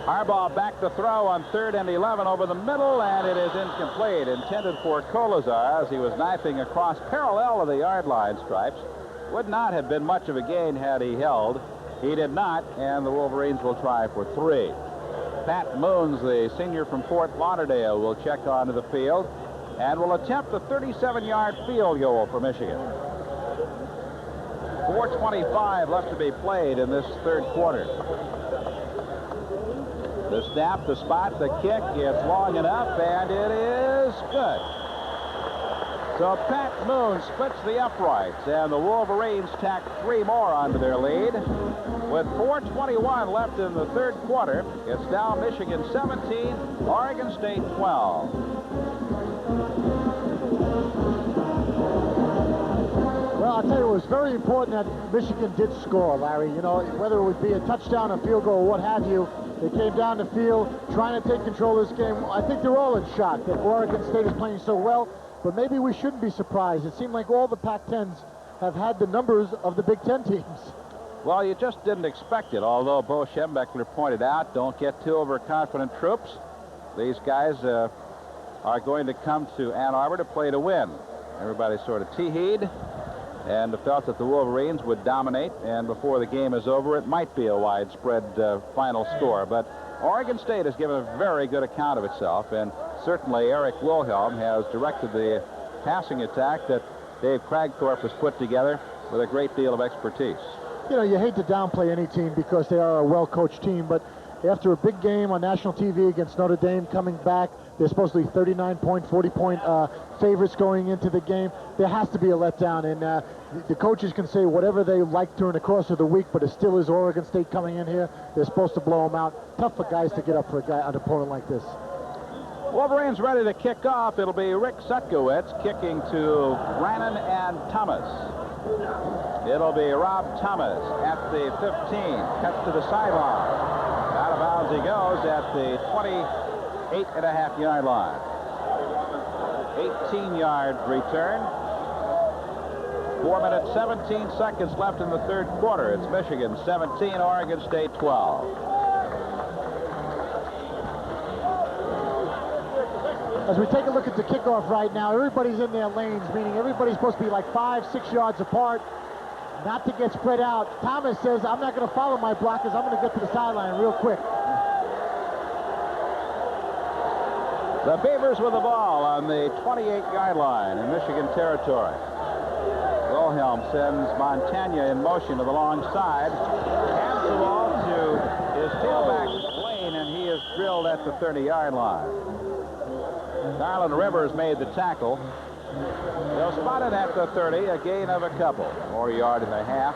Harbaugh back to throw on 3rd and 11 over the middle, and it is incomplete. Intended for Colazar as he was knifing across parallel to the yard line stripes. Would not have been much of a gain had he held. He did not, and the Wolverines will try for 3. Pat Moons, the senior from Fort Lauderdale, will check onto the field and will attempt the 37-yard field goal for Michigan. 4:25 left to be played in this third quarter. The snap, the spot, the kick, it's long enough, and it is good. So Pat Moon splits the uprights, and the Wolverines tack 3 more onto their lead. With 4:21 left in the third quarter, it's now Michigan 17, Oregon State 12. Well, I'll tell you, it was very important that Michigan did score, Larry. You know, whether it would be a touchdown, a field goal, what have you, they came down the field trying to take control of this game. I think they're all in shock that Oregon State is playing so well, but maybe we shouldn't be surprised. It seemed like all the Pac-10s have had the numbers of the Big Ten teams. Well, you just didn't expect it, although Bo Schembechler pointed out, don't get too overconfident, troops. These guys are going to come to Ann Arbor to play to win. Everybody sort of tee-heed and felt that the Wolverines would dominate, and before the game is over, it might be a widespread final score. But Oregon State has given a very good account of itself, and certainly Eric Wilhelm has directed the passing attack that Dave Cragthorpe has put together with a great deal of expertise. You know, you hate to downplay any team because they are a well-coached team, but after a big game on national TV against Notre Dame coming back, they're supposed to be 39-point, 40-point favorites going into the game. There has to be a letdown, and the coaches can say whatever they like during the course of the week, but it still is Oregon State coming in here. They're supposed to blow them out. Tough for guys to get up for an opponent like this. Wolverines ready to kick off. It'll be Rick Sutkowitz kicking to Brannon and Thomas. It'll be Rob Thomas at the 15. Cuts to the sideline. Out of bounds he goes at the 28.5-yard line. 18-yard return. 4 minutes, 17 seconds left in the third quarter. It's Michigan 17, Oregon State 12. As we take a look at the kickoff right now, everybody's in their lanes, meaning everybody's supposed to be like 5-6 yards apart, not to get spread out. Thomas says, I'm not going to follow my blockers. I'm going to get to the sideline real quick. The Beavers with the ball on the 28-yard line in Michigan territory. Wilhelm sends Montagna in motion to the long side. Hands the ball to his tailback Lane, and he is drilled at the 30-yard line. Garland Rivers made the tackle. They'll spot it at the 30, a gain of a couple, or a yard and a half.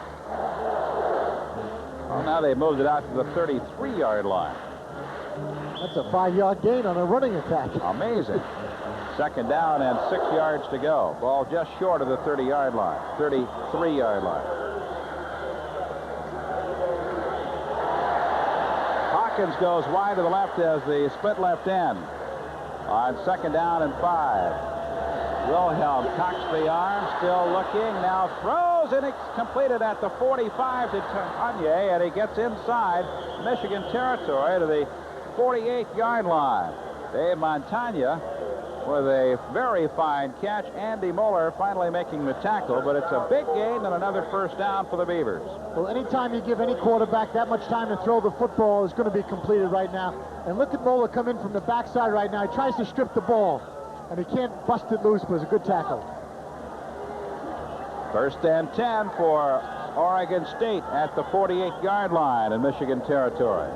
Well, now they moved it out to the 33-yard line. That's a 5-yard gain on a running attack. Amazing. Second down and 6 yards to go. Ball just short of the 30-yard line, 33-yard line. Hawkins goes wide to the left as the split left end. On 2nd down and 5. Wilhelm cocks the arm, still looking, now throws, and it's completed at the 45 to Tanya, and he gets inside Michigan territory to the 48-yard line. Dave Montagna with a very fine catch. Andy Moeller finally making the tackle, but it's a big gain and another first down for the Beavers. Well, anytime you give any quarterback that much time to throw the football is going to be completed right now. And look at Moeller come in from the backside right now. He tries to strip the ball, and he can't bust it loose, but it's a good tackle. 1st and 10 for Oregon State at the 48-yard line in Michigan territory.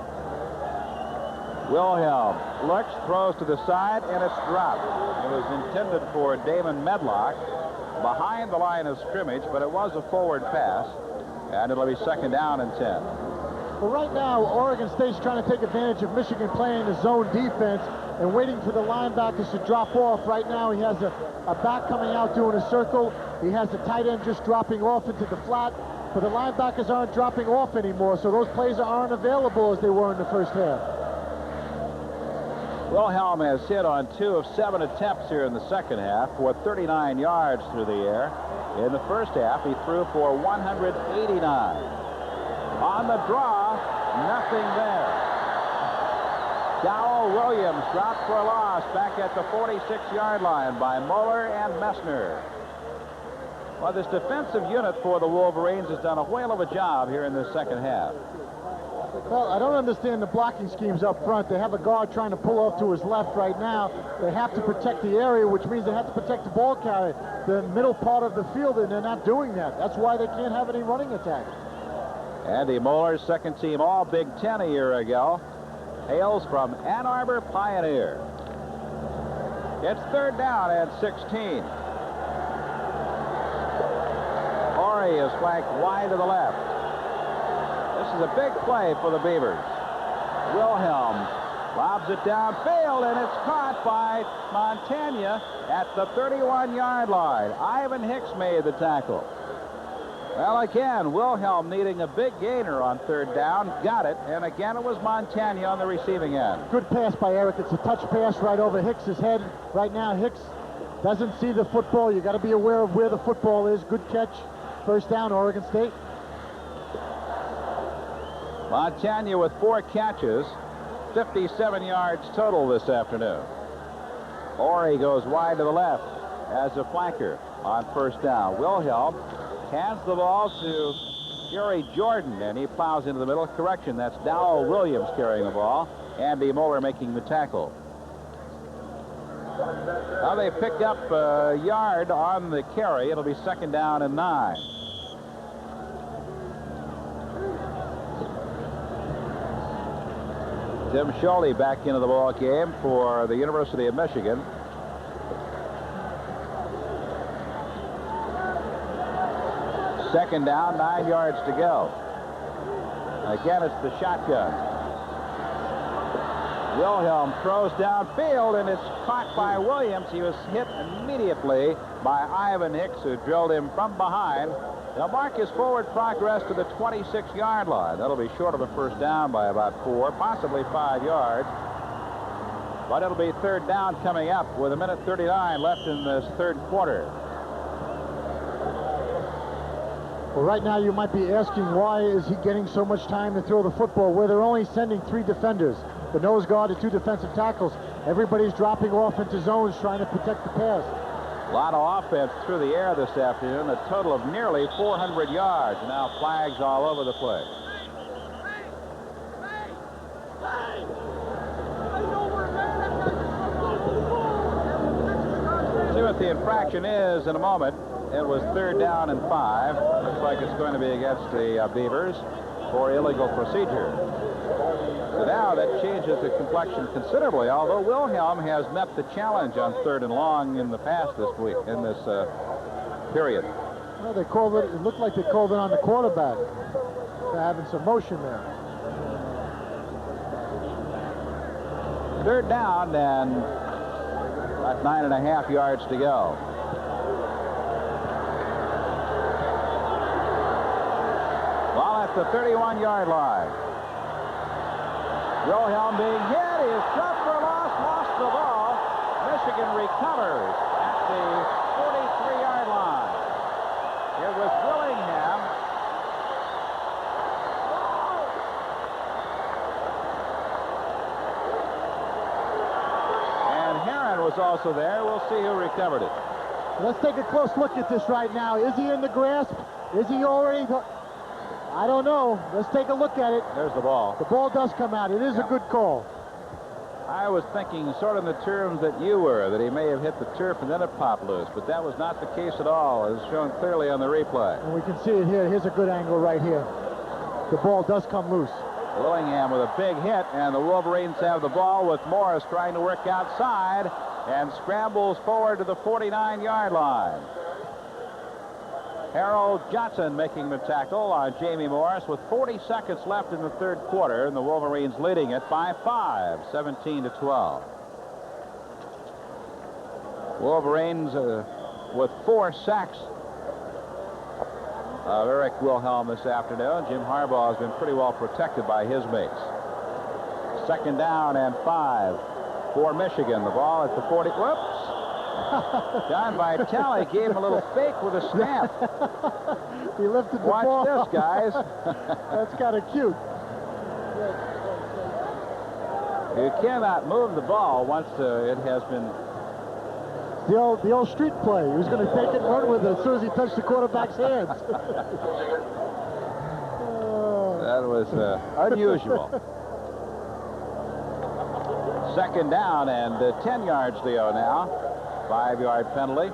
Wilhelm looks, throws to the side, and it's dropped. It was intended for Damon Medlock behind the line of scrimmage, but it was a forward pass, and it'll be 2nd down and 10. Well, right now, Oregon State's trying to take advantage of Michigan playing the zone defense and waiting for the linebackers to drop off. Right now, he has a back coming out doing a circle. He has the tight end just dropping off into the flat, but the linebackers aren't dropping off anymore, so those plays aren't available as they were in the first half. Wilhelm has hit on 2 of 7 attempts here in the second half for 39 yards through the air. In the first half, he threw for 189. On the draw, nothing there. Dowell Williams dropped for a loss back at the 46-yard line by Moeller and Messner. Well, this defensive unit for the Wolverines has done a whale of a job here in the second half. Well, I don't understand the blocking schemes up front. They have a guard trying to pull off to his left right now. They have to protect the area, which means they have to protect the ball carrier, the middle part of the field, and they're not doing that. That's why they can't have any running attack. Andy Moeller, second team All Big Ten a year ago, hails from Ann Arbor Pioneer. It's 3rd down and 16. Horry is flanked wide to the left. This is a big play for the Beavers. Wilhelm lobs it downfield, and it's caught by Montagna at the 31-yard line. Ivan Hicks made the tackle. Well, again, Wilhelm needing a big gainer on 3rd down. Got it, and again it was Montagna on the receiving end. Good pass by Eric. It's a touch pass right over Hicks's head. Right now, Hicks doesn't see the football. You got to be aware of where the football is. Good catch. 1st down, Oregon State. Montagna with 4 catches, 57 yards total this afternoon. Horry goes wide to the left as a flanker on 1st down. Wilhelm hands the ball to Gary Jordan, and he plows into the middle. Correction, that's Dowell Williams carrying the ball. Andy Moeller making the tackle. Now they picked up a yard on the carry. It'll be 2nd down and 9. Tim Schulte back into the ball game for the University of Michigan. Second down, 9 yards to go. Again, it's the shotgun. Wilhelm throws downfield, and it's caught by Williams. He was hit immediately by Ivan Hicks, who drilled him from behind. They'll mark his forward progress to the 26-yard line. That'll be short of a first down by about 4, possibly 5 yards. But it'll be 3rd down coming up with 1:39 left in this 3rd quarter. Well, right now you might be asking, why is he getting so much time to throw the football where they're only sending 3 defenders? The nose guard and 2 defensive tackles. Everybody's dropping off into zones trying to protect the pass. A lot of offense through the air this afternoon, a total of nearly 400 yards. Now flags all over the place. See what the infraction is in a moment. It was 3rd down and 5. Looks like it's going to be against the Beavers for illegal procedure. So now that changes the complexion considerably, although Wilhelm has met the challenge on 3rd and long in the past this week, in this period. Well, they called it, it looked like they called it on the quarterback. They're having some motion there. 3rd down and about 9.5 yards to go. Well, at the 31-yard line. Wilhelm being hit. He is dropped for a loss. Lost the ball. Michigan recovers at the 43-yard line. It was Willingham. And Heron was also there. We'll see who recovered it. Let's take a close look at this right now. Is he in the grasp? Is he already? I don't know. Let's take a look at it. There's the ball. The ball does come out. It is a good call. I was thinking sort of in the terms that you were, that he may have hit the turf and then it popped loose, but that was not the case at all, as shown clearly on the replay. And we can see it here. Here's a good angle right here. The ball does come loose. Willingham with a big hit, and the Wolverines have the ball with Morris trying to work outside and scrambles forward to the 49-yard line. Harold Johnson making the tackle on Jamie Morris with 40 seconds left in the third quarter, and the Wolverines leading it by 5, 17-12. Wolverines with 4 sacks of Eric Wilhelm this afternoon. Jim Harbaugh has been pretty well protected by his mates. Second down and 5 for Michigan. The ball at the 40. Whoops. John Vitale gave him a little fake with a snap. He lifted the ball. Watch this, guys. That's kind of cute. You cannot move the ball once it has been. The old street play. He was going to take it and run with it as soon as he touched the quarterback's hands. That was unusual. Second down and 10 yards to go now. 5-yard penalty.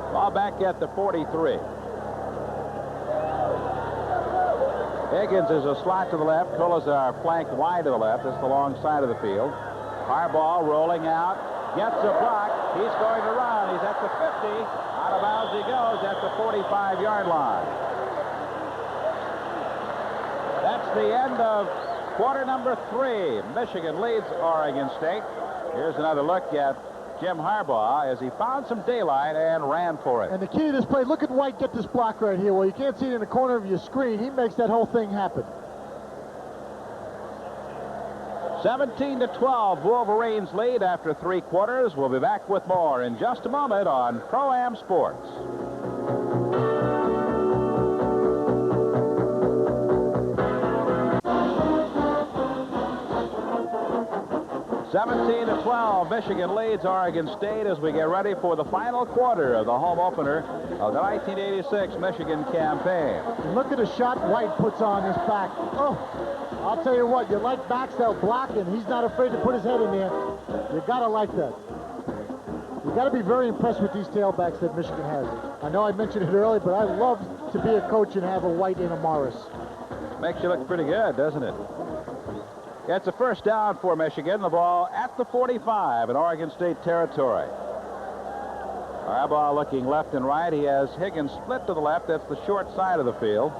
Ball back at the 43. Higgins is a slot to the left. Colazar flanked wide to the left. That's the long side of the field. Harbaugh rolling out. Gets a block. He's going to run. He's at the 50. Out of bounds he goes at the 45-yard line. That's the end of quarter number 3. Michigan leads Oregon State. Here's another look at Jim Harbaugh as he found some daylight and ran for it. And the key to this play, look at White get this block right here. Well, you can't see it in the corner of your screen. He makes that whole thing happen. 17-12, Wolverines lead after 3 quarters. We'll be back with more in just a moment on Pro-Am Sports. 17-12, Michigan leads Oregon State as we get ready for the final quarter of the home opener of the 1986 Michigan campaign. And look at the shot White puts on his back. Oh, I'll tell you what, you like backs that'll block, and he's not afraid to put his head in there. You gotta like that. You gotta be very impressed with these tailbacks that Michigan has. I know I mentioned it earlier, but I love to be a coach and have a White and a Morris. Makes you look pretty good, doesn't it? It's a first down for Michigan. The ball at the 45 in Oregon State territory. Harbaugh looking left and right. He has Higgins split to the left. That's the short side of the field.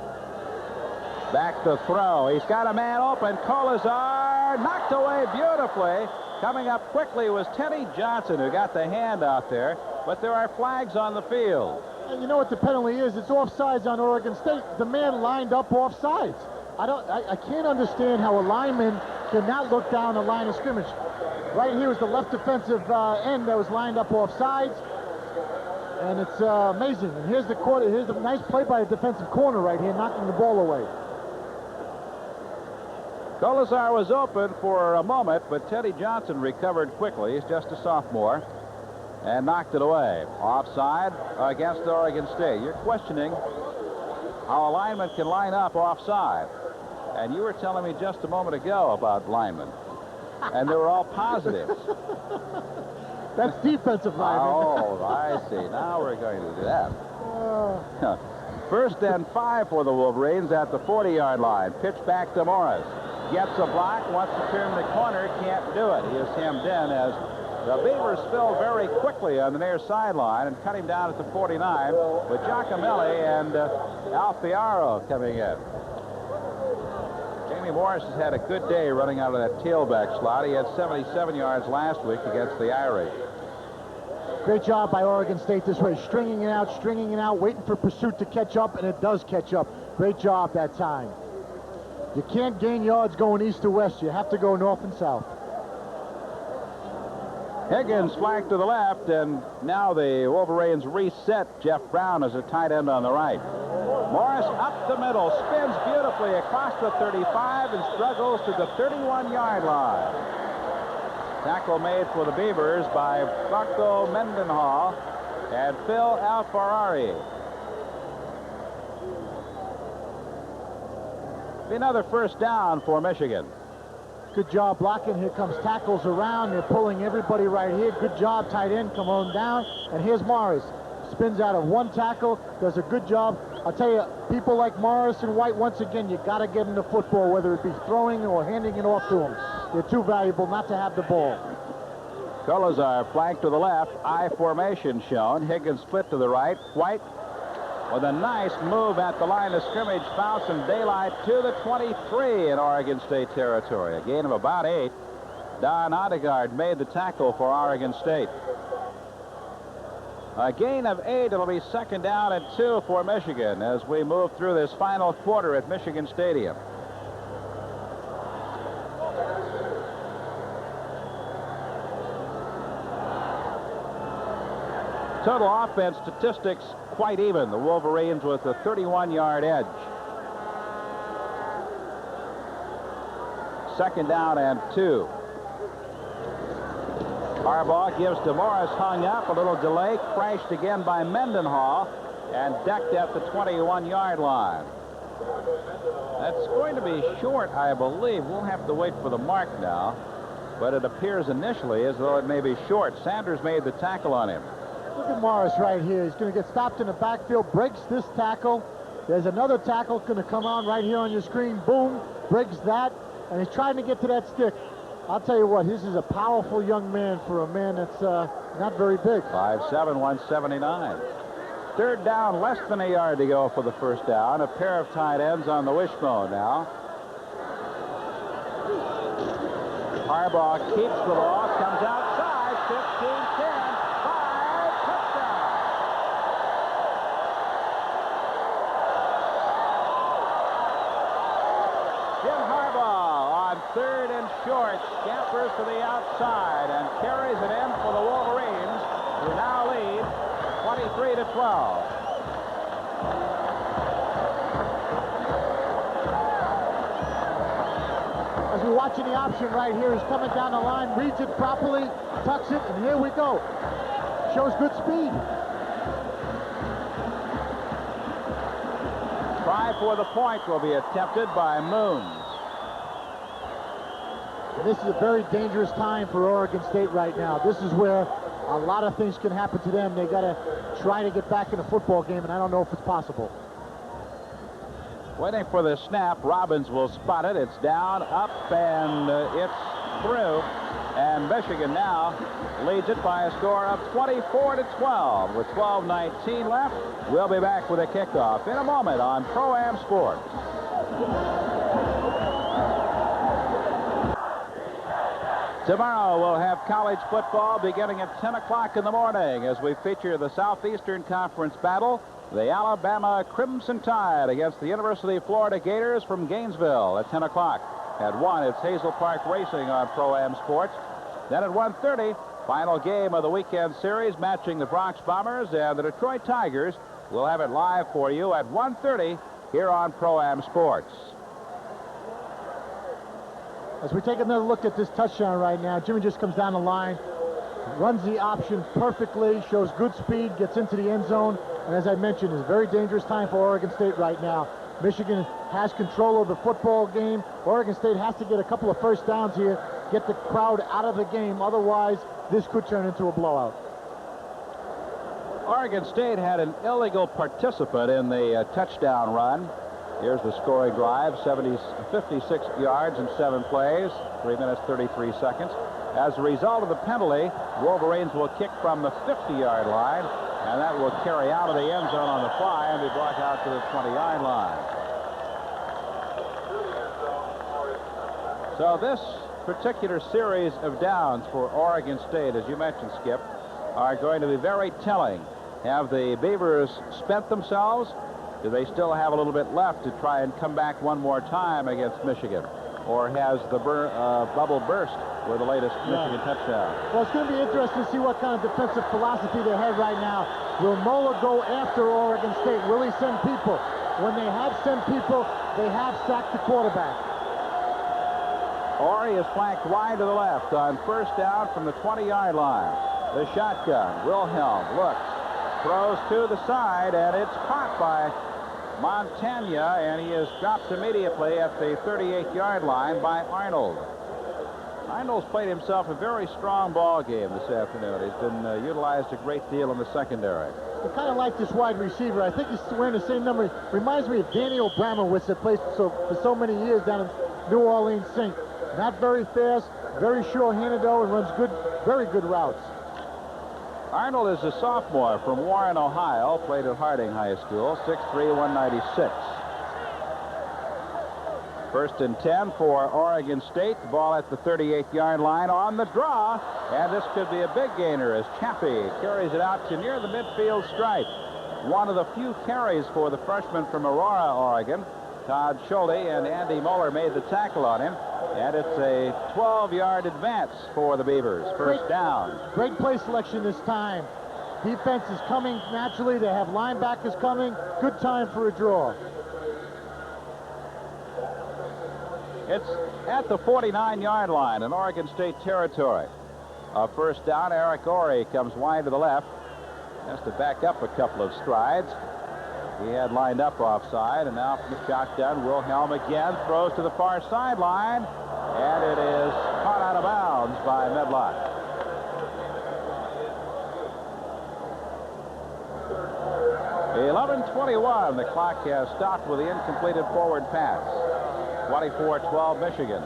Back to throw. He's got a man open. Colazar knocked away beautifully. Coming up quickly was Teddy Johnson, who got the hand out there. But there are flags on the field. And you know what the penalty is? It's offsides on Oregon State. The man lined up offsides. I can't understand how a lineman cannot look down the line of scrimmage. Right here was the left defensive end that was lined up offsides. And it's amazing. And here's the quarter. Here's a nice play by a defensive corner right here, knocking the ball away. Colazar was open for a moment, but Teddy Johnson recovered quickly. He's just a sophomore. And knocked it away. Offside against Oregon State. You're questioning how a lineman can line up offside. And you were telling me just a moment ago about linemen. And they were all positives. That's defensive linemen. Oh, I see. Now we're going to do that. First and 5 for the Wolverines at the 40-yard line. Pitch back to Morris. Gets a block, wants to turn the corner, can't do it. He is hemmed in as the Beavers spill very quickly on the near sideline and cut him down at the 49 with Giacomelli and Alfiaro coming in. Jamie Morris has had a good day running out of that tailback slot. He had 77 yards last week against the Irish. Great job by Oregon State this way, stringing it out, waiting for pursuit to catch up, and it does catch up. Great job that time. You can't gain yards going east to west. You have to go north and south. Higgins flanked to the left, and now the Wolverines reset Jeff Brown as a tight end on the right. Morris up the middle, spins beautifully across the 35 and struggles to the 31-yard line. Tackle made for the Beavers by Bucko Mendenhall and Phil Alfarari. Another first down for Michigan. Good job blocking. Here comes tackles around. They're pulling everybody right here. Good job, tight end. Come on down. And here's Morris. Spins out of one tackle. Does a good job. I'll tell you, people like Morris and White, once again, you got to get them the football, whether it be throwing or handing it off to them. They're too valuable not to have the ball. Colors are flanked to the left. I formation shown. Higgins split to the right. White with a nice move at the line of scrimmage, found some daylight to the 23 in Oregon State territory. A gain of about 8. Don Odegaard made the tackle for Oregon State. A gain of 8. It'll be second down and 2 for Michigan as we move through this final quarter at Michigan Stadium. Total offense statistics quite even. The Wolverines with a 31-yard edge. Second down and 2. Harbaugh gives to Morris, hung up, a little delay, crashed again by Mendenhall, and decked at the 21-yard line. That's going to be short, I believe. We'll have to wait for the mark now, but it appears initially as though it may be short. Sanders made the tackle on him. Look at Morris right here. He's going to get stopped in the backfield, breaks this tackle. There's another tackle going to come on right here on your screen. Boom, breaks that, and he's trying to get to that stick. I'll tell you what, this is a powerful young man for a man that's not very big. 5'7", 179. Third down, less than a yard to go for the first down. A pair of tight ends on the wishbone now. Harbaugh keeps the ball, comes outside, 15-10. Third and short, scampers to the outside and carries it in for the Wolverines, who now lead 23-12. As we're watching the option right here, he's coming down the line, reads it properly, tucks it, and here we go. Shows good speed. Try for the point will be attempted by Moons. This is a very dangerous time for Oregon State right now. This is where a lot of things can happen to them. They got to try to get back in a football game, and I don't know if it's possible. Waiting for the snap. Robbins will spot it. It's down, up, and it's through. And Michigan now leads it by a score of 24-12 with 12:19 left. We'll be back with a kickoff in a moment on Pro-Am Sports. Tomorrow we'll have college football beginning at 10 o'clock in the morning as we feature the Southeastern Conference battle, the Alabama Crimson Tide against the University of Florida Gators from Gainesville at 10 o'clock. At 1, it's Hazel Park Racing on Pro-Am Sports. Then at 1:30, final game of the weekend series matching the Bronx Bombers and the Detroit Tigers. We'll have it live for you at 1:30 here on Pro-Am Sports. As we take another look at this touchdown right now, Jimmy just comes down the line, runs the option perfectly, shows good speed, gets into the end zone, and as I mentioned, it's a very dangerous time for Oregon State right now. Michigan has control of the football game. Oregon State has to get a couple of first downs here, get the crowd out of the game, otherwise this could turn into a blowout. Oregon State had an illegal participant in the touchdown run. Here's the scoring drive, 56 yards in 7 plays, 3 minutes, 33 seconds. As a result of the penalty, Wolverines will kick from the 50-yard line, and that will carry out of the end zone on the fly and be brought out to the 20-yard line. So this particular series of downs for Oregon State, as you mentioned, Skip, are going to be very telling. Have the Beavers spent themselves Do they still have a little bit left to try and come back one more time against Michigan? Or has the bubble burst with the latest Michigan touchdown? Well, it's going to be interesting to see what kind of defensive philosophy they have right now. Will Moeller go after Oregon State? Will he send people? When they have sent people, they have sacked the quarterback. Ori is flanked wide to the left on first down from the 20-yard line. The shotgun. Wilhelm looks, throws to the side, and it's caught by Montagna, and he is dropped immediately at the 38-yard line by Arnold. Arnold's played himself a very strong ball game this afternoon. He's been utilized a great deal in the secondary. I kind of like this wide receiver. I think he's wearing the same number. Reminds me of Daniel Abramowitz that played for so many years down in New Orleans Saint. Not very fast, very sure-handed though, and runs good, very good routes. Arnold is a sophomore from Warren, Ohio. Played at Harding High School. 6'3", 196. First and 10 for Oregon State. The ball at the 38-yard line on the draw. And this could be a big gainer as Chappie carries it out to near the midfield stripe. One of the few carries for the freshman from Aurora, Oregon. Todd Schulte and Andy Moeller made the tackle on him. And it's a 12-yard advance for the Beavers. First down. Great play selection this time. Defense is coming naturally. They have linebackers coming. Good time for a draw. It's at the 49-yard line in Oregon State territory. First down, Eric Ori comes wide to the left. Has to back up a couple of strides. He had lined up offside, and now from the shotgun, Wilhelm again throws to the far sideline, and it is caught out of bounds by Medlock. .11:21. The clock has stopped with the incompleted forward pass. 24-12 Michigan.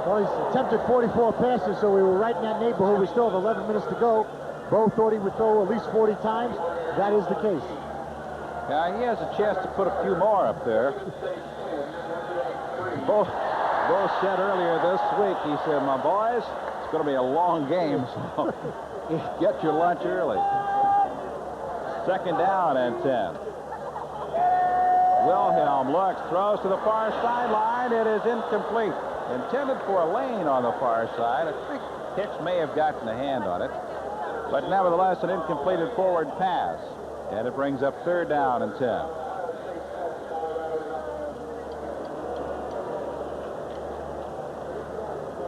Well, he's attempted 44 passes, so we were right in that neighborhood. We still have 11 minutes to go. Bo thought he would throw at least 40 times. That is the case. Yeah, he has a chance to put a few more up there. Bo said earlier this week, he said, my boys, it's going to be a long game, so get your lunch early. Second down and 10. Wilhelm looks, throws to the far sideline. It is incomplete. Intended for a lane on the far side. I think Hicks may have gotten a hand on it. But nevertheless, an incompleted forward pass. And it brings up third down and 10.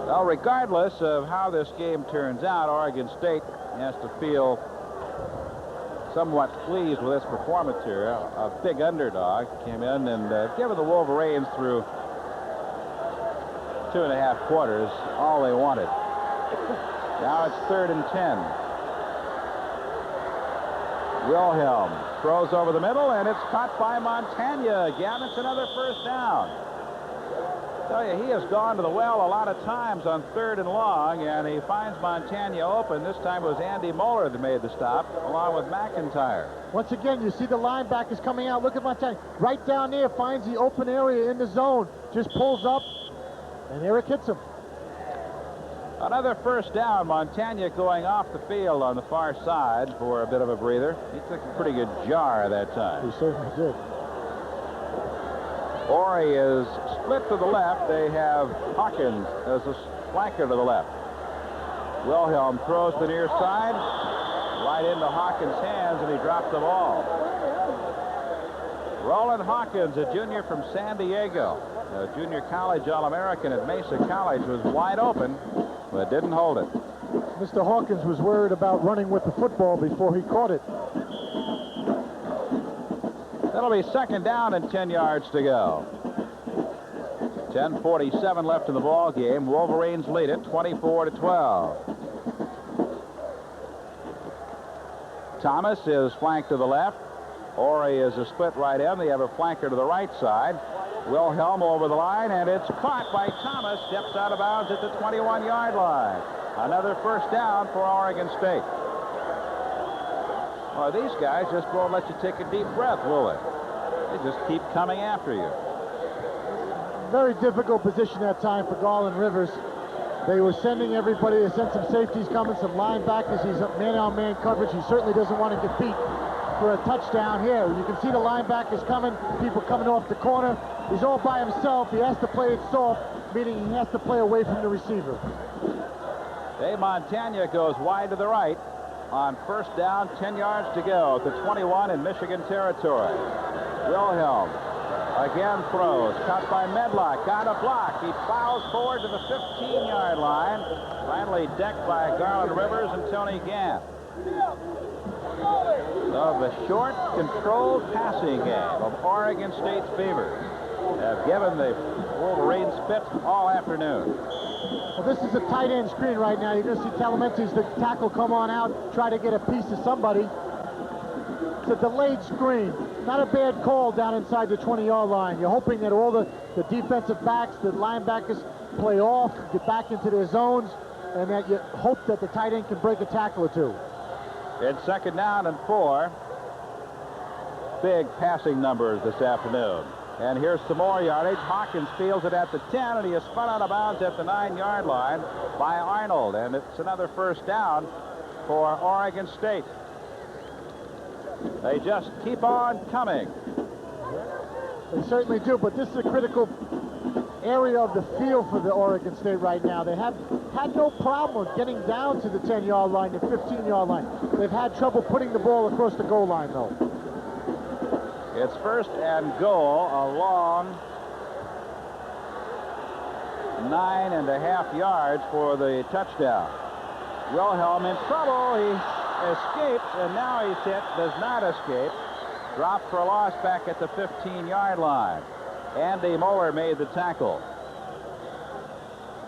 Well, regardless of how this game turns out, Oregon State has to feel somewhat pleased with this performance here. A big underdog came in and given the Wolverines through 2.5 quarters all they wanted. Now it's third and 10. Wilhelm throws over the middle, and it's caught by Montagna again. It's another first down. I tell you, he has gone to the well a lot of times on third and long, and he finds Montagna open. This time it was Andy Moeller that made the stop, along with McIntyre. Once again, you see the linebackers coming out. Look at Montagna. Right down there, finds the open area in the zone. Just pulls up, and Eric hits him. Another first down. Montagna going off the field on the far side for a bit of a breather. He took a pretty good jar that time. He certainly did. Ori is split to the left. They have Hawkins as a flanker to the left. Wilhelm throws to the near side, right into Hawkins' hands, and he dropped the ball. Roland Hawkins, a junior from San Diego, a junior college All-American at Mesa College, was wide open, but didn't hold it. Mr. Hawkins was worried about running with the football before he caught it. That'll be second down and 10 yards to go. 10:47 left in the ball game. Wolverines lead it 24-12. Thomas is flanked to the left. Ori is a split right end. They have a flanker to the right side. Wilhelm over the line, and it's caught by Thomas. Steps out of bounds at the 21-yard line. Another first down for Oregon State. Well, these guys just won't let you take a deep breath, will they? They just keep coming after you. Very difficult position that time for Garland Rivers. They were sending everybody. They sent some safeties coming, some linebackers. He's man-on-man coverage. He certainly doesn't want to get beat. for a touchdown here. You can see the linebackers coming, people coming off the corner. He's all by himself. He has to play it soft, meaning he has to play away from the receiver. Dave Montagna goes wide to the right on first down, 10 yards to go at the 21 in Michigan territory. Wilhelm again throws, cut by Medlock, got a block. He plows forward to the 15-yard line, finally decked by Garland Rivers and Tony Gant. So the short, controlled passing game of Oregon State's Beavers have given the Wolverines fits all afternoon. Well, this is a tight end screen right now. You're going to see Talamenti's the tackle come on out, try to get a piece of somebody. It's a delayed screen. Not a bad call down inside the 20-yard line. You're hoping that all the defensive backs, the linebackers play off, get back into their zones, and that you hope that the tight end can break a tackle or two. It's second down and 4. Big passing numbers this afternoon. And here's some more yardage. Hawkins fields it at the 10, and he is spun out of bounds at the 9-yard line by Arnold. And it's another first down for Oregon State. They just keep on coming. They certainly do, but this is a critical area of the field for the Oregon State right now. They have had no problem with getting down to the 10-yard line, the 15-yard line. They've had trouble putting the ball across the goal line, though. It's first and goal along 9.5 yards for the touchdown. Wilhelm in trouble. He escapes, and now he's hit. Does not escape. Dropped for a loss back at the 15-yard line. Andy Moeller made the tackle.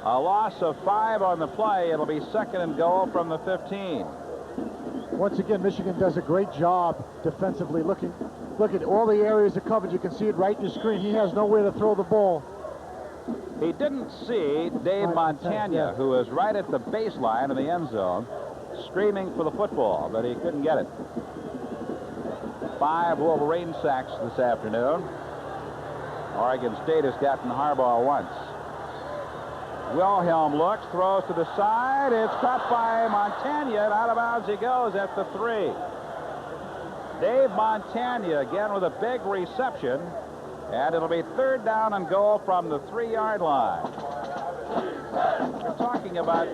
A loss of 5 on the play. It'll be second and goal from the 15. Once again, Michigan does a great job defensively. Look at all the areas of coverage. You can see it right in the screen. He has nowhere to throw the ball. He didn't see Dave Montagna, who was right at the baseline in the end zone, screaming for the football, but he couldn't get it. 5 Wolverine sacks this afternoon. Oregon State has gotten Harbaugh once. Wilhelm looks, throws to the side. It's caught by Montagna, and out of bounds he goes at the 3. Dave Montagna again with a big reception, and it'll be third down and goal from the 3-yard line. We're talking about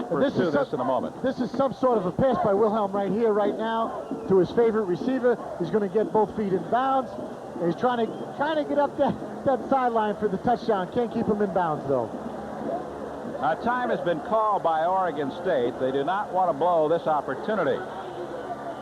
pursue this in a moment. This is some sort of a pass by Wilhelm right here, right now, to his favorite receiver. He's going to get both feet in bounds. And he's trying to get up that sideline for the touchdown. Can't keep him in bounds, though. Time has been called by Oregon State. They do not want to blow this opportunity.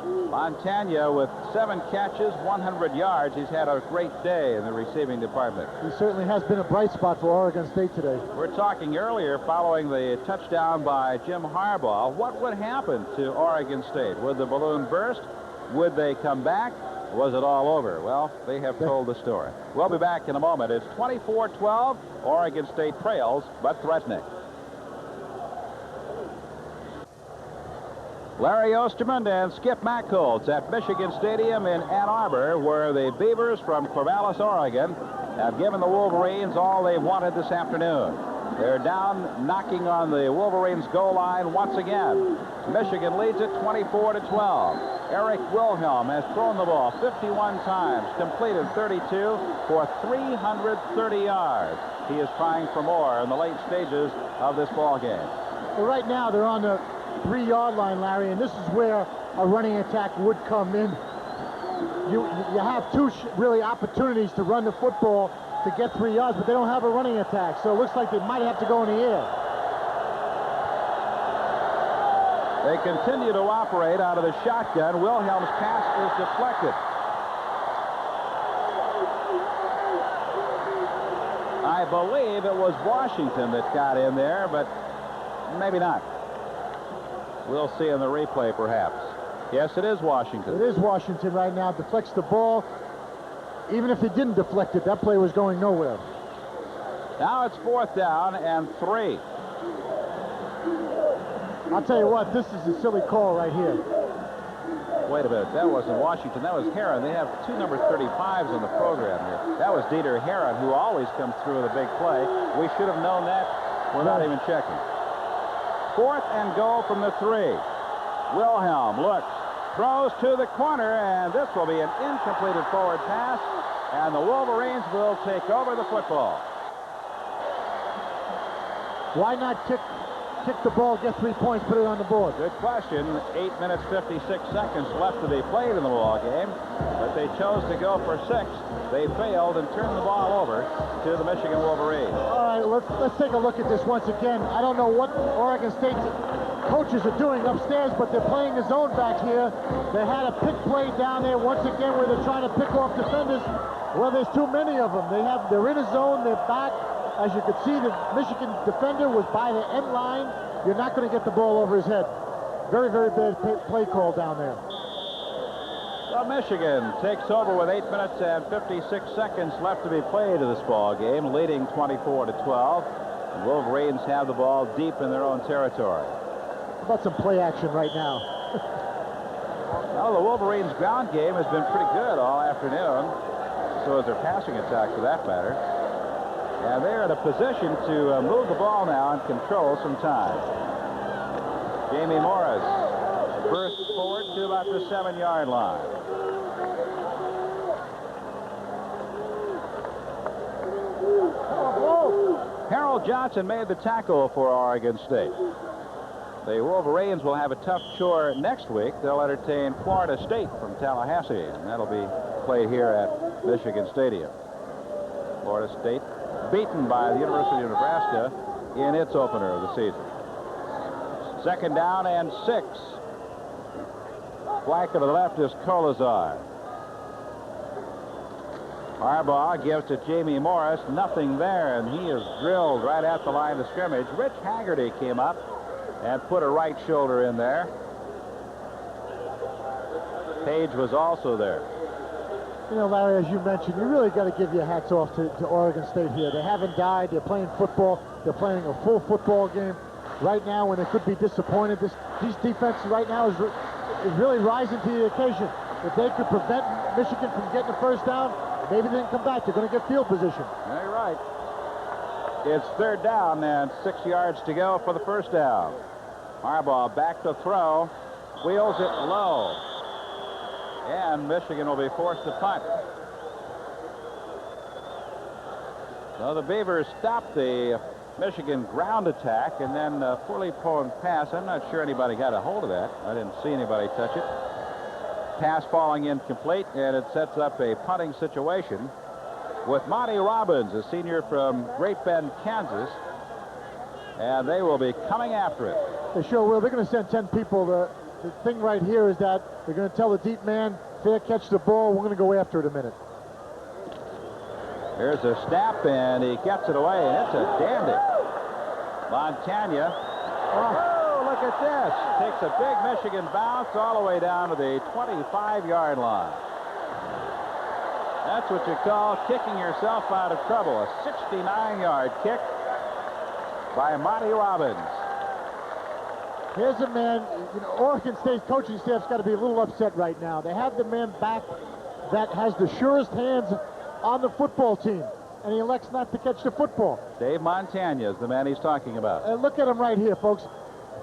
Montagna with 7 catches, 100 yards. He's had a great day in the receiving department. He certainly has been a bright spot for Oregon State today. We're talking earlier, following the touchdown by Jim Harbaugh, what would happen to Oregon State? Would the balloon burst? Would they come back? Was it all over? Well, they have told the story. We'll be back in a moment. It's 24-12. Oregon State trails, but threatening. Larry Osterman and Skip Macholtz at Michigan Stadium in Ann Arbor, where the Beavers from Corvallis, Oregon, have given the Wolverines all they wanted this afternoon. They're down, knocking on the Wolverines' goal line once again. Michigan leads it 24-12. Eric Wilhelm has thrown the ball 51 times, completed 32 for 330 yards. He is trying for more in the late stages of this ball game. Well, right now they're on the 3-yard line, Larry, and this is where a running attack would come in. You have 2 really opportunities to run the football to get 3 yards, but they don't have a running attack, so it looks like they might have to go in the air. They continue to operate out of the shotgun. Wilhelm's pass is deflected. I believe it was Washington that got in there, but maybe not. We'll see in the replay, perhaps. Yes, it is Washington. It is Washington right now. Deflects the ball. Even if he didn't deflect it, that play was going nowhere. Now it's 4th down and 3. I'll tell you what, this is a silly call right here. Wait a minute, that wasn't Washington, that was Heron. They have 2 number 35s on the program here. That was Dieter Heron, who always comes through with a big play. We should have known that without even checking. 4th and goal from the 3. Wilhelm looks, throws to the corner, and this will be an incompleted forward pass, and the Wolverines will take over the football. Why not kick the ball, get 3 points, put it on the board? Good question. 8 minutes, 56 seconds left to be played in the ball game, but they chose to go for 6. They failed and turned the ball over to the Michigan Wolverines. All right, let's take a look at this once again. I don't know what Oregon State's coaches are doing upstairs, but they're playing the zone back here. They had a pick play down there once again where they're trying to pick off defenders. Well, there's too many of them. They're in a zone, they're back. As you can see, the Michigan defender was by the end line. You're not going to get the ball over his head. Very, very bad play call down there. So Michigan takes over with 8 minutes and 56 seconds left to be played in this ball game, leading 24-12. The Wolverines have the ball deep in their own territory. How about some play action right now? Well, the Wolverines' ground game has been pretty good all afternoon. So is their passing attack, for that matter. And they're in a position to move the ball now and control some time. Jamie Morris bursts forward to about the 7-yard line. Harold Johnson made the tackle for Oregon State. The Wolverines will have a tough chore next week. They'll entertain Florida State from Tallahassee, and that'll be played here at Michigan Stadium. Florida State beaten by the University of Nebraska in its opener of the season. 2nd down and 6. Flank to the left is Colazar. Harbaugh gives to Jamie Morris. Nothing there, and he is drilled right at the line of scrimmage. Rich Haggerty came up and put a right shoulder in there. Page was also there. You know, Larry, as you mentioned, you really got to give your hats off to Oregon State here. They haven't died. They're playing football. They're playing a full football game right now when they could be disappointed. These defenses right now is really rising to the occasion. If they could prevent Michigan from getting the first down, maybe they can come back. They're going to get field position. Yeah, you're right. It's 3rd down and 6 yards to go for the first down. Harbaugh back to throw. Wheels it low. And Michigan will be forced to punt. So the Beavers stopped the Michigan ground attack, and then a poorly thrown pass. I'm not sure anybody got a hold of that. I didn't see anybody touch it. Pass falling incomplete, and it sets up a punting situation with Monty Robbins, a senior from Great Bend, Kansas. And they will be coming after it. They sure will. They're going to send 10 people. The thing right here is that they're going to tell the deep man, fair catch the ball. We're going to go after it a minute. Here's a snap, and he gets it away, and it's a dandy. Montagna. Oh, look at this. Takes a big Michigan bounce all the way down to the 25-yard line. That's what you call kicking yourself out of trouble. A 69-yard kick by Monty Robbins. Here's a man, you know, Oregon State's coaching staff's got to be a little upset right now. They have the man back that has the surest hands on the football team, and he elects not to catch the football. Dave Montagna is the man he's talking about. And look at him right here, folks.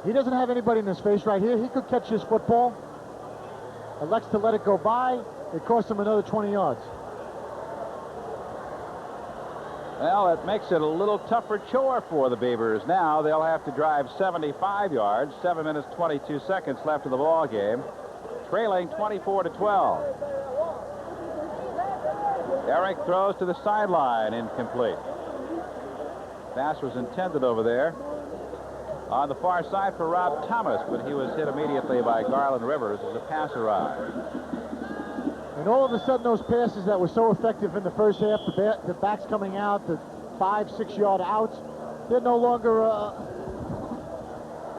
He doesn't have anybody in his face right here. He could catch this football. Elects to let it go by. It costs him another 20 yards. Well, it makes it a little tougher chore for the Beavers. Now they'll have to drive 75 yards. 7 minutes, 22 seconds left of the ball game. Trailing 24-12. Eric throws to the sideline, incomplete. Pass was intended over there on the far side for Rob Thomas, but he was hit immediately by Garland Rivers as the pass arrived. And all of a sudden, those passes that were so effective in the first half, the backs coming out, the 5-6 yard outs, they're no longer,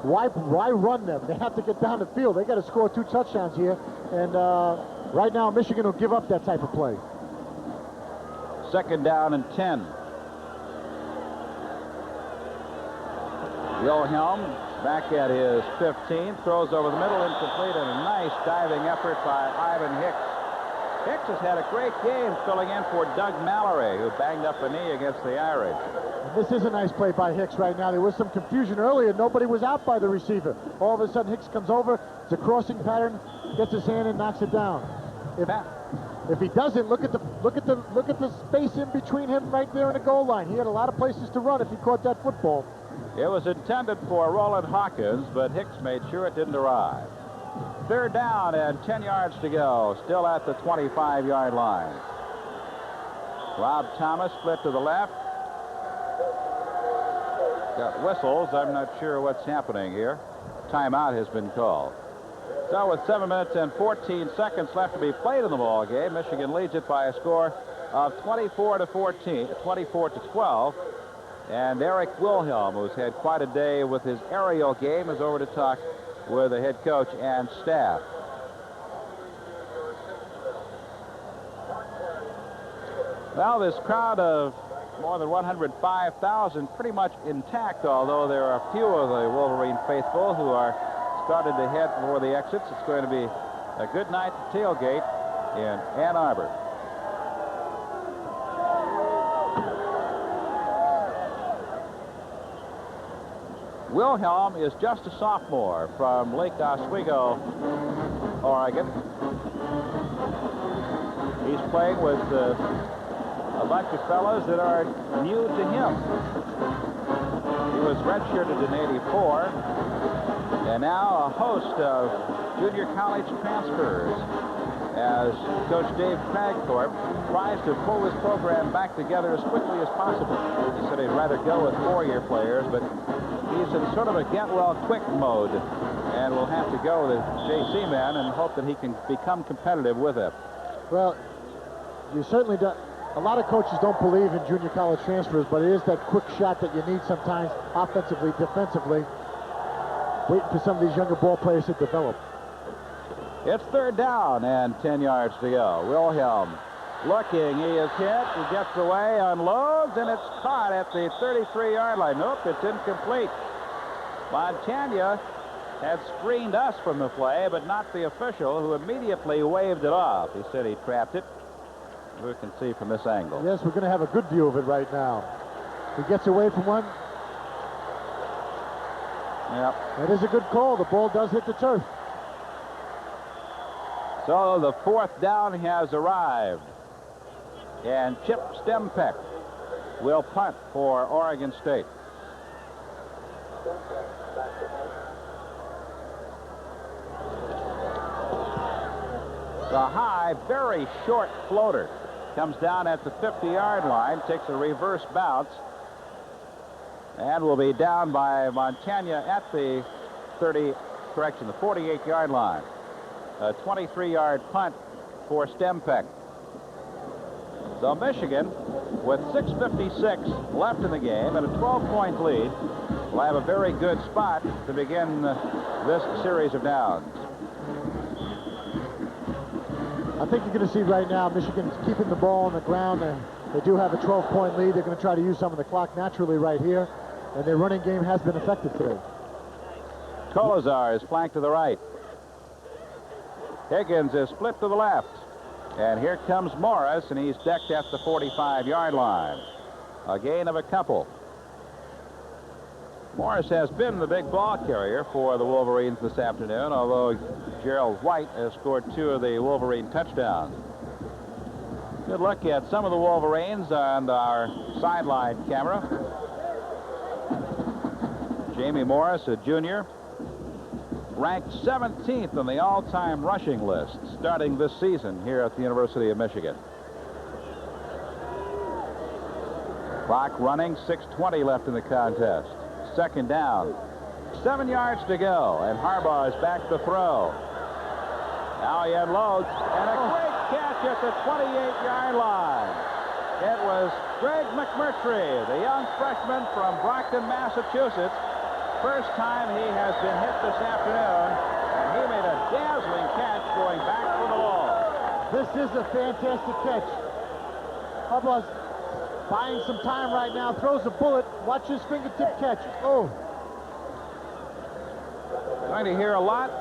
why run them? They have to get down the field. They got to score 2 touchdowns here. And right now, Michigan will give up that type of play. 2nd down and 10. Wilhelm back at his 15, throws over the middle, incomplete, and a nice diving effort by Ivan Hicks Hicks has had a great game filling in for Doug Mallory, who banged up a knee against the Irish. And this is a nice play by Hicks right now. There was some confusion earlier. Nobody was out by the receiver. All of a sudden, Hicks comes over. It's a crossing pattern. Gets his hand and knocks it down. If he doesn't, look at the space in between him right there in the goal line. He had a lot of places to run if he caught that football. It was intended for Roland Hawkins, but Hicks made sure it didn't arrive. 3rd down and 10 yards to go, still at the 25-yard line. Rob Thomas split to the left. Got whistles. I'm not sure what's happening here. Timeout has been called. So with 7 minutes and 14 seconds left to be played in the ball game, Michigan leads it by a score of 24 to 12. And Eric Wilhelm, who's had quite a day with his aerial game, is over to talk with the head coach and staff. Well, this crowd of more than 105,000 pretty much intact, although there are a few of the Wolverine faithful who are started to head for the exits. It's going to be a good night to tailgate in Ann Arbor. Wilhelm is just a sophomore from Lake Oswego, Oregon. He's playing with a bunch of fellows that are new to him. He was redshirted in '84, and now a host of junior college transfers as Coach Dave Cragthorpe tries to pull his program back together as quickly as possible. He said he'd rather go with 4-year players, but he's in sort of a get-well-quick mode, and will have to go with the JC men and hope that he can become competitive with it. Well, you certainly do. A lot of coaches don't believe in junior college transfers, but it is that quick shot that you need sometimes, offensively, defensively, waiting for some of these younger ball players to develop. It's 3rd down and 10 yards to go. Wilhelm looking, he is hit, he gets away, unloads, and it's caught at the 33-yard line. Nope, it's incomplete. Montana had screened us from the play, but not the official, who immediately waved it off. He said he trapped it. We can see from this angle. Yes, we're going to have a good view of it right now. He gets away from one. Yep. That is a good call. The ball does hit the turf. So the 4th down has arrived. And Chip Stempeck will punt for Oregon State. The high, very short floater comes down at the 50-yard line, takes a reverse bounce, and will be down by Montana at the 48-yard line. A 23-yard punt for Stempeck. So Michigan, with 6:56 left in the game and a 12-point lead, will have a very good spot to begin this series of downs. I think you're going to see right now Michigan's keeping the ball on the ground. They do have a 12-point lead. They're going to try to use some of the clock naturally right here. And their running game has been effective today. Kolazar is flanked to the right. Higgins is split to the left. And here comes Morris, and he's decked at the 45-yard line. A gain of a couple. Morris has been the big ball carrier for the Wolverines this afternoon, although Gerald White has scored 2 of the Wolverine touchdowns. Good look at some of the Wolverines on our sideline camera. Jamie Morris, a junior, ranked 17th on the all-time rushing list starting this season here at the University of Michigan. Clock running, 6:20 left in the contest. 2nd down, 7 yards to go, and Harbaugh is back to throw. Now he unloads, and a great catch at the 28-yard line. It was Greg McMurtry, the young freshman from Brockton, Massachusetts. First time he has been hit this afternoon, and he made a dazzling catch going back for the ball. This is a fantastic catch. Harbaugh's buying some time right now, throws a bullet, watch his fingertip catch. Oh. Going to hear a lot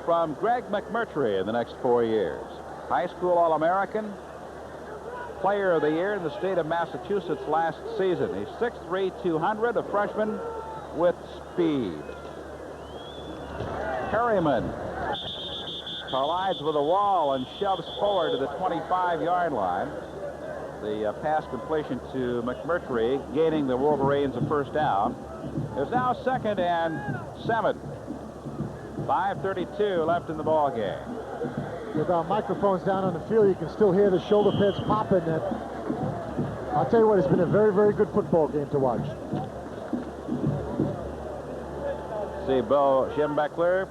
from Greg McMurtry in the next 4 years. high school All-American, Player of the Year in the state of Massachusetts last season. He's 6'3", 200, a freshman with speed. Perryman collides with a wall and shoves forward to the 25-yard line. The pass completion to McMurtry, gaining the Wolverines a first down. There's now 2nd and 7. 5:32 left in the ball game. With our microphones down on the field, you can still hear the shoulder pads popping. I'll tell you what, it's been a very, very good football game to watch. See Bo Schembeckler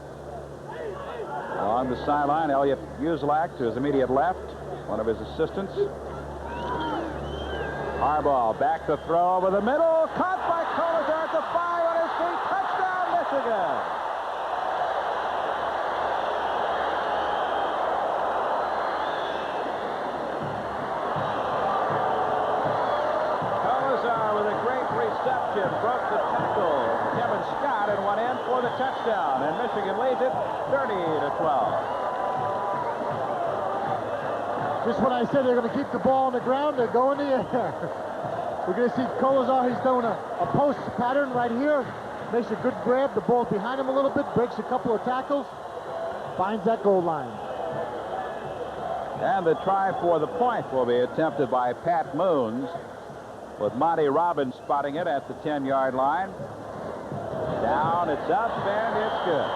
on the sideline. Elliot Uselak to his immediate left, one of his assistants. Harbaugh back to throw over the middle. Caught by Kolazar at the 5 on his feet. Touchdown, Michigan. Kolazar with a great reception. Broke the tackle. Kevin Scott and went in for the touchdown. And Michigan leads it 30-12. Just when I said they're going to keep the ball on the ground, they're going in the air. We're going to see Kolazar. He's doing a post pattern right here. Makes a good grab. The ball's behind him a little bit. Breaks a couple of tackles. Finds that goal line. And the try for the point will be attempted by Pat Moons, with Monty Robbins spotting it at the 10-yard line. Down, it's up, and it's good.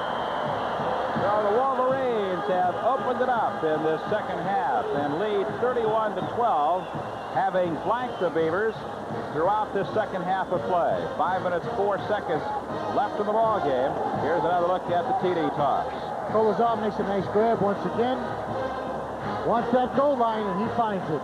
So the Wolverines have opened it up in this second half and lead 31-12, having flanked the Beavers throughout this second half of play. 5 minutes, 4 seconds left in the ball game. Here's another look at the TD toss. Kolazar makes a nice grab once again. Wants that goal line, and he finds it.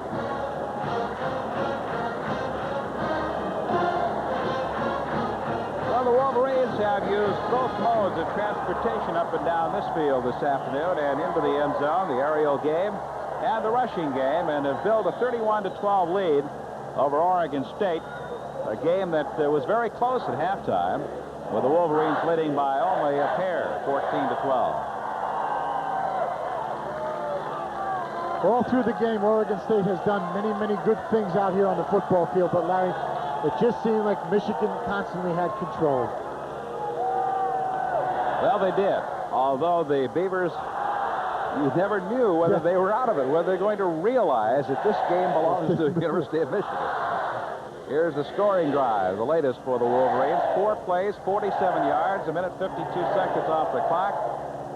Well, the Wolverines have used both modes of transportation up and down this field this afternoon and into the end zone, the aerial game and the rushing game, and have built a 31-12 lead over Oregon State, a game that was very close at halftime, with the Wolverines leading by only a pair, 14-12. All through the game, Oregon State has done many, many good things out here on the football field, but Larry, it just seemed like Michigan constantly had control. Well, they did. Although the Beavers, you never knew whether they were out of it, whether they're going to realize that this game belongs to the University of Michigan. Here's the scoring drive, the latest for the Wolverines. 4 plays, 47 yards, a minute 52 seconds off the clock.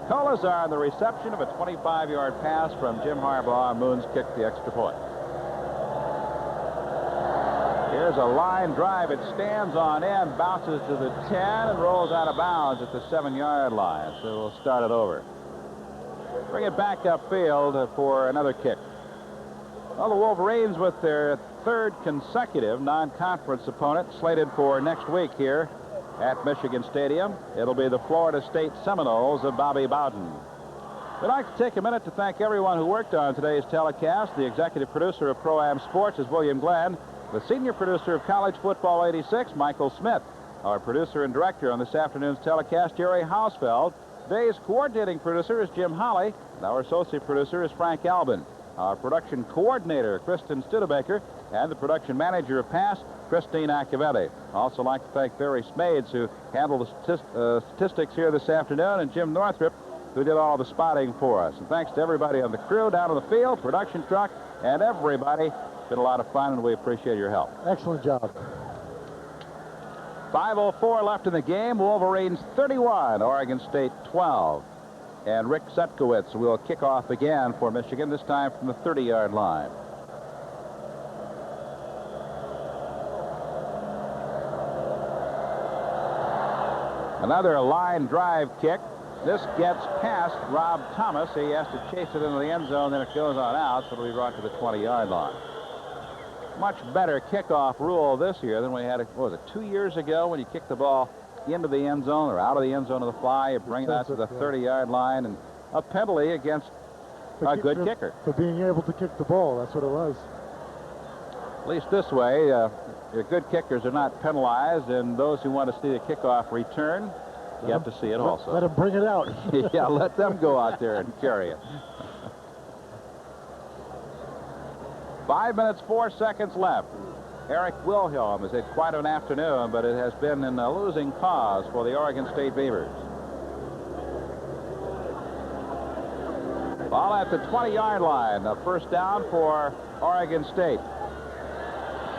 Kolazar on the reception of a 25-yard pass from Jim Harbaugh. Moons kicked the extra point. Here's a line drive. It stands on end, bounces to the 10, and rolls out of bounds at the 7-yard line. So we'll start it over. Bring it back upfield for another kick. Well, the Wolverines with their 3rd consecutive non-conference opponent slated for next week here at Michigan Stadium. It'll be the Florida State Seminoles of Bobby Bowden. We'd like to take a minute to thank everyone who worked on today's telecast. The executive producer of Pro-Am Sports is William Glenn. The senior producer of College Football 86, Michael Smith. Our producer and director on this afternoon's telecast, Jerry Hausfeld. Today's coordinating producer is Jim Holly. And our associate producer is Frank Albin. Our production coordinator, Kristen Studebaker, and the production manager of Pass, Christine Accavelli. Also like to thank Barry Smades, who handled the statistics here this afternoon, and Jim Northrup, who did all the spotting for us. And thanks to everybody on the crew, down on the field, production truck, and everybody. It's been a lot of fun, and we appreciate your help. Excellent job. 5:04 left in the game. Wolverines 31, Oregon State 12. And Rick Zetkowitz will kick off again for Michigan, this time from the 30-yard line. Another line drive kick. This gets past Rob Thomas. He has to chase it into the end zone, then it goes on out, so it'll be brought to the 20-yard line. Much better kickoff rule this year than we had, what was it, 2 years ago, when you kicked the ball into the end zone or out of the end zone of the fly, you bring it out to the 30-yard line, and a penalty against a good kicker. For being able to kick the ball, that's what it was. At least this way, your good kickers are not penalized, and those who want to see the kickoff return get to see it also. Let them bring it out. Yeah, let them go out there and carry it. 5 minutes, 4 seconds left. Eric Wilhelm has had quite an afternoon, but it has been in a losing cause for the Oregon State Beavers. Ball at the 20-yard line. A first down for Oregon State.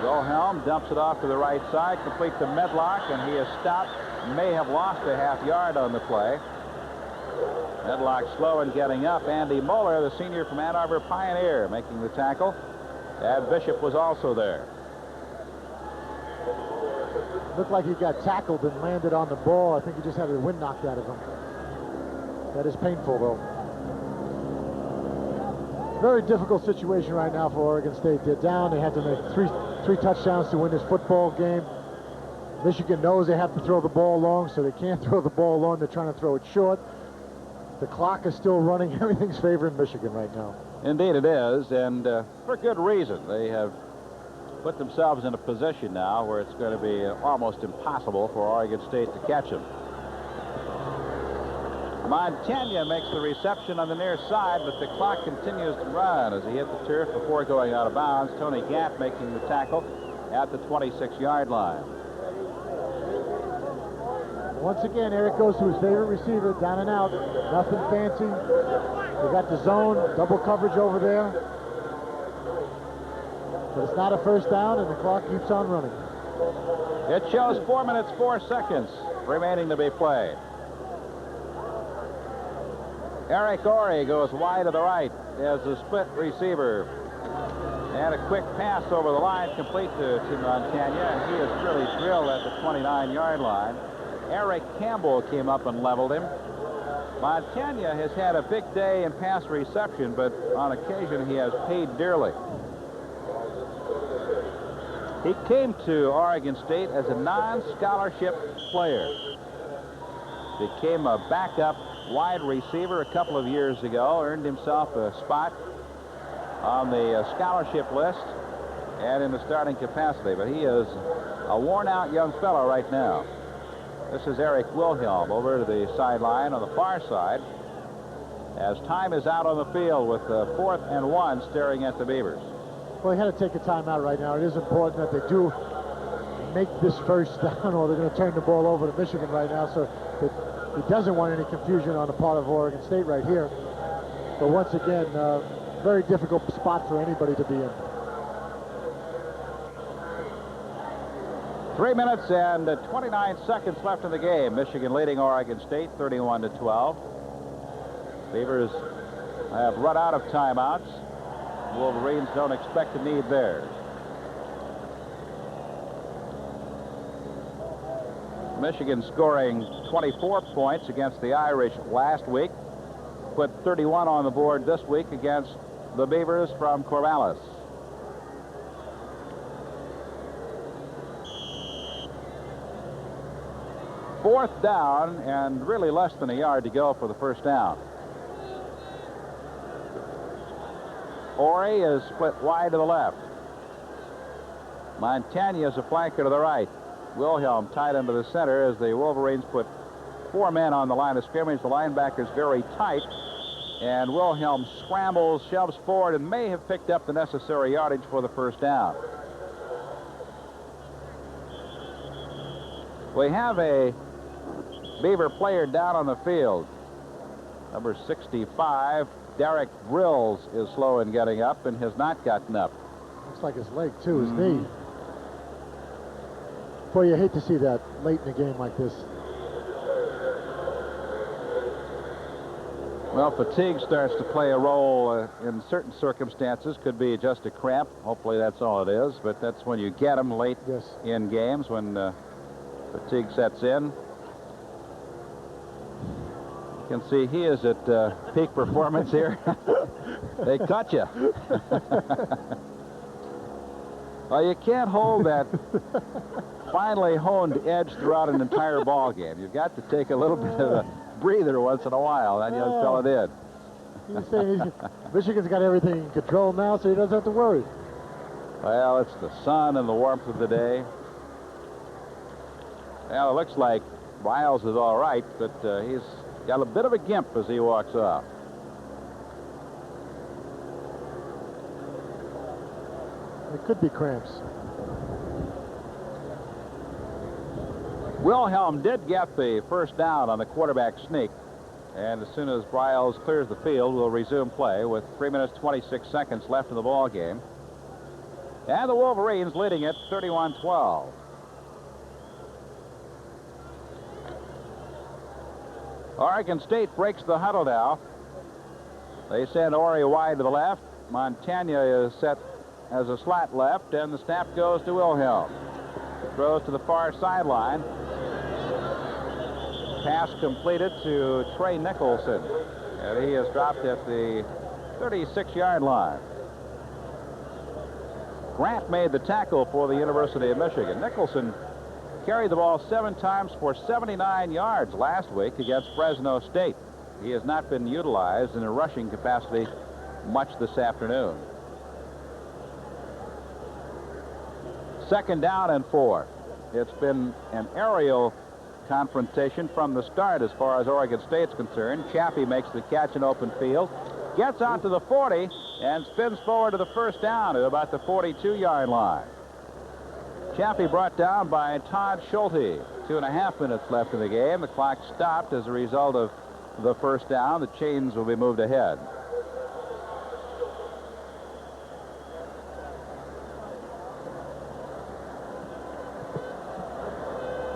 Wilhelm dumps it off to the right side, complete to Medlock, and he is stopped. May have lost a half yard on the play. Medlock slow in getting up. Andy Moeller, the senior from Ann Arbor Pioneer, making the tackle. And Bishop was also there. Looked like he got tackled and landed on the ball. I think he just had the wind knocked out of him. That is painful, though. Very difficult situation right now for Oregon State. They're down. They have to make three touchdowns to win this football game. Michigan knows they have to throw the ball long, so they can't throw the ball long. They're trying to throw it short. The clock is still running. Everything's favoring Michigan right now. Indeed it is, and for good reason. They have put themselves in a position now where it's going to be almost impossible for Oregon State to catch them. Montagna makes the reception on the near side, but the clock continues to run as he hit the turf before going out of bounds. Tony Gatt making the tackle at the 26-yard line. Once again, Eric goes to his favorite receiver, down and out. Nothing fancy. They got the zone, double coverage over there. But it's not a first down, and the clock keeps on running. It shows 4 minutes, 4 seconds remaining to be played. Eric Ori goes wide to the right as a split receiver. And a quick pass over the line complete to Montagna, and he is really drilled at the 29-yard line. Eric Campbell came up and leveled him. Montagna has had a big day in pass reception, but on occasion he has paid dearly. He came to Oregon State as a non-scholarship player. Became a backup wide receiver a couple of years ago, earned himself a spot on the scholarship list and in the starting capacity, but he is a worn-out young fellow right now. This is Eric Wilhelm over to the sideline on the far side as time is out on the field with 4th and 1 staring at the Beavers. Well, he had to take a timeout right now. It is important that they do make this first down, or they're going to turn the ball over to Michigan right now, so that he doesn't want any confusion on the part of Oregon State right here. But once again, very difficult spot for anybody to be in. 3 minutes and 29 seconds left in the game. Michigan leading Oregon State 31-12. Beavers have run out of timeouts. Wolverines don't expect to need theirs. Michigan scoring 24 points against the Irish last week. Put 31 on the board this week against the Beavers from Corvallis. Fourth down and really less than a yard to go for the first down. Ori is split wide to the left. Montagna is a flanker to the right. Wilhelm tight into the center as the Wolverines put 4 men on the line of scrimmage. The linebacker's very tight, and Wilhelm scrambles, shoves forward, and may have picked up the necessary yardage for the first down. We have a Beaver player down on the field. Number 65, Derek Grills, is slow in getting up and has not gotten up. Looks like his leg, too, his knee. Boy, you hate to see that late in a game like this. Well, fatigue starts to play a role in certain circumstances. Could be just a cramp. Hopefully that's all it is. But that's when you get them late in games, when fatigue sets in. You can see he is at peak performance here. They cut you. Well, you can't hold that finely honed edge throughout an entire ball game. You've got to take a little bit of a breather once in a while. That young fella did. He's saying Michigan's got everything in control now, so he doesn't have to worry. Well, it's the sun and the warmth of the day. Well, it looks like Riles is all right, but he's got a bit of a gimp as he walks off. Could be cramps. Wilhelm did get the first down on the quarterback sneak. And as soon as Bryles clears the field, we'll resume play with 3 minutes, 26 seconds left in the ball game. And the Wolverines leading it 31-12. Oregon State breaks the huddle now. They send Ori wide to the left. Montagna is set as a slot left, and the snap goes to Wilhelm. Throws to the far sideline. Pass completed to Trey Nicholson, and he is dropped at the 36-yard line. Grant made the tackle for the University of Michigan. Nicholson carried the ball 7 times for 79 yards last week against Fresno State. He has not been utilized in a rushing capacity much this afternoon. 2nd down and 4. It's been an aerial confrontation from the start as far as Oregon State's concerned. Chappie makes the catch in open field, gets out to the 40, and spins forward to the first down at about the 42-yard line. Chappie brought down by Todd Schulte. 2.5 minutes left in the game. The clock stopped as a result of the first down. The chains will be moved ahead.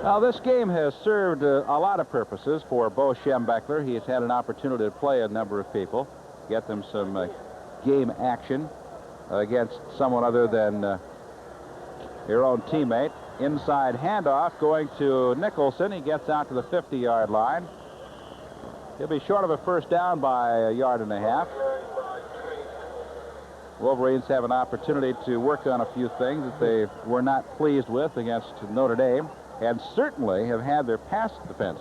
Now, this game has served a lot of purposes for Bo Schembechler. He has had an opportunity to play a number of people, get them some game action against someone other than your own teammate. Inside handoff going to Nicholson. He gets out to the 50-yard line. He'll be short of a first down by 1.5 yards. Wolverines have an opportunity to work on a few things that they were not pleased with against Notre Dame, and certainly have had their pass defense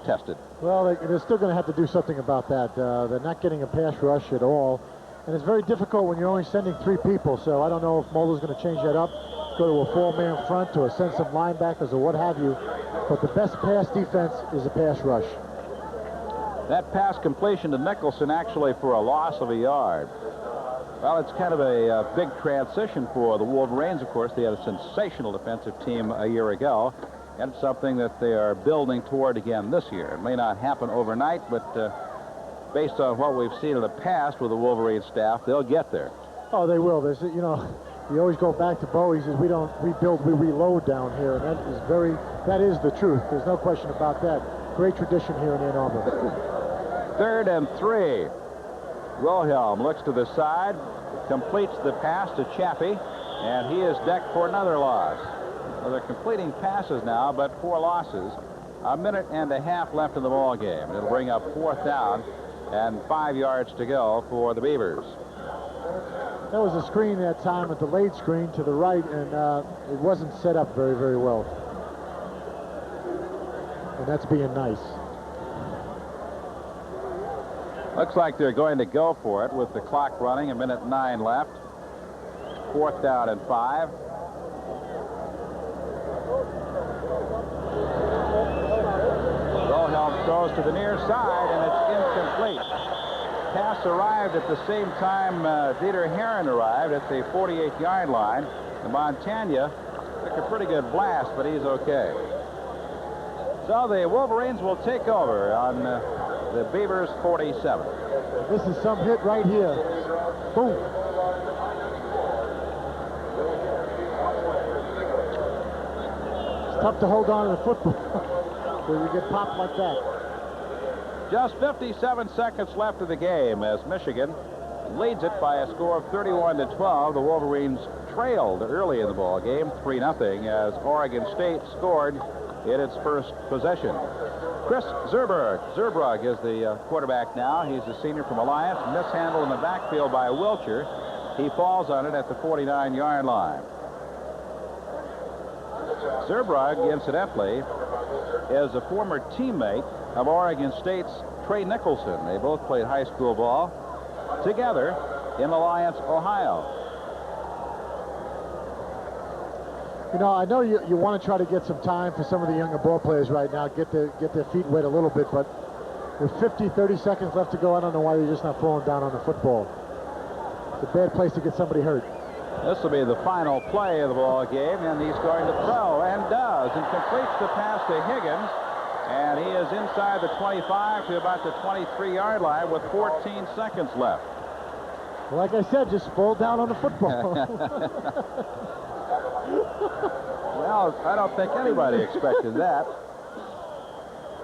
tested. Well, they're still going to have to do something about that. They're not getting a pass rush at all. And it's very difficult when you're only sending 3 people. So I don't know if Mulder's going to change that up, go to a 4-man front or send some linebackers or what have you. But the best pass defense is a pass rush. That pass completion to Nicholson actually for a loss of 1 yard. Well, it's kind of a big transition for the Wolverines. Of course, they had a sensational defensive team a year ago, and it's something that they are building toward again this year. It may not happen overnight, but based on what we've seen in the past with the Wolverine staff, they'll get there. Oh, they will. There's, you know, you always go back to Bo. He says, we don't rebuild, we reload down here, and that is the truth. There's no question about that. Great tradition here in Ann Arbor. 3rd and 3. Wilhelm looks to the side, completes the pass to Chappie, and he is decked for another loss. Well, they're completing passes now, but 4 losses. 1.5 minutes left in the ball game. It'll bring up 4th down and 5 yards to go for the Beavers. That was a screen that time, a delayed screen to the right, and it wasn't set up very, very well. And that's being nice. Looks like they're going to go for it with the clock running, 1.9 minutes left. 4th down and 5. Wilhelm throws to the near side, and it's incomplete. Pass arrived at the same time Dieter Herron arrived at the 48-yard line. And Montagna took a pretty good blast, but he's okay. So the Wolverines will take over on the Beavers 47. This is some hit right here. Boom. It's tough to hold on to the football when you get popped like that. Just 57 seconds left of the game as Michigan leads it by a score of 31-12. The Wolverines trailed early in the ball game 3-0 as Oregon State scored in its first possession. Chris Zurbrugg is the quarterback now. He's a senior from Alliance. Mishandled in the backfield by Wilcher. He falls on it at the 49-yard line. Zurbrugg, incidentally, is a former teammate of Oregon State's Trey Nicholson. They both played high school ball together in Alliance, Ohio. You know, I know you want to try to get some time for some of the younger ball players right now, get their feet wet a little bit, but with 30 seconds left to go, I don't know why you're just not throwing down on the football. It's a bad place to get somebody hurt. This will be the final play of the ball game, and he's going to throw, and does, and completes the pass to Higgins, and he is inside the 25 to about the 23-yard line with 14 seconds left. Well, like I said, just fall down on the football. Well, I don't think anybody expected that.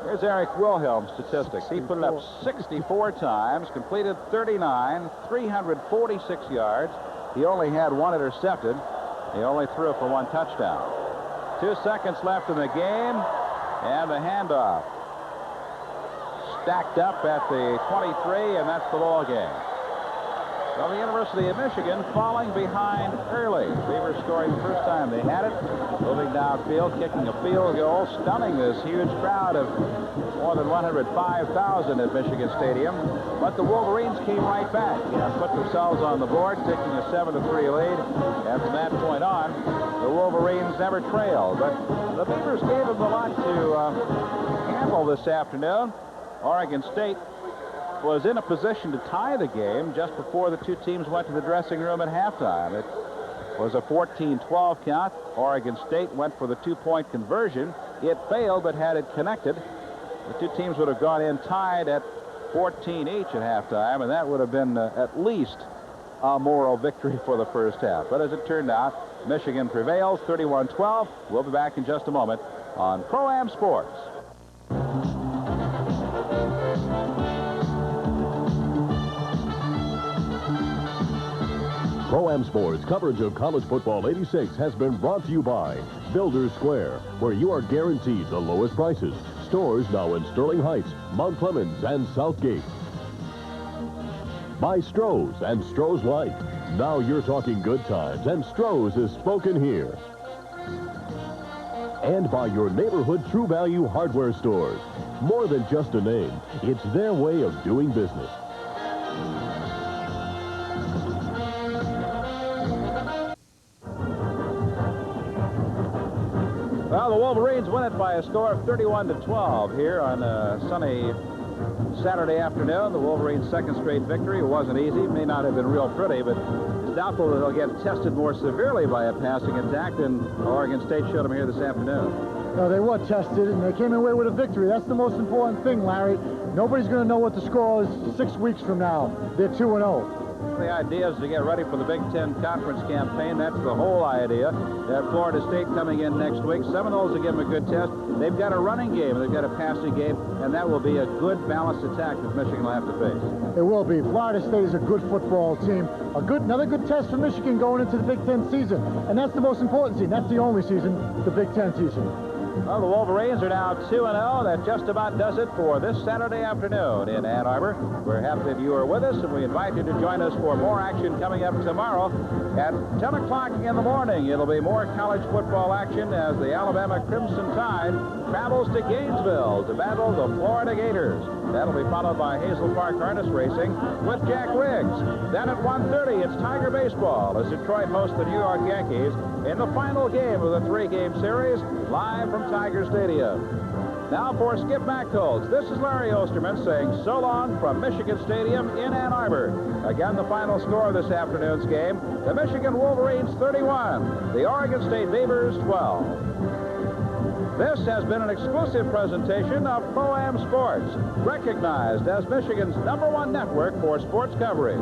Here's Eric Wilhelm's statistics. He put it up 64 times, completed 39, 346 yards. He only had one intercepted. He only threw for one touchdown. 2 seconds left in the game, and the handoff. Stacked up at the 23, and that's the ball game. So the University of Michigan falling behind early. Beavers scoring the first time they had it. Moving downfield, kicking a field goal, stunning this huge crowd of more than 105,000 at Michigan Stadium. But the Wolverines came right back and put themselves on the board, taking a 7-3 lead. And from that point on, the Wolverines never trailed. But the Beavers gave them a lot to handle this afternoon. Oregon State was in a position to tie the game just before the two teams went to the dressing room at halftime. It was a 14-12 count. Oregon State went for the two-point conversion. It failed, but had it connected, the two teams would have gone in tied at 14 each at halftime, and that would have been at least a moral victory for the first half. But as it turned out, Michigan prevails 31-12. We'll be back in just a moment on Pro-Am Sports. Pro-Am Sports coverage of college football 86 has been brought to you by Builders Square, where you are guaranteed the lowest prices. Stores now in Sterling Heights, Mount Clemens, and Southgate. By Stroh's and Stroh's Light. Now you're talking good times, and Stroh's is spoken here. And by your neighborhood True Value hardware stores. More than just a name, it's their way of doing business. Well, the Wolverines win it by a score of 31-12 here on a sunny Saturday afternoon. The Wolverines' second straight victory. It wasn't easy. It may not have been real pretty, but it's doubtful that they'll get tested more severely by a passing attack than Oregon State showed them here this afternoon. No, they were tested, and they came away with a victory. That's the most important thing, Larry. Nobody's going to know what the score is 6 weeks from now. They're 2-0. The idea is to get ready for the Big Ten Conference campaign. That's the whole idea. They have Florida State coming in next week. Seminoles will give them a good test. They've got a running game, and they've got a passing game, and that will be a good balanced attack that Michigan will have to face. It will be. Florida State is a good football team. Another good test for Michigan going into the Big Ten season. And that's the most important season. That's the only season, the Big Ten season. Well, the Wolverines are now 2-0. That just about does it for this Saturday afternoon in Ann Arbor. We're happy that you are with us, and we invite you to join us for more action coming up tomorrow at 10 o'clock in the morning. It'll be more college football action as the Alabama Crimson Tide travels to Gainesville to battle the Florida Gators. That'll be followed by Hazel Park Harness Racing with Jack Riggs. Then at 1:30, it's Tiger Baseball as Detroit hosts the New York Yankees in the final game of the three-game series, live from Tiger Stadium. Now for Skip Macholtz, this is Larry Osterman saying so long from Michigan Stadium in Ann Arbor. Again, the final score of this afternoon's game, the Michigan Wolverines 31, the Oregon State Beavers 12. This has been an exclusive presentation of Pro-Am Sports, recognized as Michigan's #1 network for sports coverage.